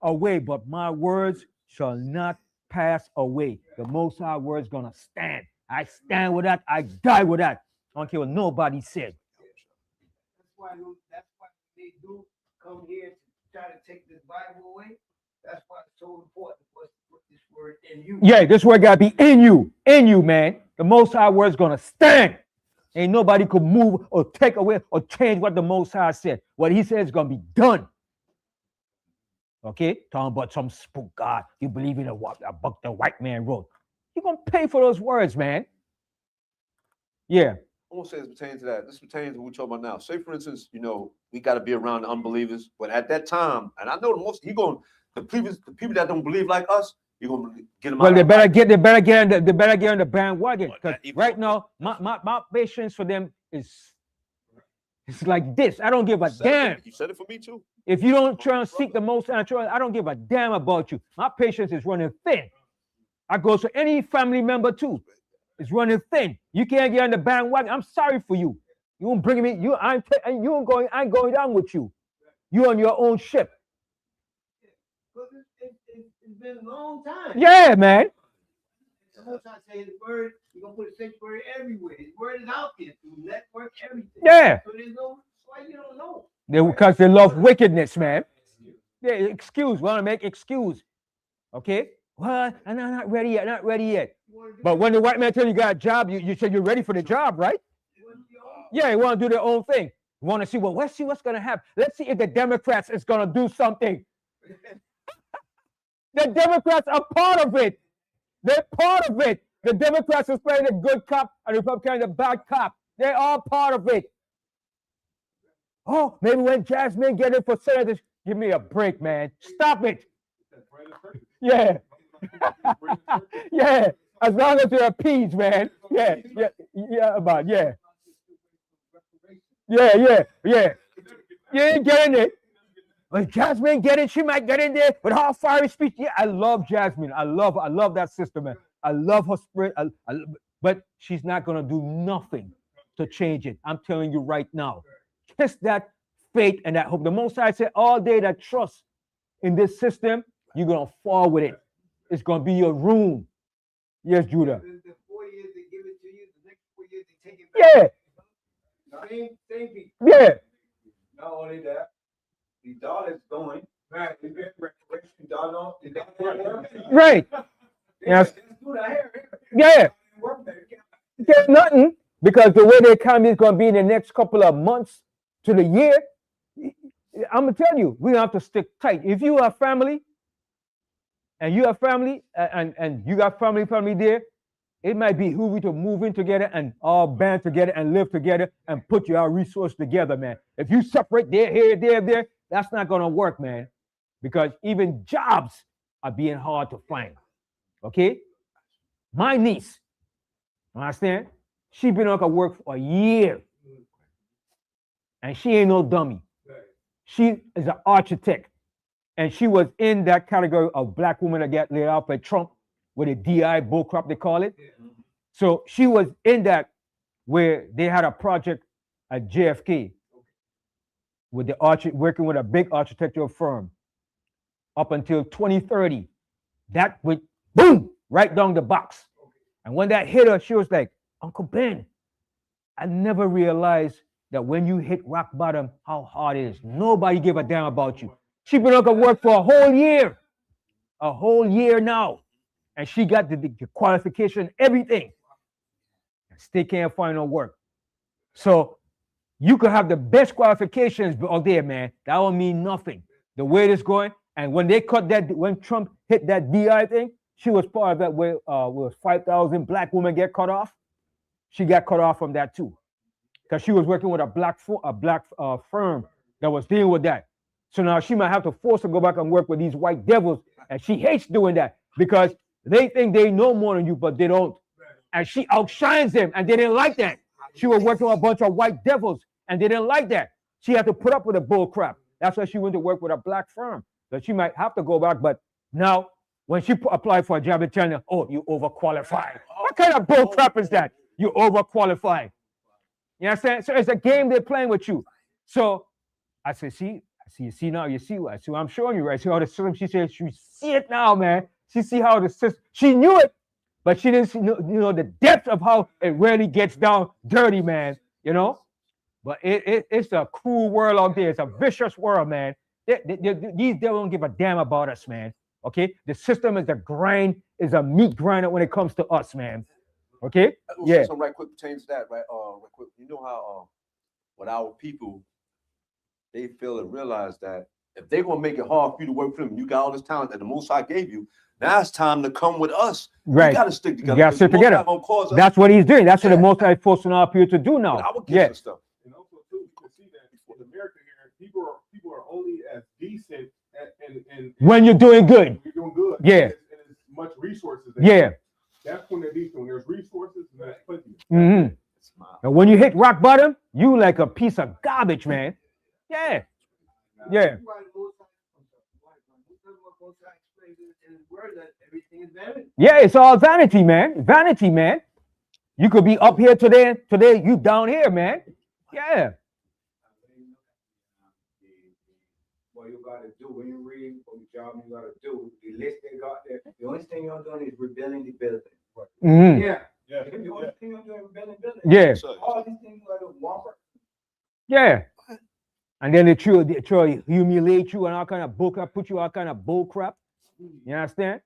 away, but my words shall not pass away. The Most High word's going to stand. I stand with that. I die with that. I don't care what nobody said. That's why they do come here to try to take this Bible away. That's why it's so important for us to put this word in you. Yeah, this word got to be in you, man. The Most High word's going to stand. Ain't nobody could move or take away or change what the Most High said. What he said is going to be done. Okay? Talking about some spook God. You believe in a book the white man wrote. You're gonna pay for those words, man. Yeah. I won't say this pertains to that. This pertains to what we're talking about now. Say, for instance, you know, we got to be around the unbelievers, but at that time, and I know the people that don't believe like us, you're gonna get them. Well, out they of better life. get they better get on the bandwagon. Well, Because even- right now, my patience for them is it's like this. I don't give a damn. You said it for me too. If you don't try and seek the most, I don't give a damn about you. My patience is running thin. I go to any family member too. It's running thin. You can't get on the bandwagon. I'm sorry for you. You won't bring me. I ain't going down with you. You on your own ship. Because it's been a long time. Yeah, man. The most I say his word, you're gonna put a sanctuary everywhere. His word is out there through network, everything. Yeah. So there's no why you don't know. Because they love wickedness, man. They want to make excuse. Okay? Well, I'm not ready yet, not ready yet. But when the white man tell you got a job, you said you're ready for the job, right? Yeah, you want to do their own thing. You want to see, well, let's see what's going to happen. Let's see if the Democrats is going to do something. The Democrats are part of it. They're part of it. The Democrats is playing the good cop and the Republicans the bad cop. They're all part of it. Oh, maybe when Jasmine get in for senators, give me a break, man. Stop it. Yeah. Yeah. As long as they're appeased, man. Yeah. Yeah. Yeah. You ain't getting it. When Jasmine get it, she might get in there with her fiery speech. Yeah, I love Jasmine. I love that sister, man. I love her spirit. But she's not gonna do nothing to change it. I'm telling you right now. Kiss that faith and that hope. The Most High said all day that trust in this system, you're gonna fall with it. It's gonna be your room. Yes, Judah. The 4 years they give it to you, the next 4 years they take it back. Yeah. Same people. Yeah. Not only that, the dollar's going. Right. The dollar. Right. Yes. Yeah. There's nothing because the way the economy is gonna be in the next couple of months to the year, I'm gonna tell you, we have to stick tight. If you have family, and you have family, and you got family there, it might be who we to move in together and all band together and live together and put your resources together, man. If you separate there, there, that's not gonna work, man. Because even jobs are being hard to find. Okay? My niece, understand? She been on work for a year. And she ain't no dummy. She is an architect. And she was in that category of black women that get laid off by Trump with a DI bullcrap, they call it. So she was in that where they had a project at JFK with the working with a big architectural firm up until 2030. That went boom right down the box. And when that hit her, she was like, Uncle Ben, I never realized that when you hit rock bottom, how hard it is. Nobody give a damn about you. She been on work for a whole year now. And she got the qualification, everything. And still can't find no work. So you could have the best qualifications out there, man. That don't mean nothing. The way it is going, and when they cut that, when Trump hit that DI thing, she was part of that where 5,000 black women get cut off. She got cut off from that too. Because she was working with a black firm that was dealing with that. So now she might have to force her to go back and work with these white devils. And she hates doing that because they think they know more than you, but they don't. And she outshines them, and they didn't like that. She was working with a bunch of white devils, and they didn't like that. She had to put up with the bull crap. That's why she went to work with a black firm. So she might have to go back, but now when she applied for a job, they tell her, oh, you overqualified. What kind of bull crap is that? You overqualified. You know what I'm saying? So it's a game they're playing with you. So I said, you see now, you see what I'm showing you, right? See how the system, she said, she see it now, man. She see how the system, she knew it, but she didn't see, the depth of how it really gets down dirty, man, But it's a cruel world out there. It's a vicious world, man. These devils don't give a damn about us, man. Okay? The system is a meat grinder when it comes to us, man. Okay? Yeah. So right quick pertains to that, right? Right quick. You know how with our people, they feel and realize that If they're gonna make it hard for you to work for them, you got all this talent that the Most High gave you. Now it's time to come with us. Right. We gotta stick together. You gotta stick together. That's what he's doing. That's what the Most High is forcing our people to do now. Yeah. Stuff. And also too, you can see that in America here, people are only as decent and when you're doing good. You're doing good. Yeah. And as much resources. Yeah. That's when they're decent. When there's resources, there's plenty. Mm-hmm. And when you hit rock bottom, you like a piece of garbage, man. Yeah. Yeah. Yeah, it's all vanity, man. Vanity, man. You could be up here today, you down here, man. Yeah. What you gotta do when you read what the job you gotta do, the list they got there. The only thing you're doing is rebuilding the building. Mm-hmm. Yeah. Yeah. The only thing you're doing is rebuilding building. Yeah. All these things you gotta whopper. Yeah. And then they try to humiliate you and all kind of bull crap, put you all kind of bull crap. You understand?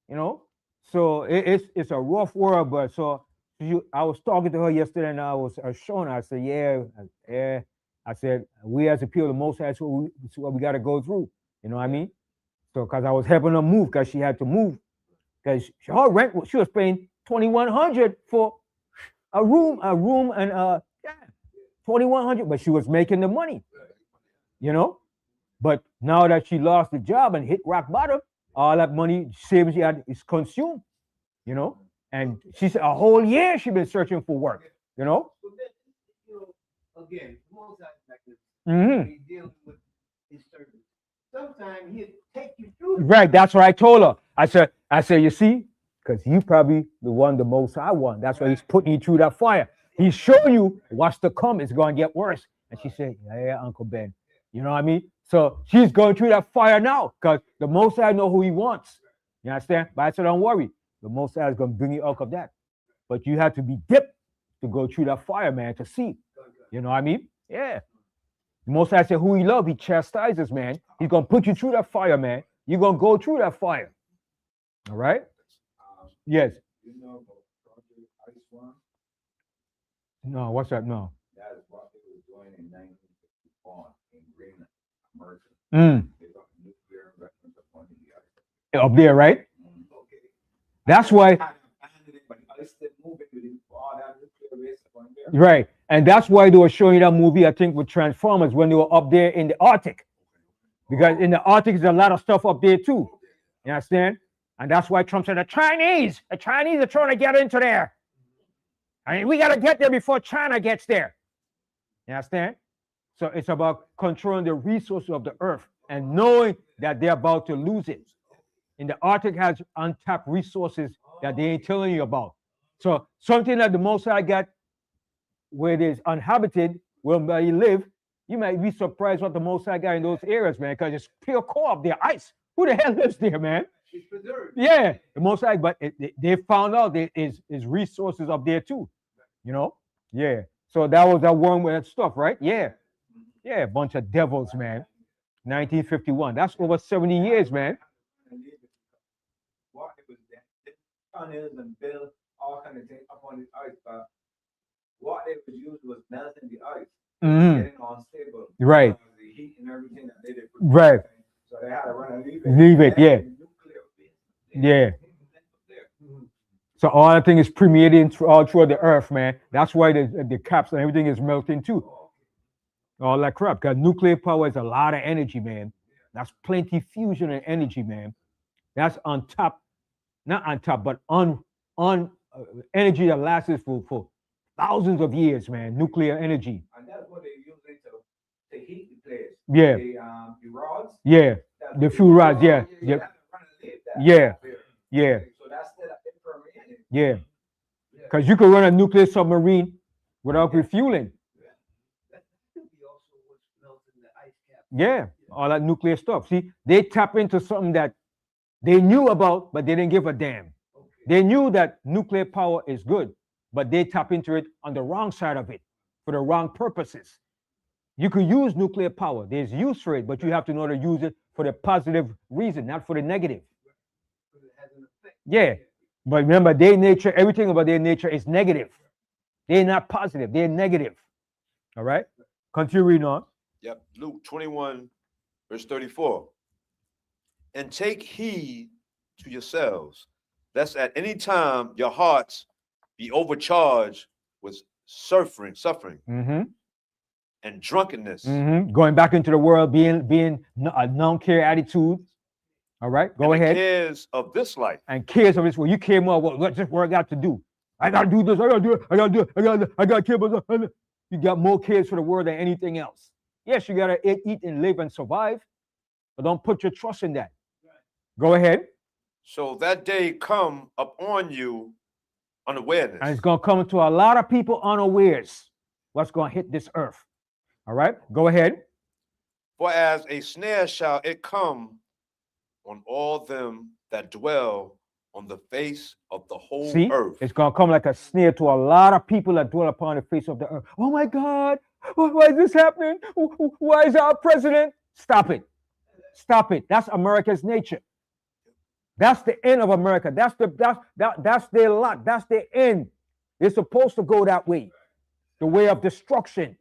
You know? So it's a rough world, but I was talking to her yesterday and I was showing her, I said, yeah. I said, we as a people, the Most High, that's what we got to go through. You know what I mean? So, because I was helping her move, because she had to move. Because her rent, she was paying $2,100 for a room and $2,100, but she was making the money, you know? But now that she lost the job and hit rock bottom, all that money savings she had is consumed, you know? And she said a whole year she's been searching for work, you know? Again, most aspects Mm-hmm. dealing with his service. Sometimes he'll take you through. Right, that's what I told her. I said, you see, because you probably the one the Most High one. That's why he's putting you through that fire. He's showing you what's to come. It's going to get worse. And she said, yeah, Uncle Ben. You know what I mean? So she's going through that fire now because the Most High know who he wants. You understand? But I said, don't worry. The Most High is going to bring you out of that. But you have to be dipped to go through that fire, man, to see. You know what I mean? Yeah. The Most High said who he loves, he chastises, man. He's going to put you through that fire, man. You're going to go through that fire. All right? Yes. You know about Project Ice One? No, what's that? No. That is what they were doing in 1951 in Greenland, America. They got nuclear weapons upon the ice. Up there, right? Okay. That's why. Right. And that's why they were showing you that movie, I think, with Transformers when they were up there in the Arctic. Because in the Arctic, there's a lot of stuff up there too. You understand? And that's why Trump said, the Chinese are trying to get into there. I mean, we got to get there before China gets there. You understand? So it's about controlling the resources of the earth and knowing that they're about to lose it. And the Arctic has untapped resources that they ain't telling you about. So something that the Most High got where it is uninhabited, where you live, you might be surprised what the Most High got in those areas, man, because it's pure core up there, ice. Who the hell lives there, man? It's preserved. Yeah, the Most High, but they found out there is resources up there too, you know? Yeah. So that was that one with that stuff, right? Yeah. Yeah, a bunch of devils, man. 1951. That's over 70 years, man. What it was that tunnels and build all kind of things up on the ice, but what they was used was melting the ice, getting unstable. Right. The heat and everything that they did. Right. So they had to run and leave it. Leave it, yeah. Yeah. So all that thing is permeating all through the earth, man. That's why the caps and everything is melting too. All that crap. Because nuclear power is a lot of energy, man. That's plenty fusion and energy, man. That's on top, not on top, but on energy that lasts for thousands of years, man. Nuclear energy. And that's what they use it to heat the place. Yeah. The rods. Yeah. The fuel rods. Yeah. Yeah. Yeah. Yeah. So that's still permeating. Yeah. Because you could run a nuclear submarine without refueling. Yeah. All that nuclear stuff. See, they tap into something that they knew about, but they didn't give a damn. They knew that nuclear power is good, but they tap into it on the wrong side of it for the wrong purposes. You could use nuclear power. There's use for it, but you have to know to use it for the positive reason, not for the negative. Yeah. But remember, their nature, everything about their nature is negative. They're not positive. They're negative. All right? Continue reading on. Yep. Luke 21, verse 34. And take heed to yourselves, lest at any time your hearts be overcharged with suffering and drunkenness. Going back into the world, being a non-care attitude. All right, go and ahead. The cares of this life. And cares of this world. You care more about what this world got to do. I gotta do this. I gotta do it. I gotta do it. I gotta care about this. You got more cares for the world than anything else. Yes, you gotta eat and live and survive, but don't put your trust in that. Go ahead. So that day come upon you unawareness. And it's gonna come to a lot of people unawares. What's gonna hit this earth? All right, go ahead. For as a snare shall it come on all them that dwell on the face of the whole earth. It's going to come like a snare to a lot of people that dwell upon the face of the earth. Oh my God, why is this happening? Why is our president? Stop it. Stop it. That's America's nature. That's the end of America. That's their lot. That's their end. They're supposed to go that way. The way of destruction.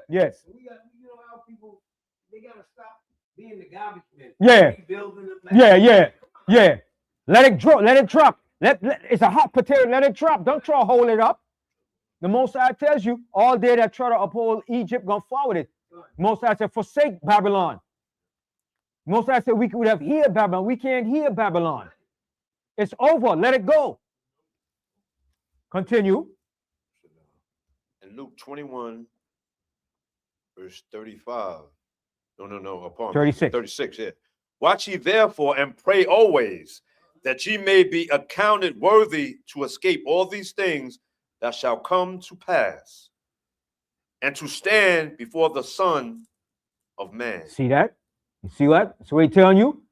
Yes. You know how people, they got to stop being the garbage men. Yeah. Yeah. Let it drop. Let it drop. It's a hot potato. Let it drop. Don't try to hold it up. The Most High tells you, all they that try to uphold Egypt gonna fall with it. Most High said, forsake Babylon. Most High said we could have hear Babylon. We can't hear Babylon. It's over. Let it go. Continue. In Luke 21, verse 35. No. Upon 36. 36, yeah. Watch ye therefore and pray always, that ye may be accounted worthy to escape all these things that shall come to pass, and to stand before the Son of Man. See that? You see what? So he's telling you?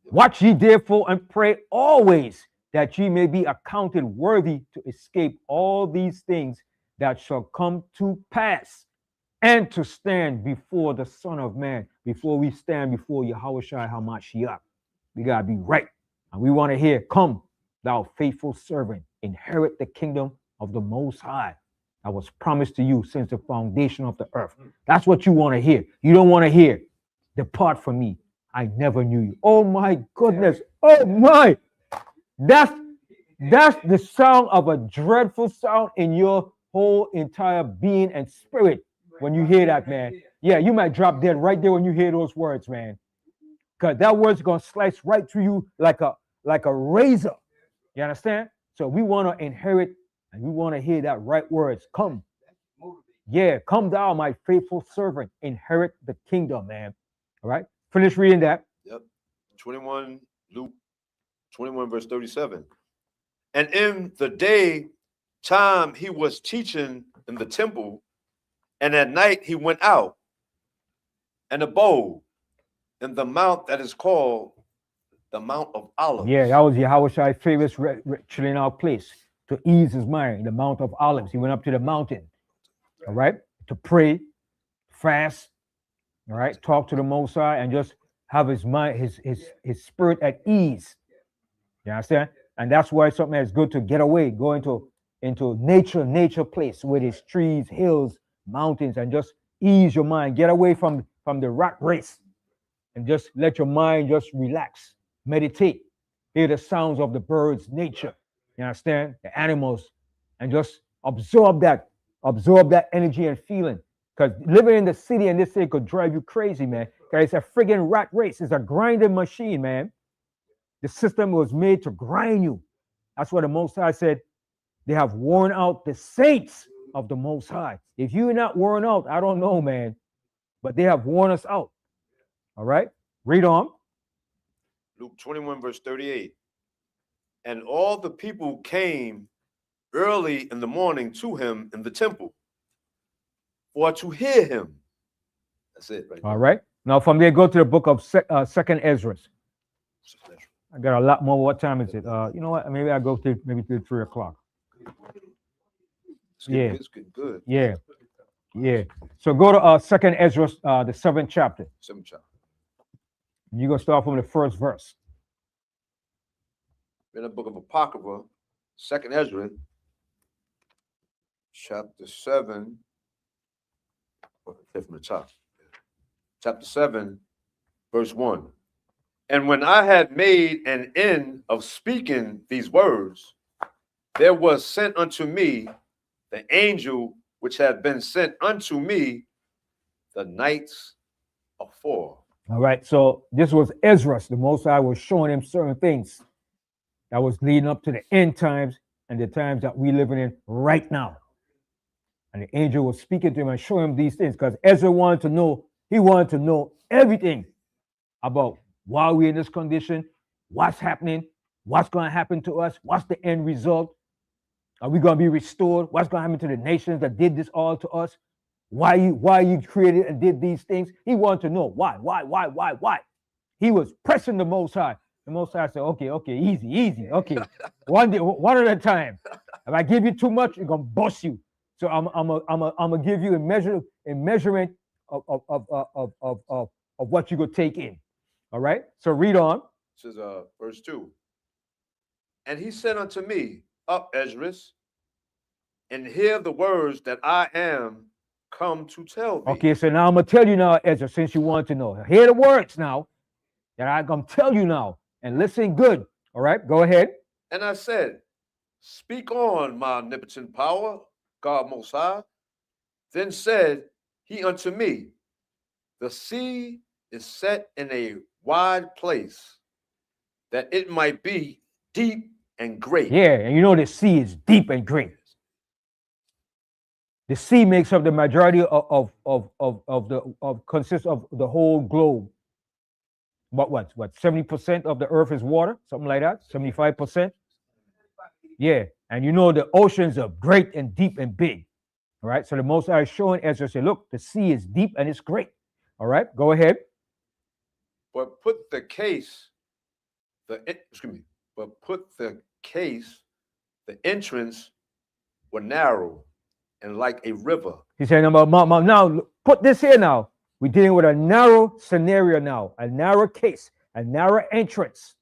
Watch ye therefore and pray always, that ye may be accounted worthy to escape all these things that shall come to pass, and to stand before the Son of Man. Before we stand before Yahushua HaMashiach, we got to be right. And we want to hear, come, thou faithful servant, inherit the kingdom of the Most High that was promised to you since the foundation of the earth. That's what you want to hear. You don't want to hear, depart from me, I never knew you. Oh my goodness. Oh my. That's the sound of a dreadful sound in your whole entire being and spirit when you hear that, man. Yeah, you might drop dead right there when you hear those words, man. Because that word's going to slice right through you like a razor. You understand? So we want to inherit and we want to hear that right words. Come. Yeah, come thou, my faithful servant. Inherit the kingdom, man. All right? Finish reading that. Yep. 21, Luke 21, verse 37. And in the day time he was teaching in the temple, and at night he went out and abode in the mount that is called the Mount of Olives. Yeah, that was Yahushua's favorite chilling out place to ease his mind, the Mount of Olives. He went up to the mountain, all right, to pray, fast, all right, talk to the Most High, and just have his mind, his spirit at ease. You understand? And that's why something that's good to get away, go into nature place where there's trees, hills, mountains, and just ease your mind. Get away from the rat race and just let your mind just relax. Meditate. Hear the sounds of the birds, nature. You understand? The animals, and just absorb that energy and feeling. Because living in the city and this thing could drive you crazy, man. Because it's a friggin' rat race. It's a grinding machine, man. The system was made to grind you. That's what the Most High said. They have worn out the saints of the Most High. If you're not worn out, I don't know, man. But they have worn us out. All right? Read on. Luke 21, verse 38. And all the people came early in the morning to him in the temple for to hear him. That's it, right? All right. Now from there, go to the book of Second Ezra. I got a lot more. What time is it? You know what? Maybe I go to maybe 3 o'clock. It's getting good. Yeah. So go to Second Ezra, the 7th chapter. 7th chapter. You're gonna start from the first verse. In the book of Apocrypha, 2nd Ezra, chapter 7, From the top. Chapter 7, verse 1. And when I had made an end of speaking these words, there was sent unto me the angel which had been sent unto me the nights afore. All right. So this was Ezra. The Most High was showing him certain things that was leading up to the end times and the times that we living in right now. And the angel was speaking to him and showing him these things because Ezra wanted to know, he wanted to know everything about why we're in this condition, what's happening, what's going to happen to us, what's the end result, are we going to be restored, what's going to happen to the nations that did this all to us, why you created and did these things. He wanted to know why. He was pressing the Most High. The Most High said, okay, easy, okay, one at a time. If I give you too much, it's going to bust you. So I'm gonna give you a measurement of what you could take in. All right. So read on. This is verse 2. And he said unto me, Up, Esdras, and hear the words that I am come to tell thee. Okay, so now I'm gonna tell you now, Ezra, since you want to know. Hear the words now that I'm gonna tell you now, and listen good. All right, go ahead. And I said, Speak on, my omnipotent power, God Most High. Then said he unto me, The sea is set in a wide place, that it might be deep and great. Yeah, and you know the sea is deep and great. The sea makes up the majority consists of the whole globe. What 70% of the earth is water, something like that, 75%. Yeah, and you know the oceans are great and deep and big. All right, so the Most High is showing Ezra, say, look, the sea is deep and it's great. All right, go ahead. But put the entrance were narrow and like a river. He's saying about now, put this here now. We're dealing with a narrow scenario now, a narrow case, a narrow entrance.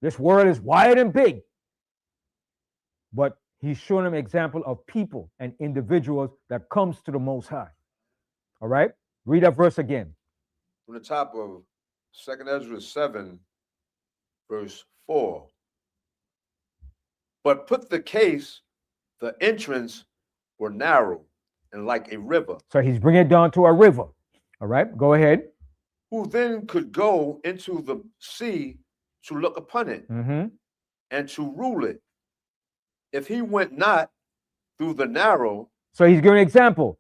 This world is wide and big. But he's showing them an example of people and individuals that comes to the Most High. All right? Read that verse again. From the top of 2nd Ezra 7, verse 4. But put the entrance were narrow and like a river. So he's bringing it down to a river. All right, go ahead. Who then could go into the sea to look upon it and to rule it, if he went not through the narrow. So he's giving an example.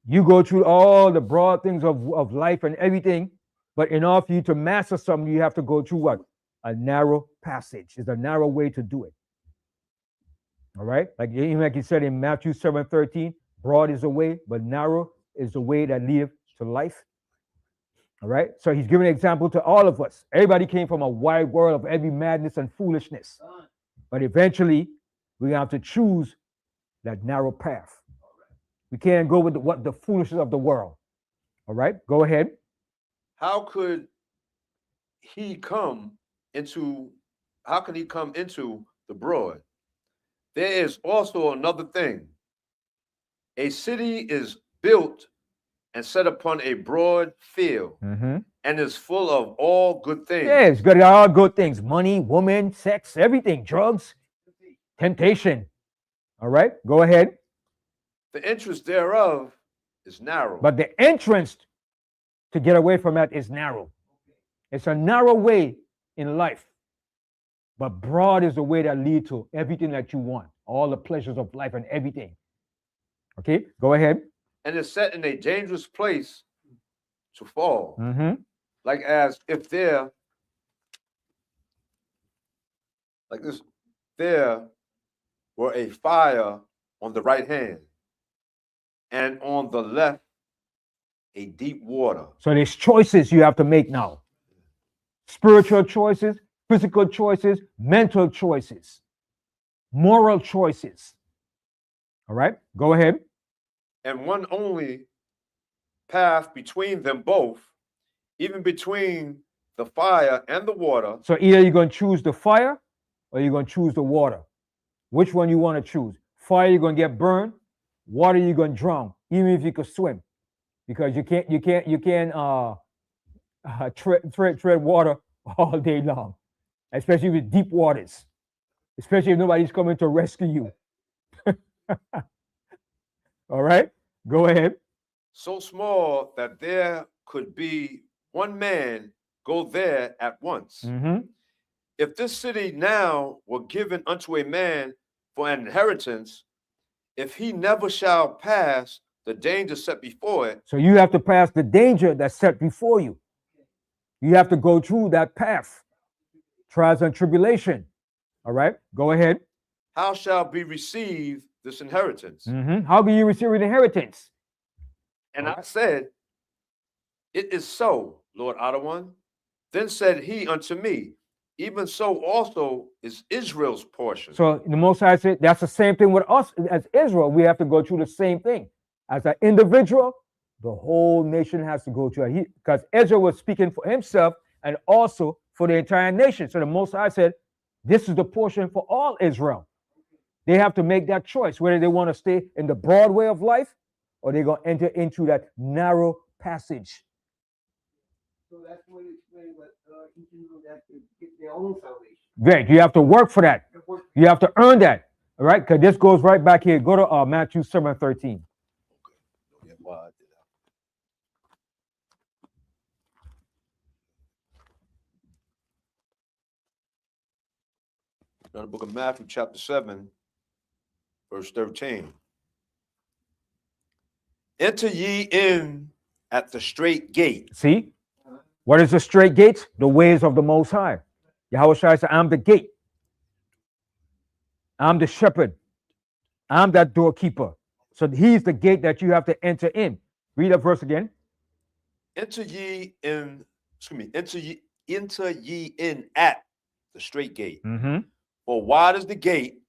You go through all the broad things of life and everything, but in order for you to master something, you have to go through what? A narrow passage. It's a narrow way to do it. All right? Like he said in Matthew 7:13, broad is the way, but narrow is the way that leads to life. All right? So he's giving an example to all of us. Everybody came from a wide world of every madness and foolishness. But eventually, we have to choose that narrow path. We can't go with the foolishness of the world. All right? Go ahead. How can he come into the broad? There is also another thing. A city is built and set upon a broad field and is full of all good things. Yeah, it's got all good things. Money, woman, sex, everything, drugs, temptation. All right, go ahead. The entrance thereof is narrow. But the entrance to get away from that is narrow. It's a narrow way in life. But broad is the way that leads to everything that you want, all the pleasures of life and everything. Okay, go ahead. And is set in a dangerous place to fall. Like as if there were a fire on the right hand, and on the left a deep water. So there's choices you have to make now. Spiritual choices, physical choices, mental choices, moral choices. All right, go ahead. And one only path between them both, even between the fire and the water. So either you're going to choose the fire or you're going to choose the water. Which one you want to choose? Fire, you're going to get burned. Water, you're going to drown, even if you could swim. because you can't tread water all day long, especially with deep waters, especially if nobody's coming to rescue you. All right, go ahead. So small that there could be one man go there at once. Mm-hmm. If this city now were given unto a man for an inheritance, if he never shall pass the danger set before it, So you have to pass the danger that's set before you. You have to go through that path, trials and tribulation. All right, go ahead. how shall be received this inheritance? Mm-hmm. How can you receive an inheritance? And I said, it is so, Lord Ottawan. Then said he unto me, even so also is Israel's portion. So the Most High said that's the same thing with us as Israel. We have to go through the same thing. As an individual, the whole nation has to go through it. Because Israel was speaking for himself and also for the entire nation. So the Most High said, this is the portion for all Israel. They have to make that choice, whether they want to stay in the broad way of life or they're going to enter into that narrow passage. So that's what it explains what each Israel has to get their own salvation. Right. You have to work for that. You have to earn that. All right. Because this goes right back here. Go to Matthew 7:13. Now the book of Matthew, chapter 7, verse 13. Enter ye in at the straight gate. See? What is the straight gate? The ways of the Most High. Yahweh Shai said, I'm the gate. I'm the shepherd. I'm that doorkeeper. So he's the gate that you have to enter in. Read that verse again. Enter ye in, enter ye in at the straight gate. Mm-hmm. For wide is the gate,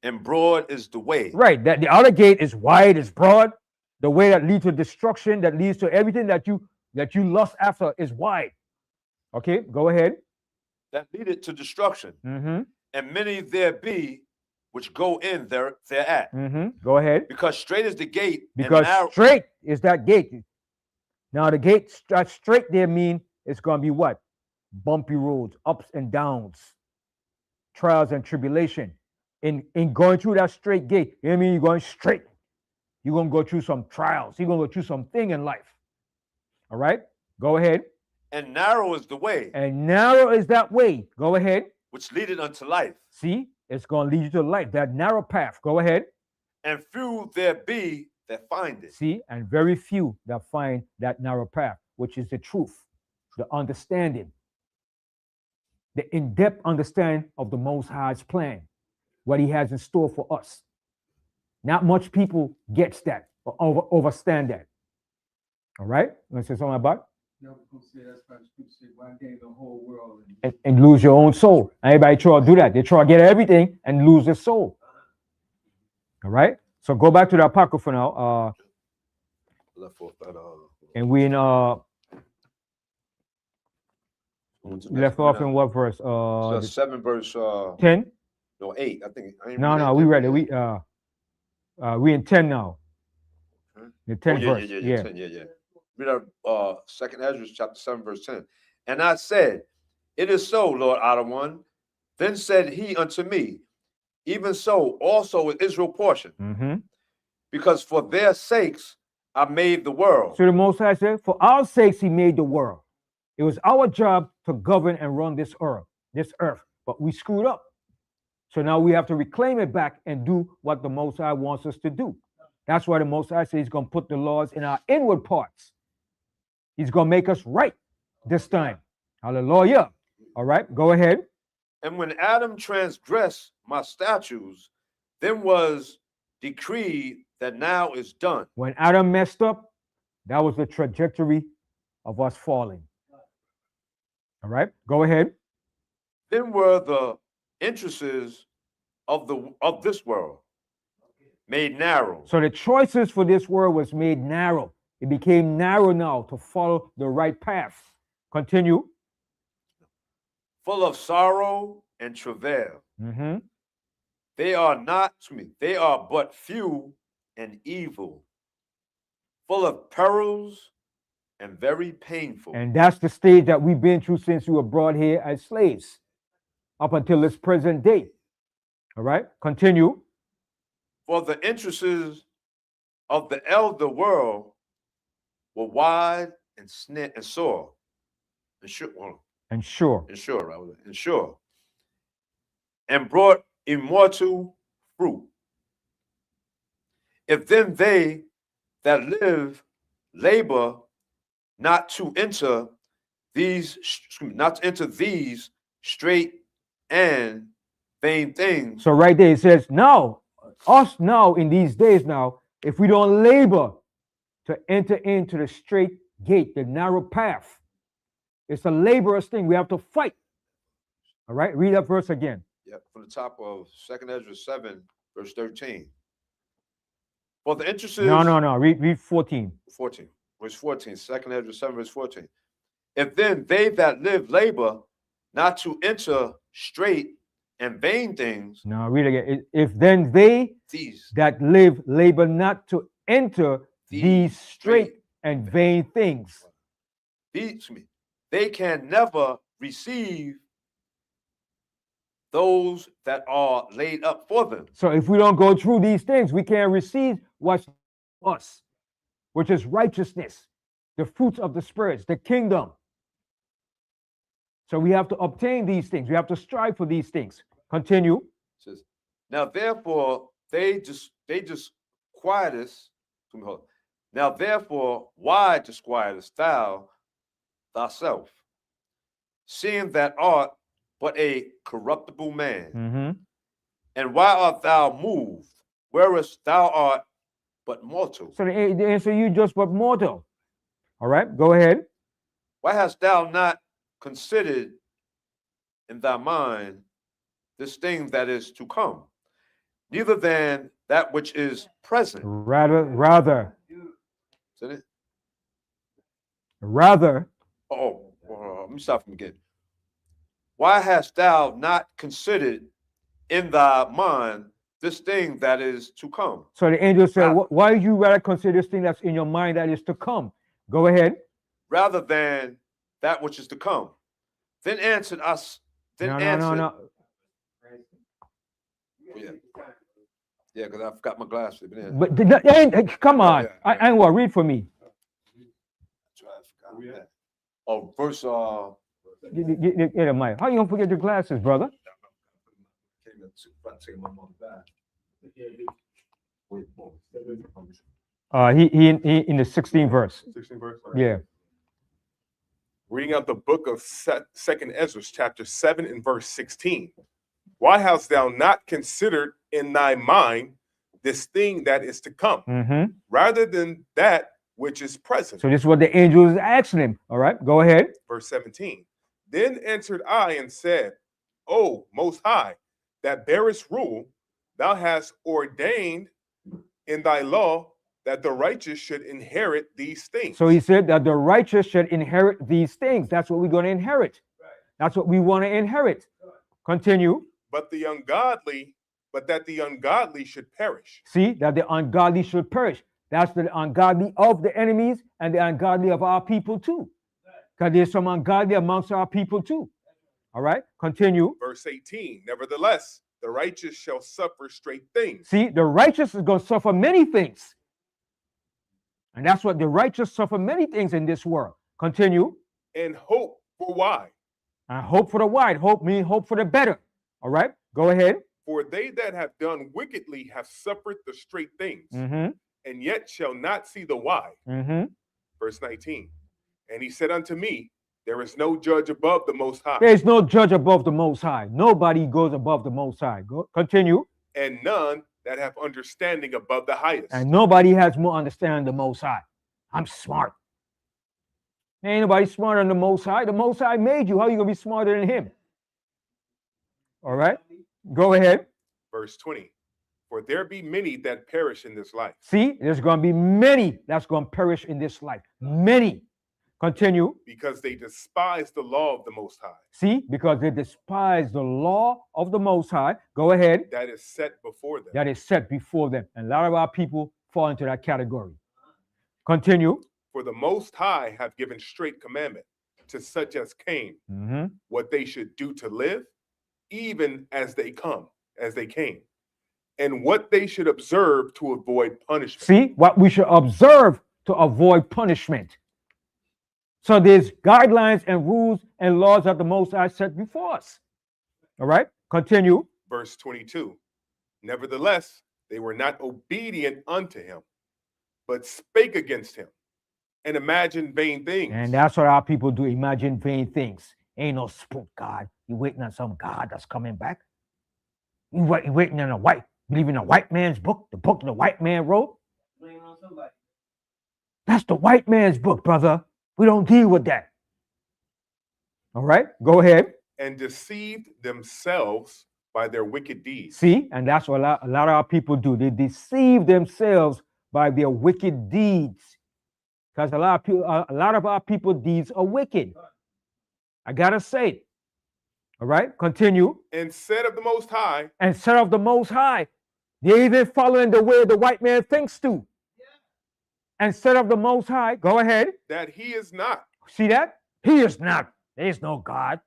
and broad is the way. Right. That the other gate is wide, is broad. The way that leads to destruction, that leads to everything that you lust after is wide. Okay, go ahead. That leadeth to destruction. Mm-hmm. And many there be which go in thereat. Mm-hmm. Go ahead. Because straight is the gate, Because and narrow. straight is that gate. Now the gate, that straight there mean it's going to be what? Bumpy roads, ups and downs, trials and tribulation. In going through that straight gate, you know what I mean? You're going straight. You're going to go through some trials. You're going to go through something in life. All right? Go ahead. And narrow is the way. And narrow is that way. Go ahead. Which leadeth unto life. See? It's going to lead you to life. That narrow path. Go ahead. And few there be that find it. See? And very few that find that narrow path, which is the truth, the understanding, the in-depth understanding of the Most High's plan, what he has in store for us. Not much people gets that or understand that. All right? You want to say something about it? No, people say that's why people say one day the whole world. And lose your own soul. Everybody try to do that. They try to get everything and lose their soul. All right? So go back to the Apocrypha now. And we in we left off in what verse? 7 verse 10? No, 8. I think. No, we read it. We in 10 now. The 10 verse. Yeah. 10, yeah. Read out 2nd Ezra chapter 7 verse 10. And I said, it is so, Lord Ottawan. Then said he unto me, even so also is Israel portion. Mm-hmm. Because for their sakes I made the world. So the Most High said, for our sakes he made the world. It was our job to govern and run this earth, but we screwed up. So now we have to reclaim it back and do what the Most High wants us to do. That's why the Most High says he's going to put the laws in our inward parts. He's going to make us right this time. Hallelujah. All right, go ahead. And when Adam transgressed my statutes, then was decreed that now is done. When Adam messed up, that was the trajectory of us falling. All right, go ahead. Then were the entrances of this world made narrow. So the choices for this world was made narrow. It became narrow now to follow the right path. Continue. Full of sorrow and travail. Mm-hmm. They are but few and evil. full of perils and very painful. And that's the stage that we've been through since we were brought here as slaves up until this present day. All right, continue. For the entrances of the elder world were wide and sore, and sure, And sure. and brought immortal fruit. If then they that live labor not to enter these straight and vain things. So right there it says, now, us now in these days now, if we don't labor to enter into the straight gate, the narrow path, it's a laborious thing. We have to fight. All right, read that verse again. Yep, from the top of 2nd Ezra 7, verse 13. For the entrances. No. Read 14. 14. Verse 14. 2nd Ezra 7, verse 14. If then they that live labor not to enter straight and vain things. Now read again. If then they that live labor not to enter these straight and vain things. They can never receive those that are laid up for them. So if we don't go through these things, we can't receive what's us, which is righteousness, the fruits of the spirits, the kingdom. So we have to obtain these things. We have to strive for these things. Continue. It says, now therefore they disquietest. Now therefore why disquietest thou thyself, seeing that art but a corruptible man? Mm-hmm. And why art thou moved, whereas thou art but mortal? So the answer, you just but mortal. All right, go ahead. Why hast thou not considered in thy mind this thing that is to come, neither than that which is present? Rather. Is it? Rather. Let me start from again. Why hast thou not considered in thy mind this thing that is to come? So the angel said, why would you rather consider this thing that's in your mind that is to come? Go ahead. Rather than that which is to come. Then answered us. No. Yeah, because I forgot my glasses. But come on. Yeah. I ain't want to read for me. Oh, verse Get a mic. How you gonna forget your glasses, brother? He in the 16th verse. 16th verse. Yeah. Reading out the book of 2nd Ezra, chapter 7 and verse 16. Why hast thou not considered in thy mind this thing that is to come, rather than that which is present? So this is what the angel is asking him. All right, go ahead. Verse 17. Then answered I and said, O Most High, that bearest rule, thou hast ordained in thy law that the righteous should inherit these things. So he said that the righteous should inherit these things. That's what we're going to inherit. That's what we want to inherit. Continue. But that the ungodly should perish. See, that the ungodly should perish. That's the ungodly of the enemies and the ungodly of our people too. Because there's some ungodly amongst our people too. All right, continue. Verse 18. Nevertheless, the righteous shall suffer straight things. See, the righteous is going to suffer many things. And that's what the righteous suffer many things in this world. Continue. And hope for why? And hope for the wide. Hope means hope for the better. All right, go ahead. For they that have done wickedly have suffered the straight things, and yet shall not see the why. Verse 19. And he said unto me, there is no judge above the Most High. There is no judge above the Most High. Nobody goes above the Most High. Continue. And none that have understanding above the highest. And nobody has more understanding than the Most High. I'm smart. Ain't nobody smarter than the Most High. The Most High made you. How are you going to be smarter than him? All right. Go ahead. Verse 20. For there be many that perish in this life. See, there's going to be many that's going to perish in this life. Many. Continue. Because they despise the law of the Most High. See, because they despise the law of the Most High. Go ahead. That is set before them. That is set before them. And a lot of our people fall into that category. Continue. For the Most High have given straight commandment to such as came, what they should do to live, even as they came, and what they should observe to avoid punishment. See, what we should observe to avoid punishment. So there's guidelines and rules and laws that the Most High set before us. All right, continue. Verse 22. Nevertheless, they were not obedient unto him, but spake against him, and imagined vain things. And that's what our people do, imagine vain things. Ain't no spook God. You waiting on some God that's coming back? You waiting on believe in a white man's book, the book the white man wrote? Blame on somebody. That's the white man's book, brother. We don't deal with that. All right, go ahead. And deceived themselves by their wicked deeds. See, and that's what a lot of our people do. They deceive themselves by their wicked deeds. Because a lot of our people deeds are wicked. I gotta say it. All right, continue. And said of the Most High. And said of the Most High. They're even following the way the white man thinks too. And said of the Most High, go ahead. That he is not. See that? He is not. There is no God.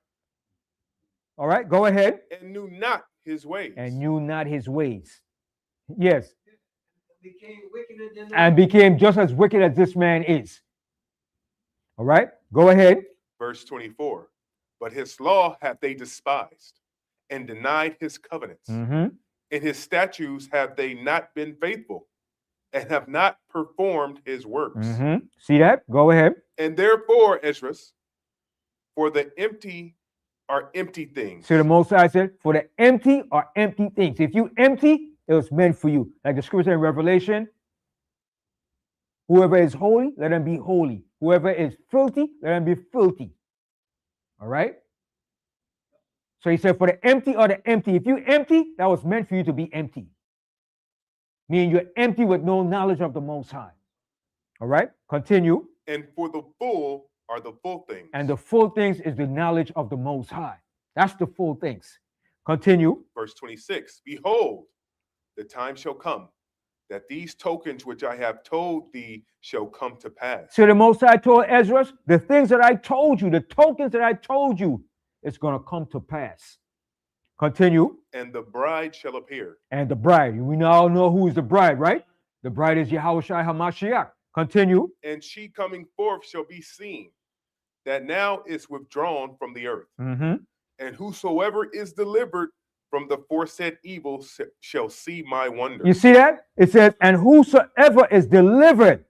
All right, go ahead. And knew not his ways. And knew not his ways. Yes. Became wickeder than and became just as wicked as this man is. All right, go ahead. Verse 24. But his law have they despised and denied his covenants. In his statutes have they not been faithful and have not performed his works. See that? Go ahead. And therefore, Esdras, for the empty are empty things. So the Most High said, for the empty are empty things. If you empty, it was meant for you. Like the scripture in Revelation, whoever is holy, let him be holy. Whoever is filthy, let him be filthy. All right? So he said, for the empty are the empty. If you empty, that was meant for you to be empty. Meaning you're empty with no knowledge of the Most High. All right? Continue. And for the full are the full things. And the full things is the knowledge of the Most High. That's the full things. Continue. Verse 26. Behold, the time shall come that these tokens which I have told thee shall come to pass. So the Most High told Ezra, the things that I told you, the tokens that I told you, it's going to come to pass. Continue. And the bride shall appear. And the bride. We now know who is the bride, right? The bride is Yahushua HaMashiach. Continue. And she coming forth shall be seen, that now is withdrawn from the earth. And whosoever is delivered from the foresaid evil shall see my wonders. You see that? It says, and whosoever is delivered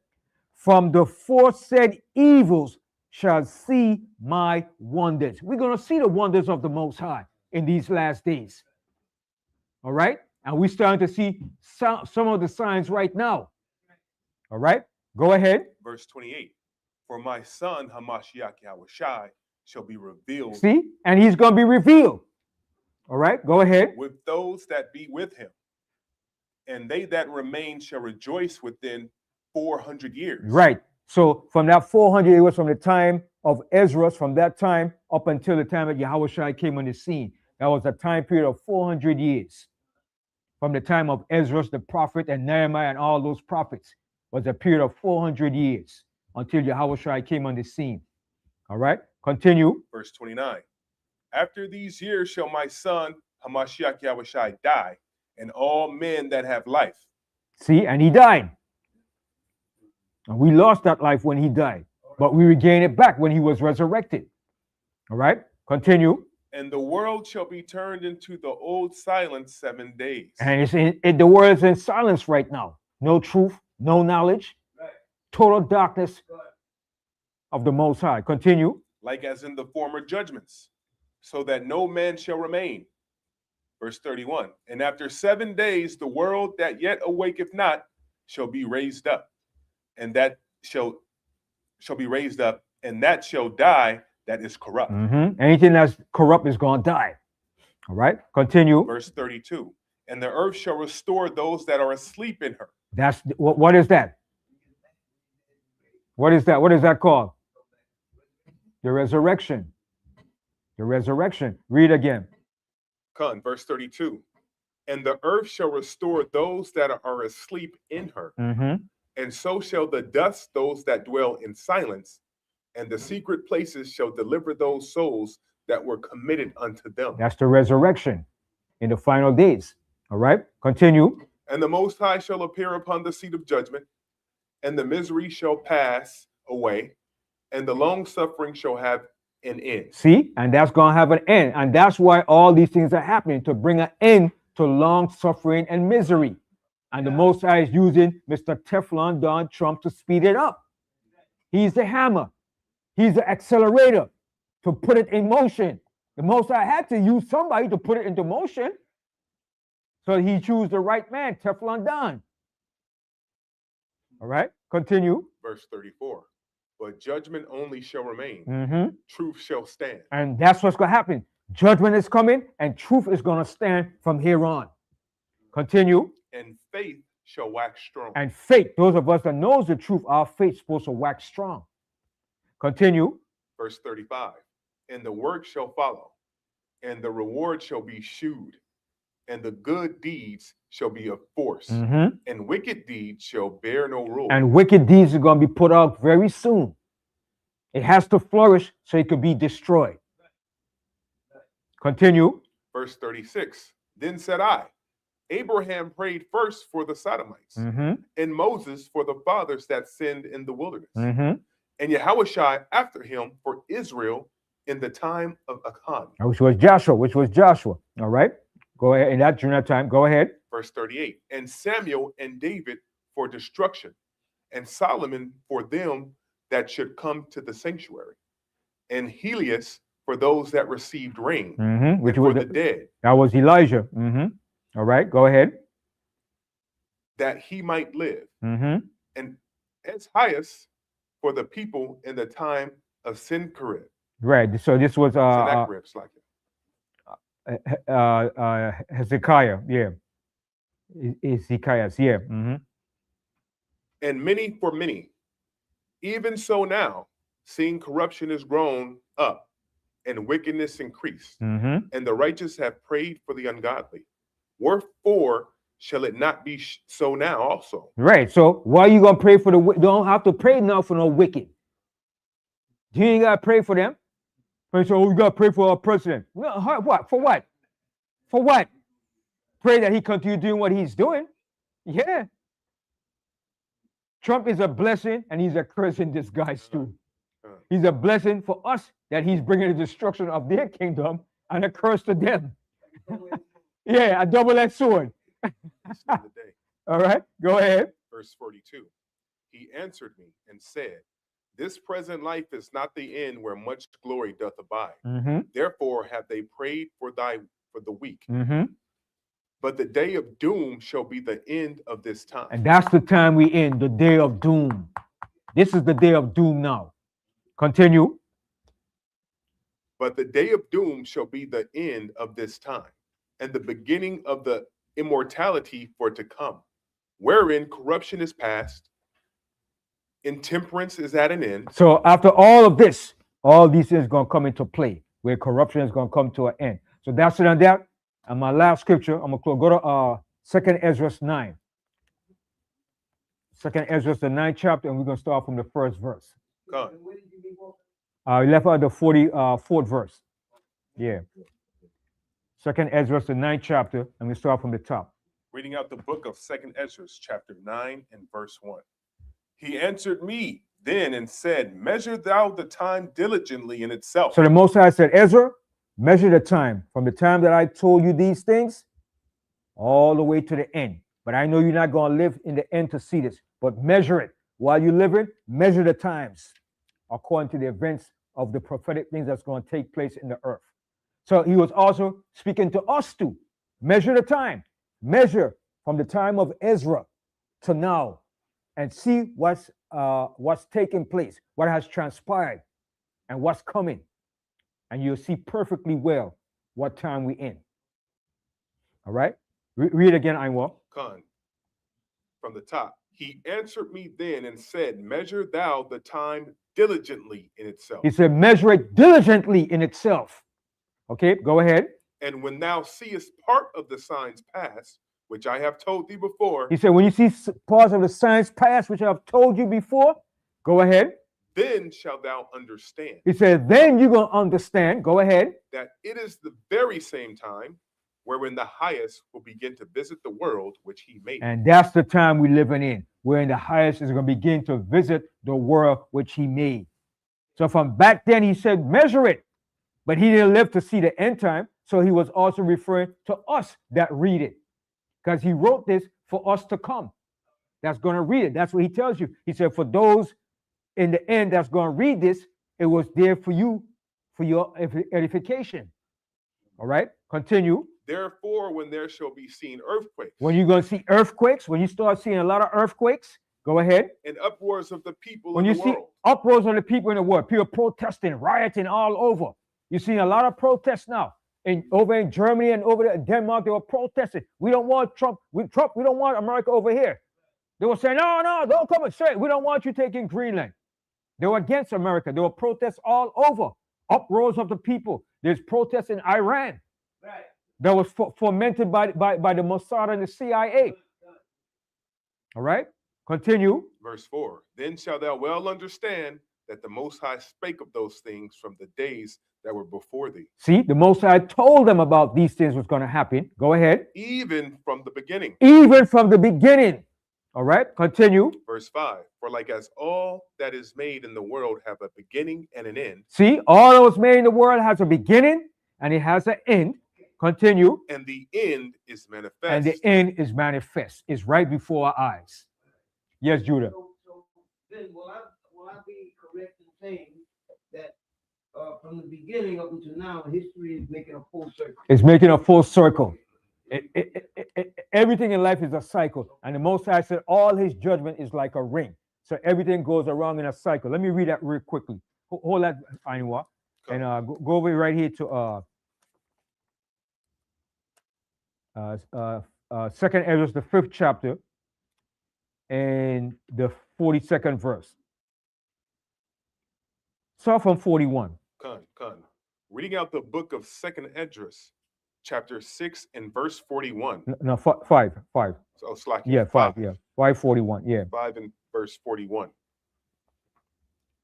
from the foresaid evils shall see my wonders. We're going to see the wonders of the Most High in these last days. All right? And we're starting to see some of the signs right now. All right? Go ahead. Verse 28. For my son, Hamashiach Yahushai, shall be revealed. See? And he's going to be revealed. All right? Go ahead. With those that be with him. And they that remain shall rejoice within 400 years. Right. So from that 400, it was from the time of Ezra, from that time up until the time that Yahushua came on the scene. That was a time period of 400 years. From the time of Ezra, the prophet, and Nehemiah, and all those prophets, was a period of 400 years until Yahushua came on the scene. All right, continue. Verse 29. After these years shall my son, Hamashiach Yahushua, die, and all men that have life. See, and he died. And we lost that life when he died, but we regained it back when he was resurrected. All right, continue. And the world shall be turned into the old silence 7 days. And it's the world is in silence right now. No truth, no knowledge, total darkness of the Most High. Continue. Like as in the former judgments, so that no man shall remain. Verse 31. And after 7 days, the world that yet awaketh not shall be raised up, and that shall be raised up, and that shall die that is corrupt. Anything that's corrupt is going to die. All right, continue. Verse 32. And the earth shall restore those that are asleep in her. That's what is that? What is that? What is that called? The resurrection. The resurrection. Read again. Come, verse 32. And the earth shall restore those that are asleep in her, And so shall the dust those that dwell in silence, and the secret places shall deliver those souls that were committed unto them. That's the resurrection in the final days. All right, continue. And the Most High shall appear upon the seat of judgment, and the misery shall pass away, and the long suffering shall have an end. See, and that's going to have an end. And that's why all these things are happening, to bring an end to long suffering and misery. And the Most High is using Mr. Teflon Don Trump to speed it up. He's the hammer. He's the accelerator to put it in motion. The Most High had to use somebody to put it into motion. So he chose the right man, Teflon Don. All right, continue. Verse 34. But judgment only shall remain. Mm-hmm. Truth shall stand. And that's what's going to happen. Judgment is coming and truth is going to stand from here on. Continue. And faith shall wax strong. And faith, those of us that knows the truth, our faith is supposed to wax strong. Continue. Verse 35. And the work shall follow, and the reward shall be shewed, and the good deeds shall be of force, Mm-hmm. and wicked deeds shall bear no rule. And wicked deeds are going to be put out very soon. It has to flourish so it could be destroyed. Continue. Verse 36. Then said I, Abraham prayed first for the Sodomites, Mm-hmm. and Moses for the fathers that sinned in the wilderness, Mm-hmm. and Yahushua after him for Israel in the time of Achan. Which was Joshua. All right. Go ahead. In that during that time, go ahead. Verse 38. And Samuel and David for destruction, and Solomon for them that should come to the sanctuary, and Helias for those that received rain, Mm-hmm. Which and was for the dead, that was Elijah. Mm-hmm. All right. Go ahead. that he might live, Mm-hmm. and as highest for the people in the time of Sennacherib. Right. So this was Sennacherib, it's like it. Hezekiah. Yeah. Ezekias. Yeah. Mm-hmm. And many for many. Even so now, seeing corruption is grown up, and wickedness increased, Mm-hmm. and the righteous have prayed for the ungodly. Wherefore shall it not be so now also? Right. So why are you gonna pray for the? Don't have to pray now for no wicked. You ain't gotta pray for them. Pray, so we gotta pray for our president. No, what? For what? For what? Pray that he continue doing what he's doing. Yeah. Trump is a blessing and he's a curse in disguise too. He's a blessing for us that he's bringing the destruction of their kingdom and a curse to them. Yeah, a double-edged sword. This is the day. All right, go ahead. Verse 42. He answered me and said, This present life is not the end where much glory doth abide. Mm-hmm. Therefore have they prayed for the weak. Mm-hmm. But the day of doom shall be the end of this time. And that's the time we in, the day of doom. This is the day of doom now. Continue. But the day of doom shall be the end of this time, and the beginning of the immortality for to come, wherein corruption is past, intemperance is at an end. So after all of this, all these things are going to come into play, where corruption is going to come to an end. So that's it on that. And my last scripture, I'm going to go to 2nd Ezra 9. 2nd Ezra, the 9th chapter, and we're going to start from the first verse. God. We left out the 44th verse. Yeah. 2nd Ezra, the 9th chapter, and we start from the top. Reading out the book of 2nd Ezra, chapter 9 and verse 1. He answered me then and said, Measure thou the time diligently in itself. So the Most High said, Ezra, measure the time from the time that I told you these things all the way to the end. But I know you're not going to live in the end to see this, but measure it. While you're living, measure the times according to the events of the prophetic things that's going to take place in the earth. So he was also speaking to us too. Measure the time. Measure from the time of Ezra to now and see what's taking place, what has transpired, and what's coming. And you'll see perfectly well what time we're in. All right? Read again, Ainwa. Khan, from the top. He answered me then and said, Measure thou the time diligently in itself. He said, measure it diligently in itself. Okay, go ahead. And when thou seest part of the signs pass, which I have told thee before, He said, when you see parts of the signs past, which I've told you before, go ahead. then shalt thou understand He said, then you're going to understand. Go ahead. that it is the very same time wherein the highest will begin to visit the world which he made. And that's the time we're living in, wherein the highest is going to begin to visit the world which he made. So from back then, he said, measure it. But he didn't live to see the end time. So he was also referring to us that read it, because he wrote this for us to come. That's going to read it. That's what he tells you. He said, for those in the end that's going to read this, it was there for you, for your edification. All right, continue. Therefore, when there shall be seen earthquakes, When you're going to see earthquakes, when you start seeing a lot of earthquakes, go ahead. and uproars of the people When in you the see world, uproars of the people in the world, people protesting, rioting all over. You're seeing a lot of protests now. Over in Germany and over there in Denmark, they were protesting. We don't want Trump. We don't want America over here. They were saying, no, don't come and say, we don't want you taking Greenland. They were against America. There were protests all over. Uproars of the people. There's protests in Iran. Right. That was fomented by the Mossad and the CIA. All right, continue. verse 4, then shalt thou well understand that the Most High spake of those things from the days that were before thee, See, the Most High told them about these things was going to happen. Go ahead. even from the beginning. Even from the beginning. All right, continue. Verse 5, for like as all that is made in the world have a beginning and an end, See, all that was made in the world has a beginning and it has an end. Continue. and the end is manifest. And the end is manifest. It's right before our eyes. Yes, Judah. So then will I be correct in saying that from the beginning up until now, history is making a full circle? It's making a full circle. Everything in life is a cycle. And the Most High said all his judgment is like a ring. So everything goes around in a cycle. Let me read that real quickly. Hold that, Anwar. And go over right here to Second Ezra, the 5th chapter, and the 42nd verse. Start from 41. Con. Reading out the book of Second Esdras, chapter 6 and verse 41. No, 5. So it's like Yeah, 5. Yeah, 541. Yeah. 5 and verse 41.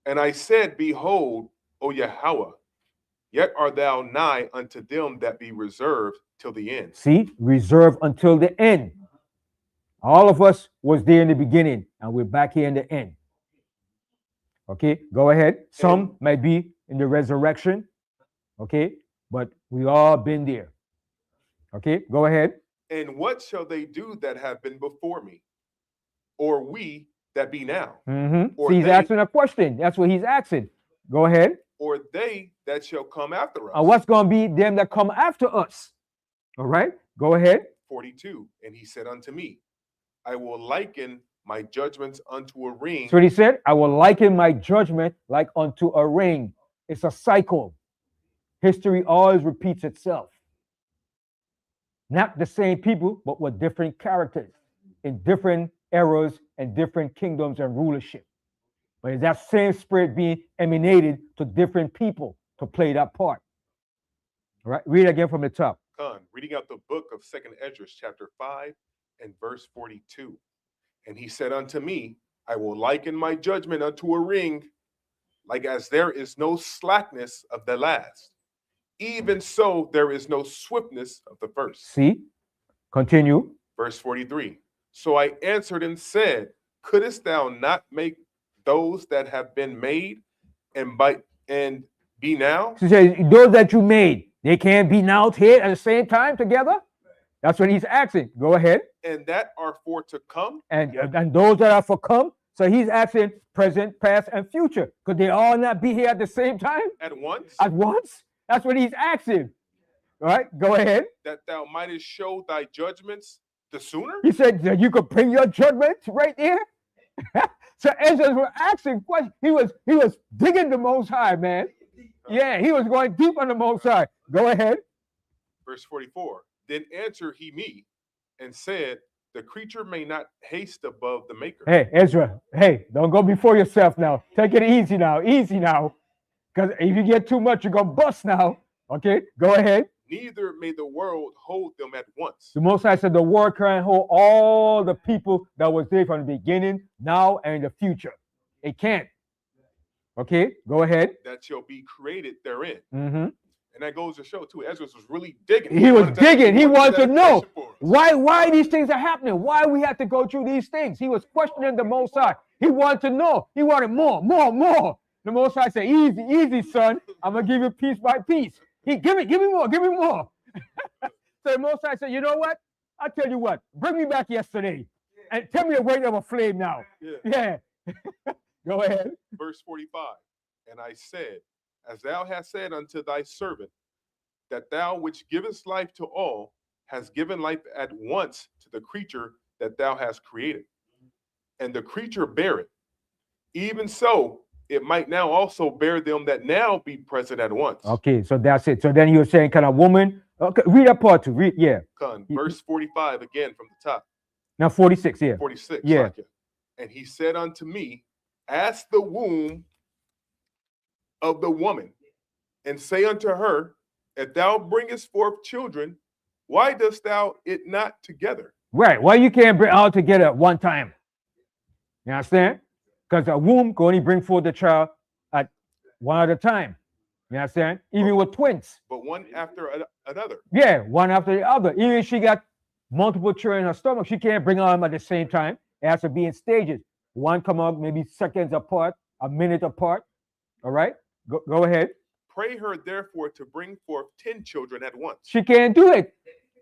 And I said, behold, O Yahweh, yet art thou nigh unto them that be reserved till the end. See, reserved until the end. All of us was there in the beginning, and we're back here in the end. Okay, go ahead. Some might be in the resurrection. Okay, but we all been there. Okay, go ahead. And what shall they do that have been before me? Or we that be now? Or See, he's they- asking a question. That's what he's asking. Go ahead. Or they that shall come after us? And what's going to be them that come after us? All right, go ahead. 42. And he said unto me, I will liken my judgments unto a ring. So what he said, I will liken my judgment like unto a ring. It's a cycle. History always repeats itself. Not the same people, but with different characters in different eras and different kingdoms and rulership. But it's that same spirit being emanated to different people to play that part. All right, read again from the top. Reading out the book of Second Esdras, chapter 5 and verse 42. And he said unto me, I will liken my judgment unto a ring, like as there is no slackness of the last, even so there is no swiftness of the first. See, continue. Verse 43. So I answered and said, couldest thou not make those that have been made and be now? He says, those that you made, they can't be now here at the same time together? That's what he's asking. Go ahead. And that are for to come? And those that are for come. So he's asking present, past, and future. Could they all not be here at the same time? At once? At once? That's what he's asking. All right, go ahead. That thou mightest show thy judgments the sooner? He said that you could bring your judgment right there. So Ezra was asking questions. He was digging the Most High, man. Yeah, he was going deep on the Most High. Go ahead. Verse 44. Then answered he me and said, the creature may not haste above the maker. Hey, Ezra, hey, don't go before yourself now. Take it easy now. Because if you get too much, you're going to bust now. Okay, go ahead. neither may the world hold them at once. The Most High said the world can't hold all the people that was there from the beginning, now, and in the future. It can't. Okay, go ahead. That shall be created therein. Mm-hmm. And that goes to show too, Ezra was really digging. He was digging. He wanted to know explanation why these things are happening. Why we have to go through these things. He was questioning the Most High. He wanted to know. He wanted more. The Most High said, "Easy, easy, son. I'm gonna give you piece by piece. Give me more." So the Most High said, "You know what? I'll tell you what. Bring me back yesterday, and tell me the weight of a flame now." Yeah. Go ahead. Verse 45. And I said, as thou hast said unto thy servant, that thou which givest life to all hast given life at once to the creature that thou hast created. And the creature bear it. Even so, it might now also bear them that now be present at once. Okay, so that's it. So then you're saying, can a woman? Okay, read that part too. Read, yeah. Verse 45 again from the top. Now 46, yeah. 46. Yeah. Like and he said unto me, ask the womb of the woman, and say unto her, if thou bringest forth children, why dost thou it not together? Right. Why you can't bring all together at one time? You understand? Because a womb can only bring forth the child at one at a time. You understand? Even with twins. But one after another. Yeah, one after the other. Even if she got multiple children in her stomach, she can't bring them at the same time. It has to be in stages. One come up maybe seconds apart, a minute apart. All right? Go ahead. Pray her therefore to bring forth 10 children at once. She can't do it.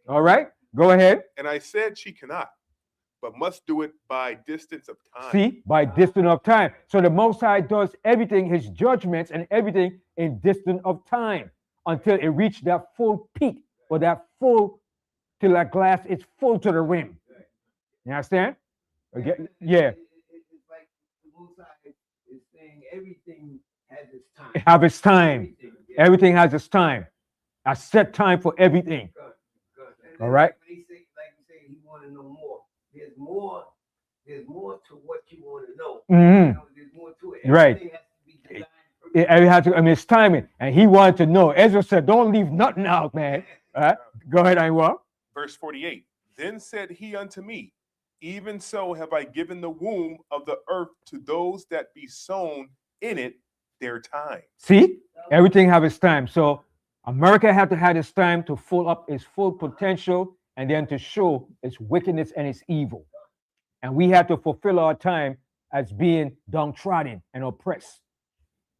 All right? Go ahead. And I said she cannot, but must do it by distance of time. See, by distance of time. So the Most High does everything, his judgments and everything in distance of time until it reached that full peak or that full, till that glass is full to the rim. You understand? Okay. Yeah. It's like the Most High is saying everything has its time. Have its time. Everything has its time. A set time for everything. Good. All right. When he say, like you say, he want to know more. There's more to what you want to know. Mm-hmm. You know, there's more to it. Right. Everything has to be designed. It has to, I mean, it's timing. And he wanted to know. Ezra said, don't leave nothing out, man. All right. Go ahead, Anwar. Verse 48. Then said he unto me, even so have I given the womb of the earth to those that be sown in it their time. See, everything have its time. So America had to have its time to fill up its full potential and then to show its wickedness and its evil. And we had to fulfill our time as being downtrodden and oppressed.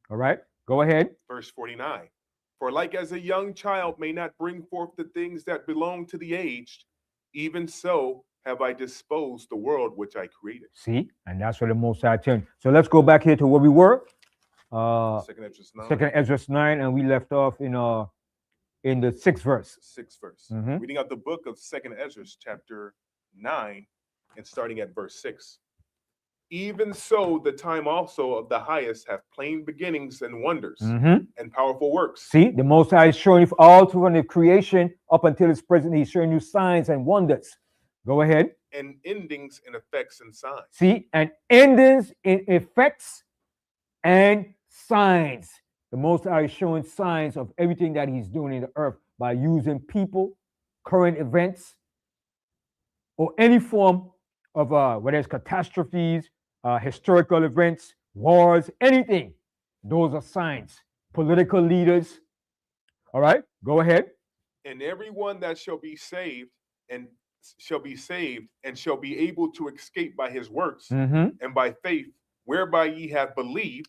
All right, go ahead. Verse 49. For like as a young child may not bring forth the things that belong to the aged, even so have I disposed the world which I created. See, and that's where the Most High turned. So let's go back here to where we were. Second Ezra 9, and we left off in the 6th verse. 6th verse. Mm-hmm. Reading out the book of Second Ezra, chapter 9, and starting at verse 6. Even so, the time also of the highest have plain beginnings and wonders and powerful works. See, the Most High is showing you all through the creation up until its present. He's showing you signs and wonders. Go ahead. And endings and effects and signs. See, and endings in effects and signs. The Most High is showing signs of everything that he's doing in the earth by using people, current events, or any form of whether it's catastrophes, historical events, wars, anything. Those are signs. Political leaders. All right, go ahead. And everyone that shall be saved and shall be able to escape by his works and by faith, whereby ye have believed,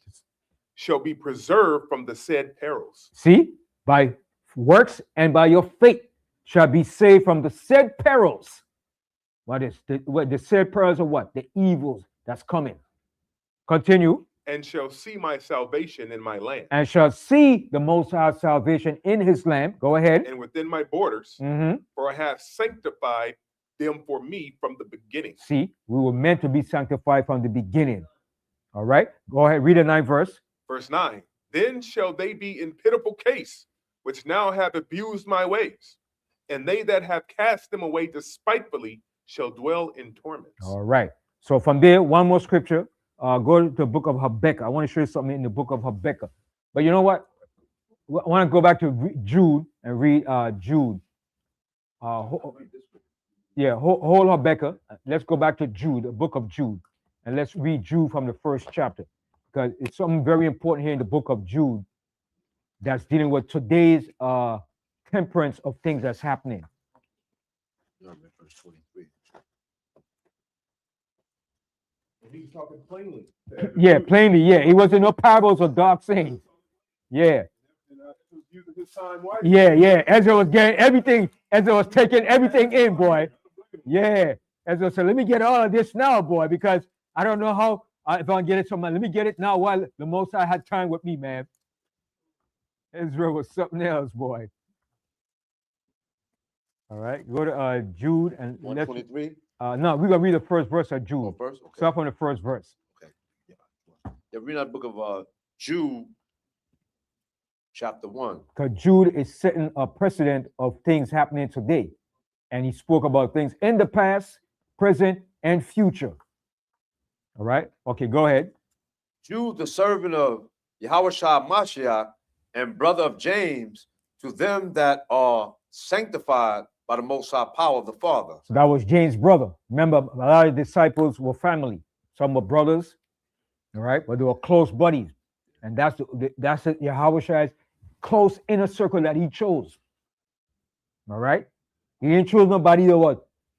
shall be preserved from the said perils. See, by works and by your faith shall be saved from the said perils. What is the said perils of what? The evils that's coming. Continue. And shall see my salvation in my land. And shall see the Most High salvation in his land. Go ahead. And within my borders, for I have sanctified them for me from the beginning. See, we were meant to be sanctified from the beginning. All right, go ahead, read the 9th verse. Verse 9. Then shall they be in pitiful case, which now have abused my ways, and they that have cast them away despitefully shall dwell in torments. All right. So from there, one more scripture. Go to the book of Habakkuk. I want to show you something in the book of Habakkuk. But you know what? I want to go back to Jude and read Jude. Yeah, hold Rebecca. Let's go back to Jude, the book of Jude, and let's read Jude from the first chapter, because it's something very important here in the book of Jude that's dealing with today's temperance of things that's happening. Verse 23. He's talking plainly. Yeah, plainly, yeah. It wasn't no parables or dark sayings. Yeah. Yeah. Ezra was getting everything. Ezra was taking everything in, boy. Yeah. Ezra said, let me get all of this now, boy, because I don't know how, if I can get it somewhere. Let me get it now while the Most High had time with me, man. Ezra was something else, boy. All right. Go to Jude and 123. No, we're gonna read the first verse of Jude. Oh, first? Okay. Start from the first verse. Okay. Yeah, read that book of Jude, chapter 1. Because Jude is setting a precedent of things happening today. And he spoke about things in the past, present, and future. All right. Okay, go ahead. Jude, the servant of Yahushua Mashiach and brother of James, to them that are sanctified by the Most High power of the Father. So that was James' brother. Remember, a lot of disciples were family. Some were brothers, all right, but they were close buddies. And that's Yahushua's close inner circle that he chose. All right? He didn't choose nobody that was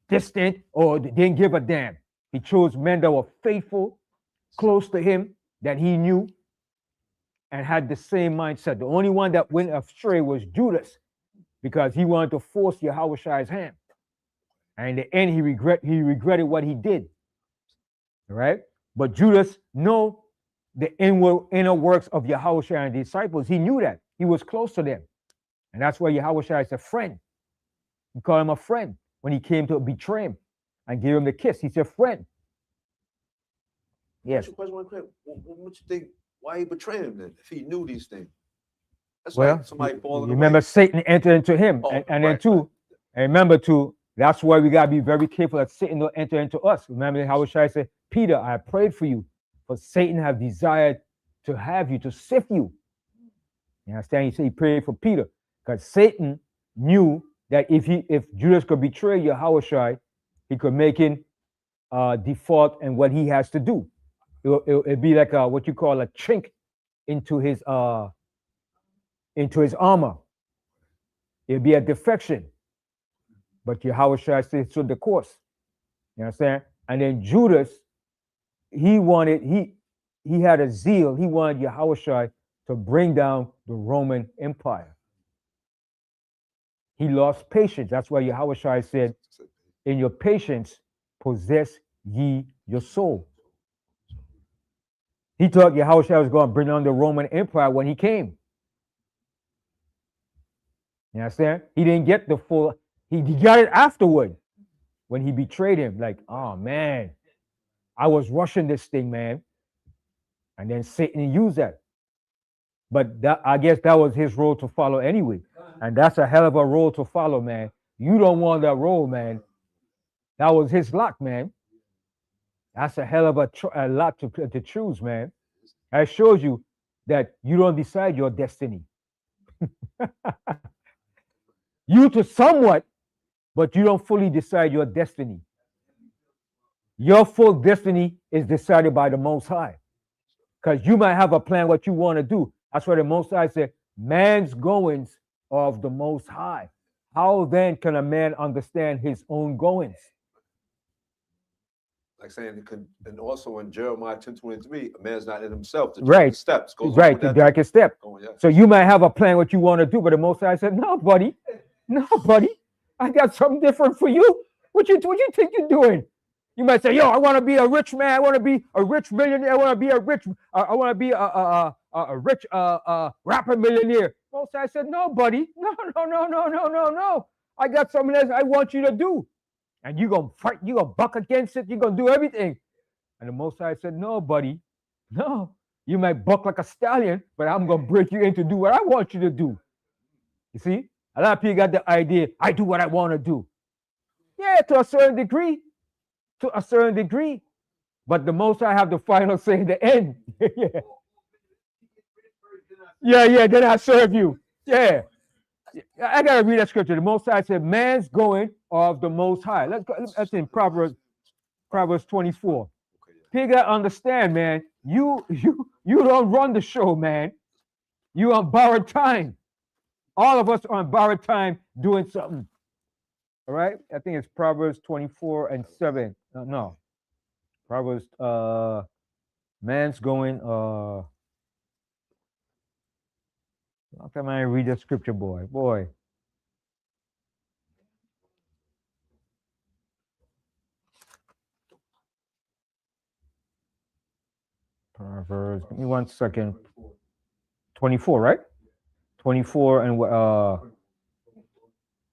distant or didn't give a damn. He chose men that were faithful, close to him, that he knew, and had the same mindset. The only one that went astray was Judas, because he wanted to force Yahushua's hand. And in the end, he regretted what he did. All right? But Judas knew the inner works of Yahushua and the disciples. He knew that. He was close to them. And that's why Yahushua is a friend. He called him a friend when he came to betray him and give him the kiss. He said, friend. Yes. What you think? Why he betrayed him then? If he knew these things. That's Well, like somebody falling remember away. Satan entered into him. And then right, too, and remember too, that's why we got to be very careful that Satan don't enter into us. Remember how Yahushua said, Peter, I prayed for you, for Satan have desired to have you, to sift you. You understand? He said he prayed for Peter, because Satan knew that if Judas could betray Yahushua, he could make him default in what he has to do. It'd be like what you call a chink into his armor. It'd be a defection. But Yahushua stood the course. You understand? And then Judas, he had a zeal. He wanted Yahushua to bring down the Roman Empire. He lost patience. That's why Yahushua said, in your patience, possess ye your soul. He thought Yahushua was going to bring down the Roman Empire when he came. You understand? He didn't get the full, he got it afterward when he betrayed him. Like, oh man, I was rushing this thing, man. And then Satan used that. But I guess that was his role to follow anyway. And that's a hell of a role to follow, man. You don't want that role, man. That was his lot, man. That's a hell of a lot to choose, man. That shows you that you don't decide your destiny. You to somewhat, but you don't fully decide your destiny. Your full destiny is decided by the Most High. Because you might have a plan what you want to do. That's why the Most High said, man's goings are of the Most High. How then can a man understand his own goings? Like saying, and also in Jeremiah 10:23, a man's not in himself. The Right. Steps. Goes Right, the darkest step. Oh, yeah. So you might have a plan what you want to do, but the Most High said, no, buddy. No, buddy. I got something different for you. What you think you're doing? You might say, yo, I want to be a rich man. I want to be a rich millionaire. I want to be a rich, rich rapper millionaire. Most I said, no, buddy. No. I got something else I want you to do. And you're going to fight. You're going to buck against it. You're going to do everything. And the Most High said, no, buddy. No. You might buck like a stallion, but I'm going to break you in to do what I want you to do. You see? A lot of people got the idea, I do what I want to do. Yeah, to a certain degree. To a certain degree. But the Most High have the final say in the end. Yeah. Yeah, then I serve you. Yeah. I gotta read that scripture. The Most High said, "Man's going of the Most High." Let's go. That's in Proverbs 24. People gotta understand, man. You don't run the show, man. You on borrowed time. All of us are on borrowed time doing something. All right. I think it's Proverbs 24 and 7. No. Proverbs. Man's going. How come I read that scripture, boy? Proverbs. Give me 1 second. 24, right? 24 and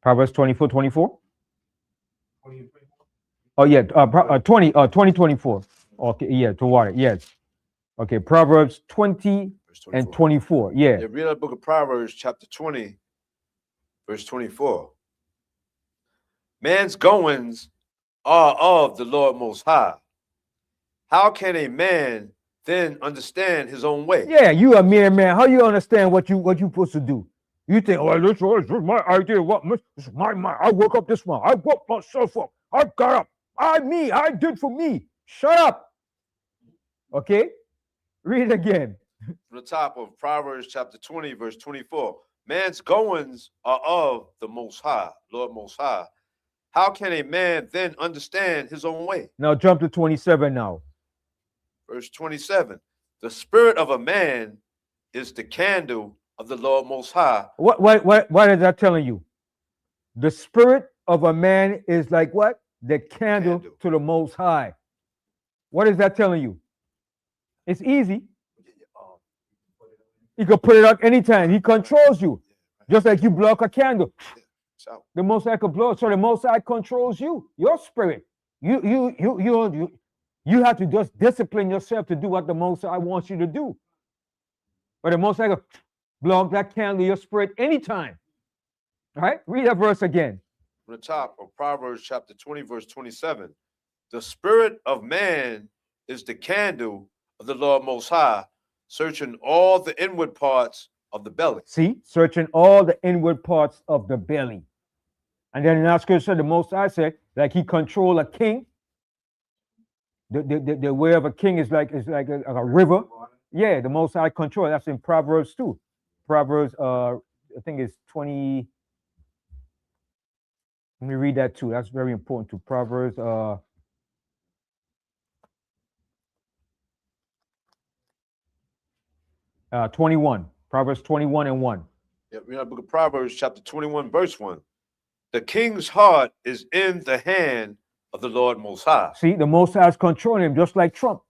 Proverbs 24, 24. Oh yeah, 2024. Okay, yeah, to water. Yes. Okay, Proverbs 20 and 24. Yeah. Yeah, read the book of Proverbs, chapter 20, verse 24. Man's goings are of the Lord Most High. How can a man then understand his own way? Yeah, you a mere man. How you understand what you supposed to do? You think, oh, this is my idea. This is my mind. I woke up this morning. I woke myself up. I got up. I did for me. Shut up. Okay? Read it again. From the top of Proverbs chapter 20, verse 24. Man's goings are of the Most High, Lord Most High. How can a man then understand his own way? Now jump to 27 now. Verse 27. The spirit of a man is the candle of the Lord Most High. What is that telling you? The spirit of a man is like what? The candle to the Most High. What is that telling you? It's easy. He can put it up anytime. He controls you. Just like you blow up a candle. The Most High can blow it. So the Most High controls you, your spirit. You have to just discipline yourself to do what the Most High wants you to do. But the Most High can blow up that candle, your spirit, anytime. All right? Read that verse again. From the top of Proverbs chapter 20, verse 27. The spirit of man is the candle of the Lord Most High, searching all the inward parts of the belly. See, searching all the inward parts of the belly. And then in that scripture, the Most High said, like he control a king. The way of a king is like a river. Yeah, the Most High control. That's in Proverbs too. Proverbs, I think it's 20. Let me read that too. That's very important too. Proverbs 21. Proverbs 21 and 1. Yeah, read the book of Proverbs chapter 21, verse 1. The king's heart is in the hand of the Lord Most High. See, the Most High is controlling him just like Trump.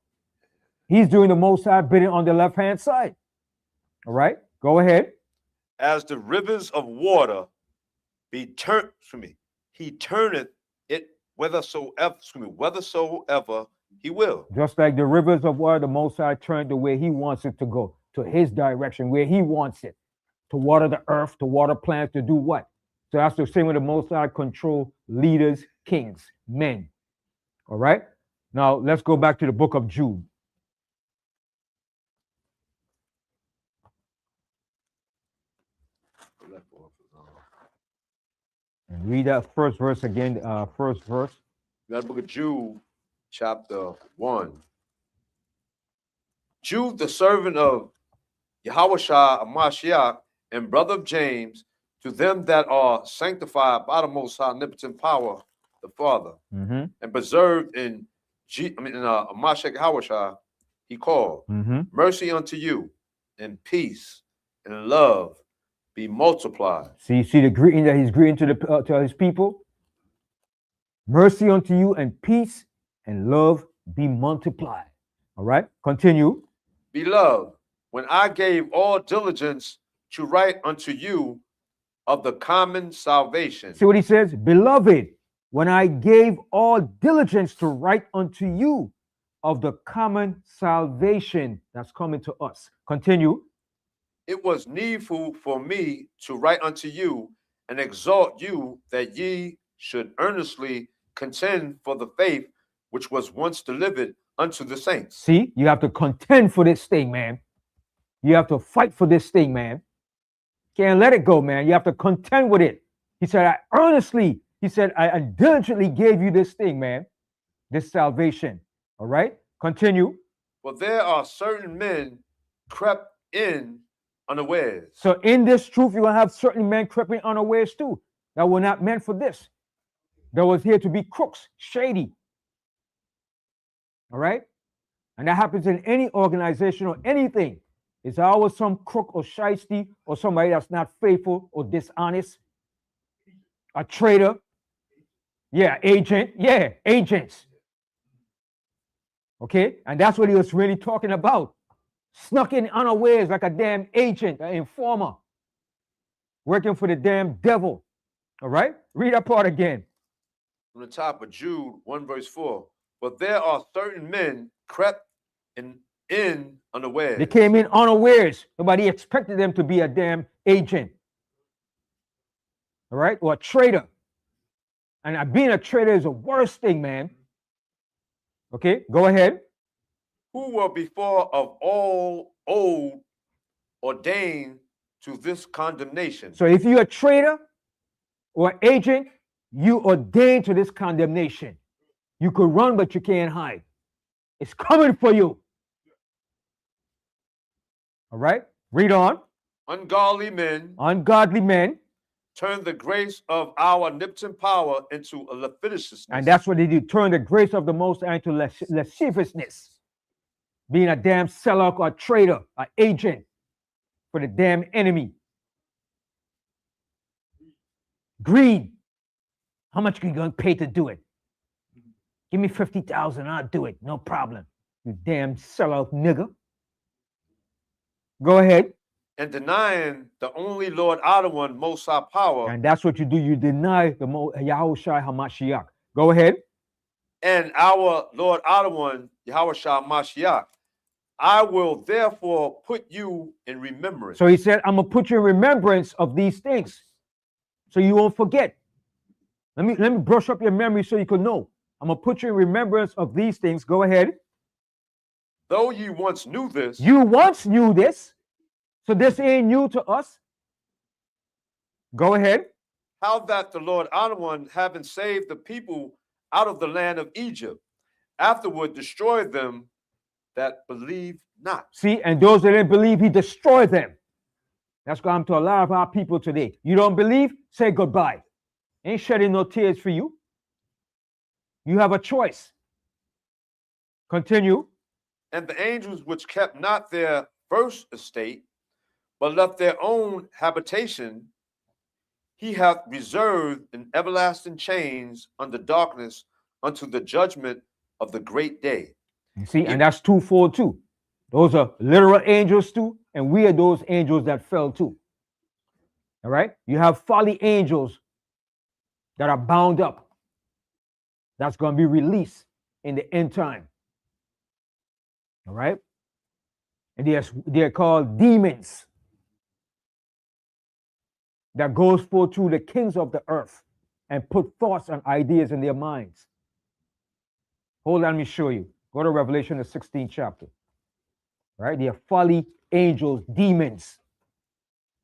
He's doing the Most High bidding on the left-hand side. All right, go ahead. As the rivers of water be turned, he turneth it whithersoever he will. Just like the rivers of water, the Most High turned the way he wants it to go, to his direction, where he wants it, to water the earth, to water plants, to do what? So that's the same way the Most High control leaders, kings, men. All right? Now, let's go back to the book of Jude. And read that first verse again, first verse. That book of Jude, chapter 1. Jude, the servant of Yahushua Mashiach and brother of James, to them that are sanctified by the Most High omnipotent power, the Father, and preserved in Mashiach Yahushua, he called. Mercy unto you, and peace, and love be multiplied. See the greeting that he's greeting to his people? Mercy unto you, and peace, and love be multiplied. All right, continue. Beloved, when I gave all diligence to write unto you of the common salvation. See what he says? Beloved, when I gave all diligence to write unto you of the common salvation that's coming to us. Continue. It was needful for me to write unto you and exhort you that ye should earnestly contend for the faith which was once delivered unto the saints. See, you have to contend for this thing, man. You have to fight for this thing, man. Can't let it go, man. You have to contend with it. He said, I diligently gave you this thing, man, this salvation. All right, continue. For there are certain men crept in unawares. So in this truth, you're going to have certain men creeping unawares too, that were not meant for this. That was here to be crooks, shady. All right? And that happens in any organization or anything. It's always some crook or shiesty or somebody that's not faithful or dishonest. A traitor. Yeah, agent. Yeah, agents. Okay? And that's what he was really talking about. Snuck in unawares like a damn agent, an informer. Working for the damn devil. All right? Read that part again. From the top of Jude 1 verse 4. But there are certain men crept in unawares. They came in unawares. Nobody expected them to be a damn agent. All right? Or a traitor. And being a traitor is the worst thing, man. Okay, go ahead. Who were before of all old ordained to this condemnation. So if you're a traitor or agent, you ordained to this condemnation. You could run, but you can't hide. It's coming for you. All right, read on. Ungodly men turn the grace of our omnipotent power into a lasciviousness. And that's what they do. Turn the grace of the Most High into lasciviousness. Being a damn seller or a traitor, an agent for the damn enemy. Greed. How much are you going to pay to do it? Give me 50,000, I'll do it. No problem. You damn sellout nigga. Go ahead. And denying the only Lord out of one most high power. And that's what you do. You deny the Yahushua HaMashiach. Go ahead. And our Lord out of one, Yahushua HaMashiach. I will therefore put you in remembrance. So he said, I'm going to put you in remembrance of these things so you won't forget. Let me brush up your memory so you can know. I'm going to put you in remembrance of these things. Go ahead. Though you once knew this. You once knew this. So this ain't new to us. Go ahead. How that the Lord out of one, having saved the people out of the land of Egypt, afterward destroyed them that believe not. See, and those that didn't believe, he destroyed them. That's what I'm to a lot of our people today. You don't believe? Say goodbye. Ain't shedding no tears for you. You have a choice. Continue. And the angels which kept not their first estate, but left their own habitation, he hath reserved in everlasting chains under darkness unto the judgment of the great day. You see, and that's twofold too. Those are literal angels too, and we are those angels that fell too. All right? You have folly angels that are bound up. That's going to be released in the end time. All right? And they're called demons that goes forth through the kings of the earth and put thoughts and ideas in their minds. Hold on, let me show you. Go to Revelation, the 16th chapter. All right? They are folly angels, demons.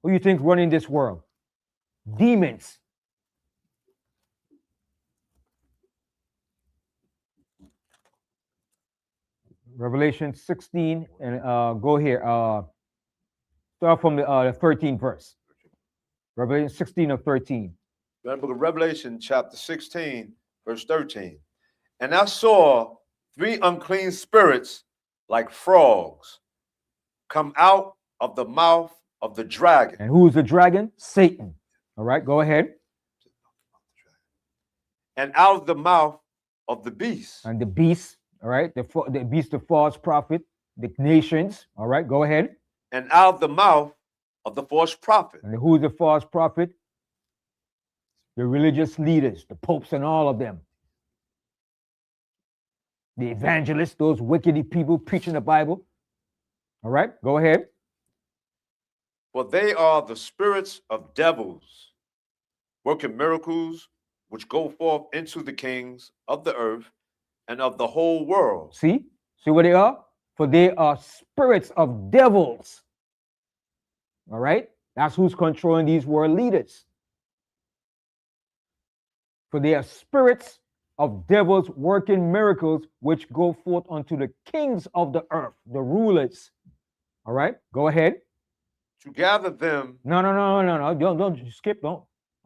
Who do you think running this world? Demons. Revelation 16, and go here. Start from the 13th verse. Revelation 16 of 13. The book of Revelation, chapter 16, verse 13. And I saw 3 unclean spirits like frogs come out of the mouth of the dragon. And who is the dragon? Satan. All right, go ahead. And out of the mouth of the beast. And the beast, all right, the beast, the false prophet, the nations. All right, go ahead. And out of the mouth of the false prophet. And who is the false prophet? The religious leaders, the popes and all of them. The evangelists, those wicked people preaching the Bible. All right, go ahead. For they are the spirits of devils, working miracles, which go forth into the kings of the earth and of the whole world. See what they are? For they are spirits of devils. All right? That's who's controlling these world leaders. For they are spirits of devils working miracles which go forth unto the kings of the earth, the rulers. All right? Go ahead. To gather them. No. Don't skip. Don't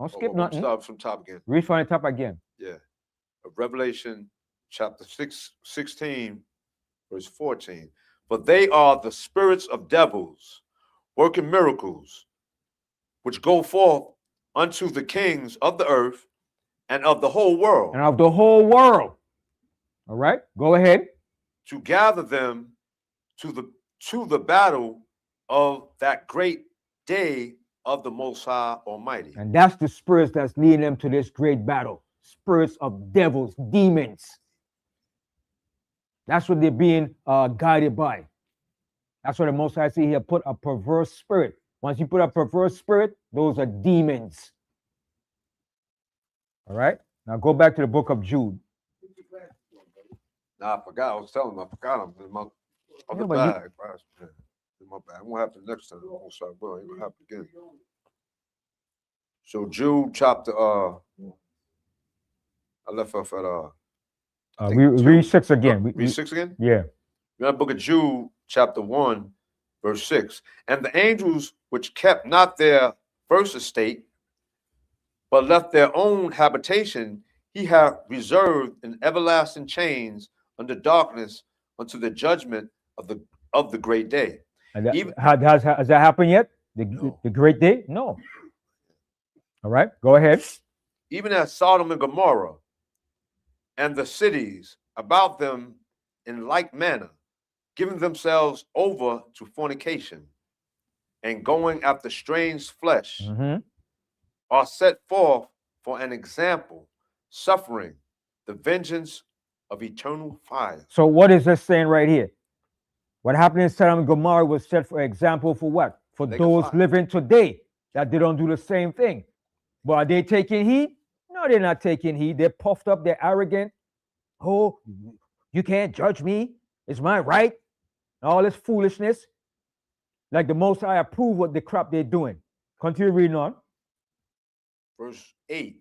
skip nothing. Start from top again. Read from the top again. Yeah. Revelation chapter 16, verse 14. For they are the spirits of devils working miracles, which go forth unto the kings of the earth and of the whole world. And of the whole world. All right, go ahead. To gather them to the battle of that great day of the Most High Almighty. And that's the spirits that's leading them to this great battle. Spirits of devils, demons. That's what they're being guided by. That's what the Most High say here, put a perverse spirit. Once you put a perverse spirit, those are demons. All right? Now go back to the book of Jude. Nah, I forgot. I was telling him I forgot them in my other bag. In my bag. It won't happen next time. Well, it won't happen again. So Jude chapter I left off at read 6 again. Read 6 again? Yeah. We're in the book of Jude, chapter 1, verse 6. And the angels which kept not their first estate, but left their own habitation, he hath reserved in everlasting chains under darkness unto the judgment of the great day. And has that happened yet? The great day? No. All right, go ahead. Even as Sodom and Gomorrah and the cities about them in like manner, giving themselves over to fornication and going after strange flesh, are set forth for an example, suffering the vengeance of eternal fire. So what is this saying right here? What happened in Sodom and Gomorrah was set for example for what? For those living today, that they don't do the same thing. But are they taking heed? No, they're not taking heed. They're puffed up, they're arrogant. Oh, you can't judge me. It's my right. All this foolishness. Like the Most High approve what the crap they're doing. Continue reading on. Verse 8.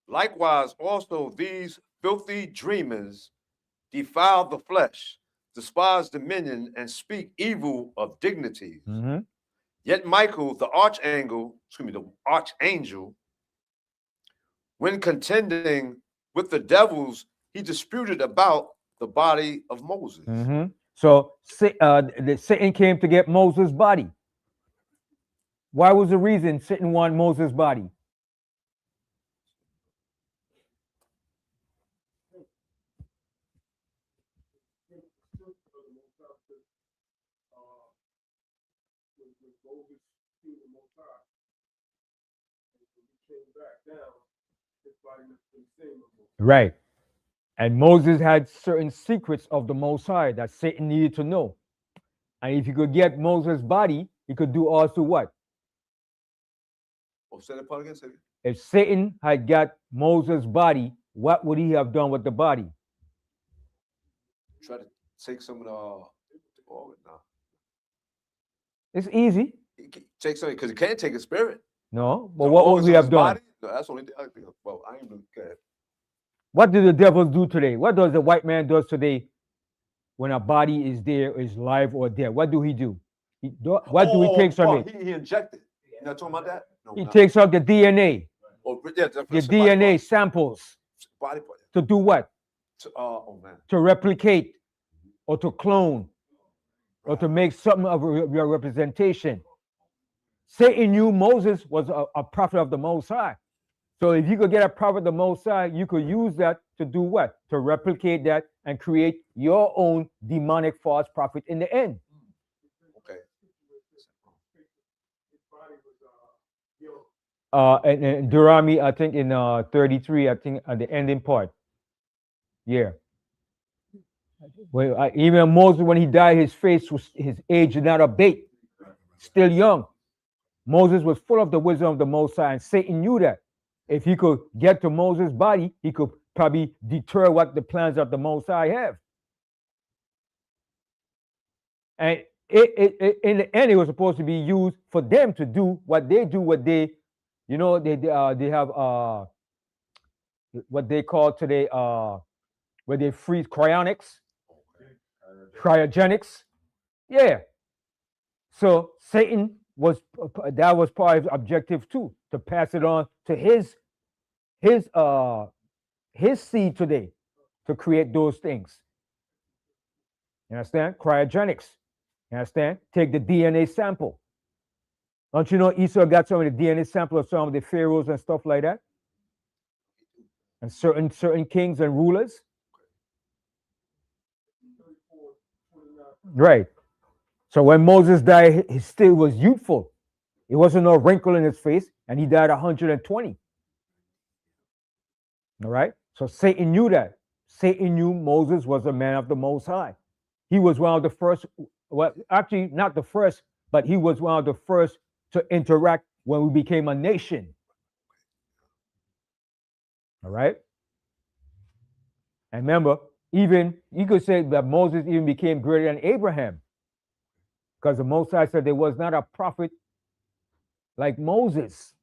Likewise, also these filthy dreamers defile the flesh, despise dominion, and speak evil of dignities. Yet Michael, the archangel, when contending with the devils, he disputed about the body of Moses. So Satan came to get Moses' body. Why was the reason Satan wanted Moses' body? Right. And Moses had certain secrets of the Most High that Satan needed to know. And if he could get Moses' body, he could do also what? Say that part again. If Satan had got Moses' body, what would he have done with the body? Try to take some of the organ now. It's easy. Take something because he can't take a spirit. No, but what would we have done? No, that's only the other thing. Well, I ain't really good. What do the devils do today? What does the white man do today when a body is there, is live or dead? What do he do? What do he take from it? He injected. You're not talking about that? No, he takes out the DNA. The DNA samples. Body part. To do what? To replicate or to clone or to make something of your representation. Satan knew Moses was a prophet of the Most High. So if you could get a prophet of the Most High, you could use that to do what? To replicate that and create your own demonic false prophet in the end. Okay. And Deuteronomy, I think in 33, I think at the ending part. Yeah. Well, even Moses, when he died, his age did not abate. Still young. Moses was full of the wisdom of the Most High, and Satan knew that. If he could get to Moses' body, he could probably deter what the plans of the Most High have. And in the end, it was supposed to be used for them to do what they do. What they, you know, they have what they call today where they freeze cryonics, cryogenics. Yeah. So Satan was that was part of his objective too, to pass it on to his seed today, to create those things. You understand? Cryogenics. You understand? Take the DNA sample. Don't you know Esau got some of the DNA sample of some of the pharaohs and stuff like that? And certain kings and rulers. Right. So when Moses died, he still was youthful. It wasn't no wrinkle in his face, and he died 120. All right. So Satan knew that. Satan knew Moses was a man of the Most High. He was one of the first, well, actually not the first, but he was one of the first to interact when we became a nation. All right. And remember, even you could say that Moses even became greater than Abraham, because the Most High said there was not a prophet like Moses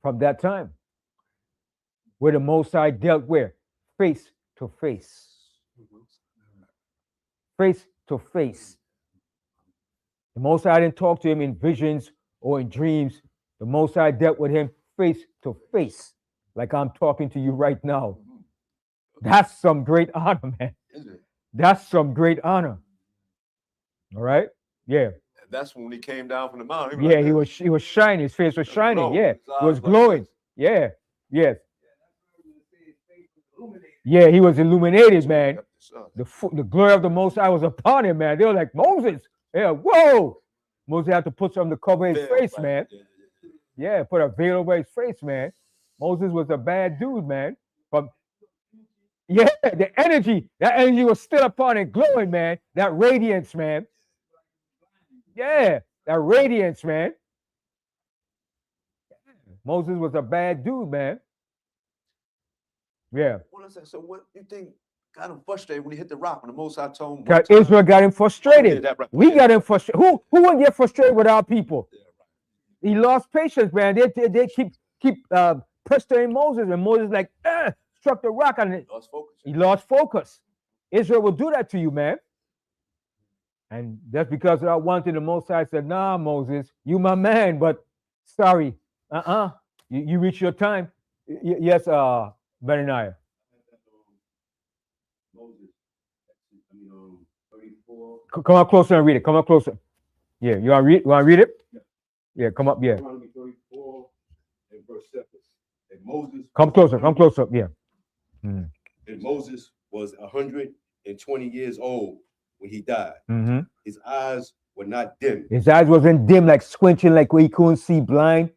from that time, where the Most High dealt where? Face to face. Face to face. The Most High didn't talk to him in visions or in dreams. The Most High dealt with him face to face, like I'm talking to you right now. That's some great honor, man. That's some great honor. All right? Yeah. That's when he came down from the mountain. Yeah, he was shining. His face was shining. Yeah, it was glowing. Yeah, yes. Yeah, he was illuminated, man. The glory of the Most High was upon him, man. They were like, Moses. Yeah, whoa. Moses had to put something to cover his face, man. Yeah, put a veil over his face, man. Moses was a bad dude, man. Yeah, that energy was still upon it, glowing, man. That radiance, man. Yeah, that radiance, man. Moses was a bad dude, man. Yeah. So what you think got him frustrated when he hit the rock when the Most High told him? Israel got him frustrated. We got him frustrated. Who wouldn't get frustrated with our people? He lost patience, man. They keep pestering Moses, and Moses like struck the rock and he lost focus. Israel will do that to you, man. And that's because I wanted the Most High said, nah, Moses, you my man, but sorry, you reached your time. Yes, Benaniah. Come up closer and read it. Come up closer. Yeah, you want to read it? Yeah, come up. Yeah. 34 and verse 7. And Moses. Come closer. Come closer. Yeah. And Moses was 120 years old when he died. Mm-hmm. His eyes were not dim. His eyes wasn't dim, like squinching, like where he couldn't see, blind.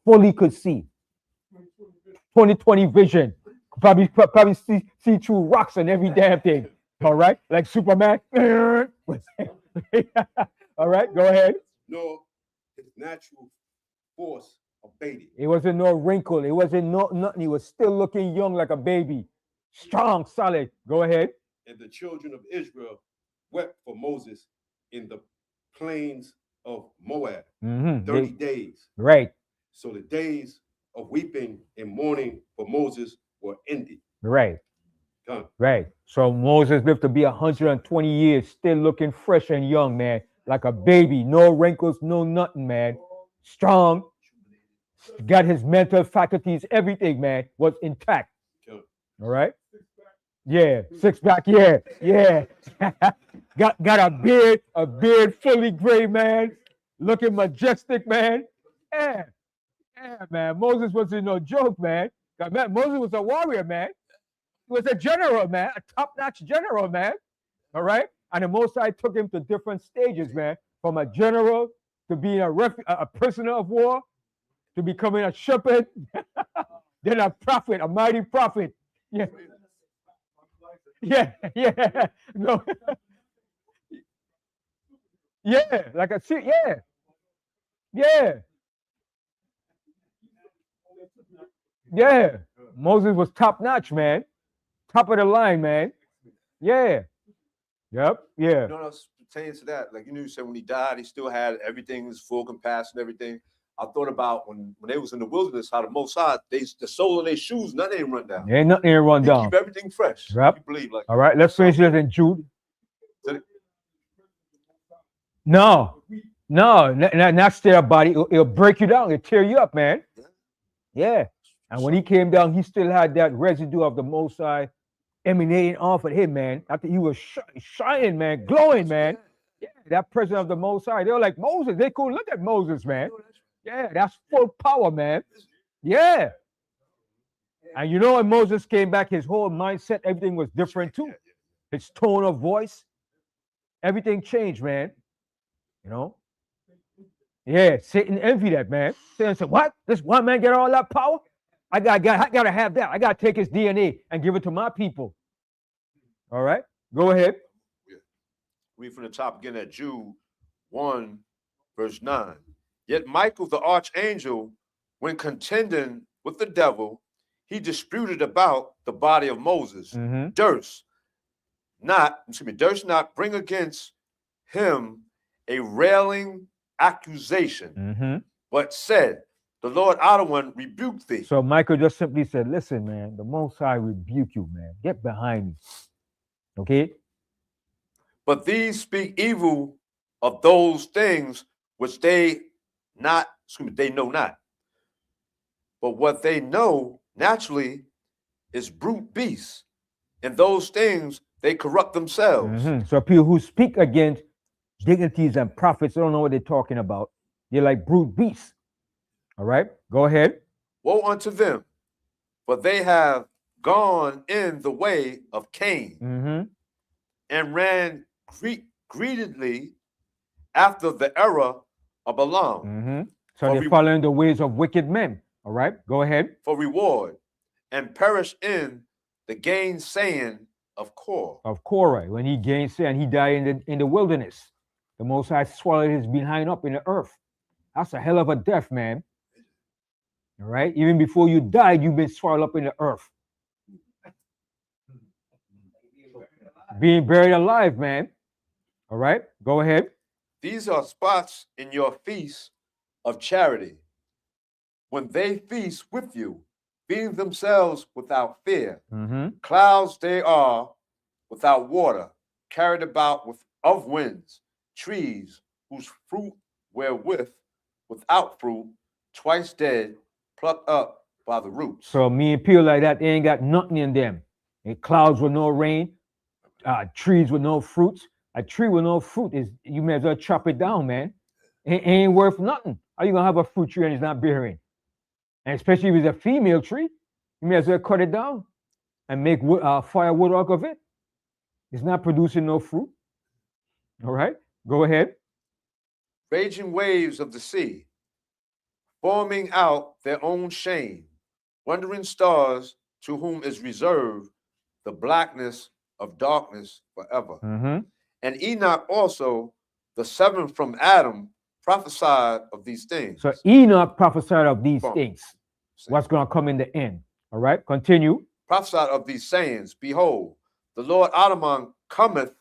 Fully could see. 20/20 vision. Probably see through rocks and every damn thing. All right, like Superman. All right, go ahead. No, his natural force abated. It wasn't no wrinkle. It wasn't nothing. He was still looking young like a baby. Strong, solid. Go ahead. And the children of Israel wept for Moses in the plains of Moab 30 days. Right. So the days of weeping and mourning for Moses were ended. Right. Done. Right. So Moses lived to be 120 years, still looking fresh and young, man, like a baby. No wrinkles, no nothing, man. Strong. Got his mental faculties, everything, man, was intact. All right. Yeah, six pack. Yeah, yeah. got a beard fully gray, man, looking majestic, man. Yeah, man. Moses wasn't no joke, man. Man, Moses was a warrior, man. He was a general, man, a top-notch general, man. All right, and the Most High took him to different stages, man, from a general to being a prisoner of war to becoming a shepherd, then a prophet, a mighty prophet. Yeah. Yeah, no. Yeah, like a shit, yeah. Moses was top notch, man. Top of the line, man. Yeah. Yep. Yeah. No, pertains to that, like you said when he died, he still had everything, his full compassion, everything. I thought about when they was in the wilderness, how the Most High, the sole of their shoes, nothing ain't run down. Ain't nothing ain't run He down. keep everything fresh. Yep. You believe like all right, let's finish this in Jude. No, not stay up, body. It'll break you down. It'll tear you up, man. Yeah. And when he came down, he still had that residue of the Most High emanating off of him, man. After he was shining, man, glowing, man. Yeah, that presence of the Most High. They were like Moses. They could look at Moses, man. Yeah, that's full power, man. Yeah. And you know when Moses came back, his whole mindset, everything was different too. His tone of voice, everything changed, man. You know? Yeah, Satan envied that, man. Satan said, what? This one man get all that power? I gotta have that. I gotta take his DNA and give it to my people. All right, go ahead. Read from the top again at Jude 1, verse 9. Yet Michael, the archangel, when contending with the devil, he disputed about the body of Moses. Durst not bring against him a railing accusation, but said, the Lord outer one rebuked thee. So Michael just simply said, listen, man, the Most High rebuke you, man. Get behind me. Okay? But these speak evil of those things which they know not. But what they know naturally is brute beasts. And those things they corrupt themselves. So people who speak against dignities and prophets, they don't know what they're talking about. They're like brute beasts. All right, go ahead. Woe unto them, for they have gone in the way of Cain and ran greedily after the error of Balaam. So they're following the ways of wicked men. All right, go ahead. For reward, and perish in the gainsaying of Korah. Of Korah, when he gainsayed and he died in the wilderness. The Most High swallowed his behind up in the earth. That's a hell of a death, man. All right, even before you died, you've been swallowed up in the earth. Being buried alive, man. All right, go ahead. These are spots in your feast of charity, when they feast with you, feeding themselves without fear. Clouds they are without water, carried about of winds, trees whose fruit wherewith without fruit, twice dead, plucked up by the roots. So me and people like that, they ain't got nothing in them. And clouds with no rain, trees with no fruits. A tree with no fruit is, you may as well chop it down, man. It ain't worth nothing. How you gonna have a fruit tree and it's not bearing? And especially if it's a female tree, you may as well cut it down and make wood, firewood out of it. It's not producing no fruit. All right, go ahead. Raging waves of the sea, forming out their own shame, wandering stars to whom is reserved the blackness of darkness forever. And Enoch also, the seventh from Adam, prophesied of these things. So Enoch prophesied of these things. What's going to come in the end. All right, continue. Prophesied of these sayings, behold, the Lord Adamon cometh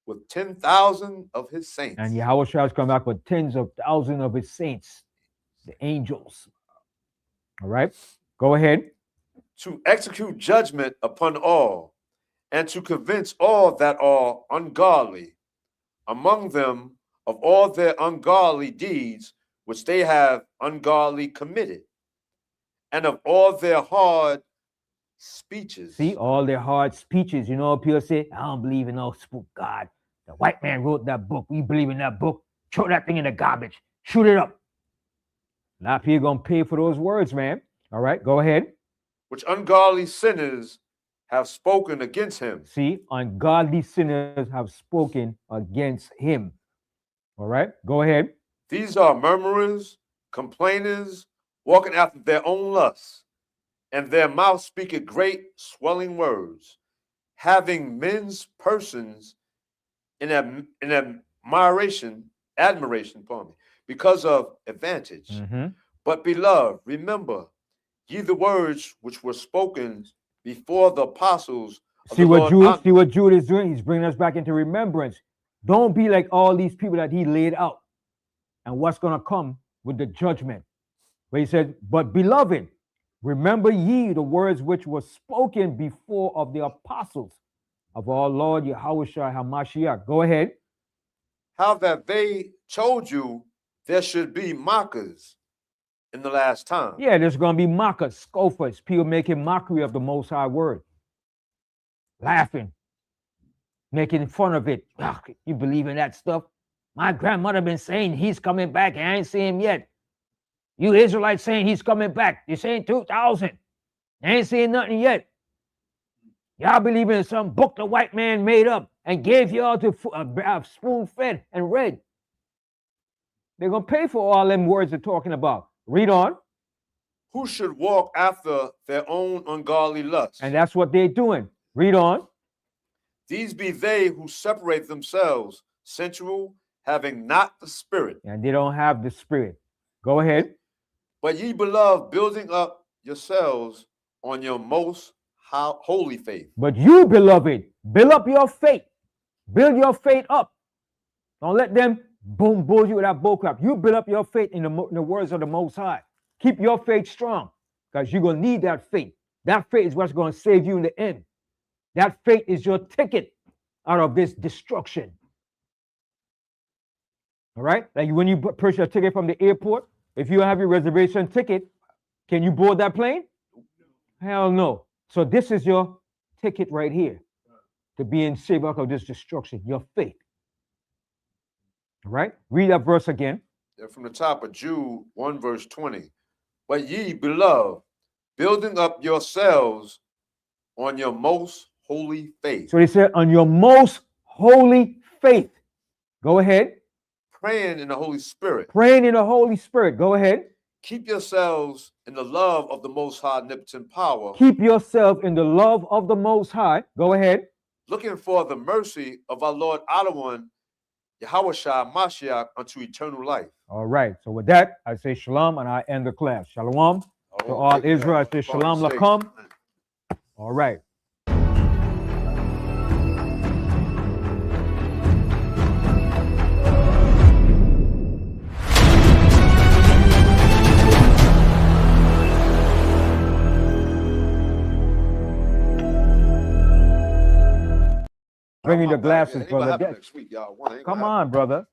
with 10,000 of his saints. And Yahweh shall come back with tens of thousands of his saints, the angels. All right, go ahead. To execute judgment upon all, and to convince all that are ungodly, among them of all their ungodly deeds which they have ungodly committed, and of all their hard speeches. See, all their hard speeches. You know, people say, I don't believe in no spook God. The white man wrote that book. We believe in that book. Throw that thing in the garbage. Shoot it up. A lot of people going to pay for those words, man. All right, go ahead. Which ungodly sinners have spoken against him. See, ungodly sinners have spoken against him. All right, go ahead. These are murmurers, complainers, walking after their own lusts, and their mouth speaketh great swelling words, having men's persons in admiration, because of advantage. But beloved, remember ye the words which were spoken before the apostles. See what Jude is doing? He's bringing us back into remembrance. Don't be like all these people that he laid out and what's going to come with the judgment. Where he said, but beloved, remember ye the words which were spoken before of the apostles of our Lord Yahushua HaMashiach. Go ahead. How that they told you there should be mockers in the last time. Yeah, there's going to be mockers, scoffers, people making mockery of the Most High Word, laughing, making fun of it. Ugh, you believe in that stuff? My grandmother been saying he's coming back, and I ain't seen him yet. You Israelites saying he's coming back. You're saying 2000. I ain't seen nothing yet. Y'all believe in some book the white man made up and gave y'all to spoon fed and read. They're going to pay for all them words they're talking about. Read on. Who should walk after their own ungodly lusts. And that's what they're doing. Read on. These be they who separate themselves, sensual, having not the Spirit. And they don't have the Spirit. Go ahead. But ye beloved, building up yourselves on your most holy faith. But you, beloved, build up your faith. Build your faith up. Don't let them bull you with that bullcrap. You build up your faith in the words of the Most High. Keep your faith strong, because you're going to need that faith. That faith is what's going to save you in the end. That faith is your ticket out of this destruction. All right? Like when you purchase a ticket from the airport, if you have your reservation ticket, can you board that plane? Hell no. So this is your ticket right here to being saved out of this destruction, your faith. All right? Read that verse again. From the top of Jude 1 verse 20. But ye, beloved, building up yourselves on your most holy faith. So he said, on your most holy faith. Go ahead. Praying in the Holy Spirit. Praying in the Holy Spirit. Go ahead. Keep yourselves in the love of the Most High omnipotent power. Keep yourself in the love of the Most High. Go ahead. Looking for the mercy of our Lord Adawan, Yahushua Mashiach, unto eternal life. All right. So with that, I say shalom and I end the class. Shalom to all Israel. I say shalom lakum. All right. Bring me the glasses, brother. Next week, y'all. Come on, brother.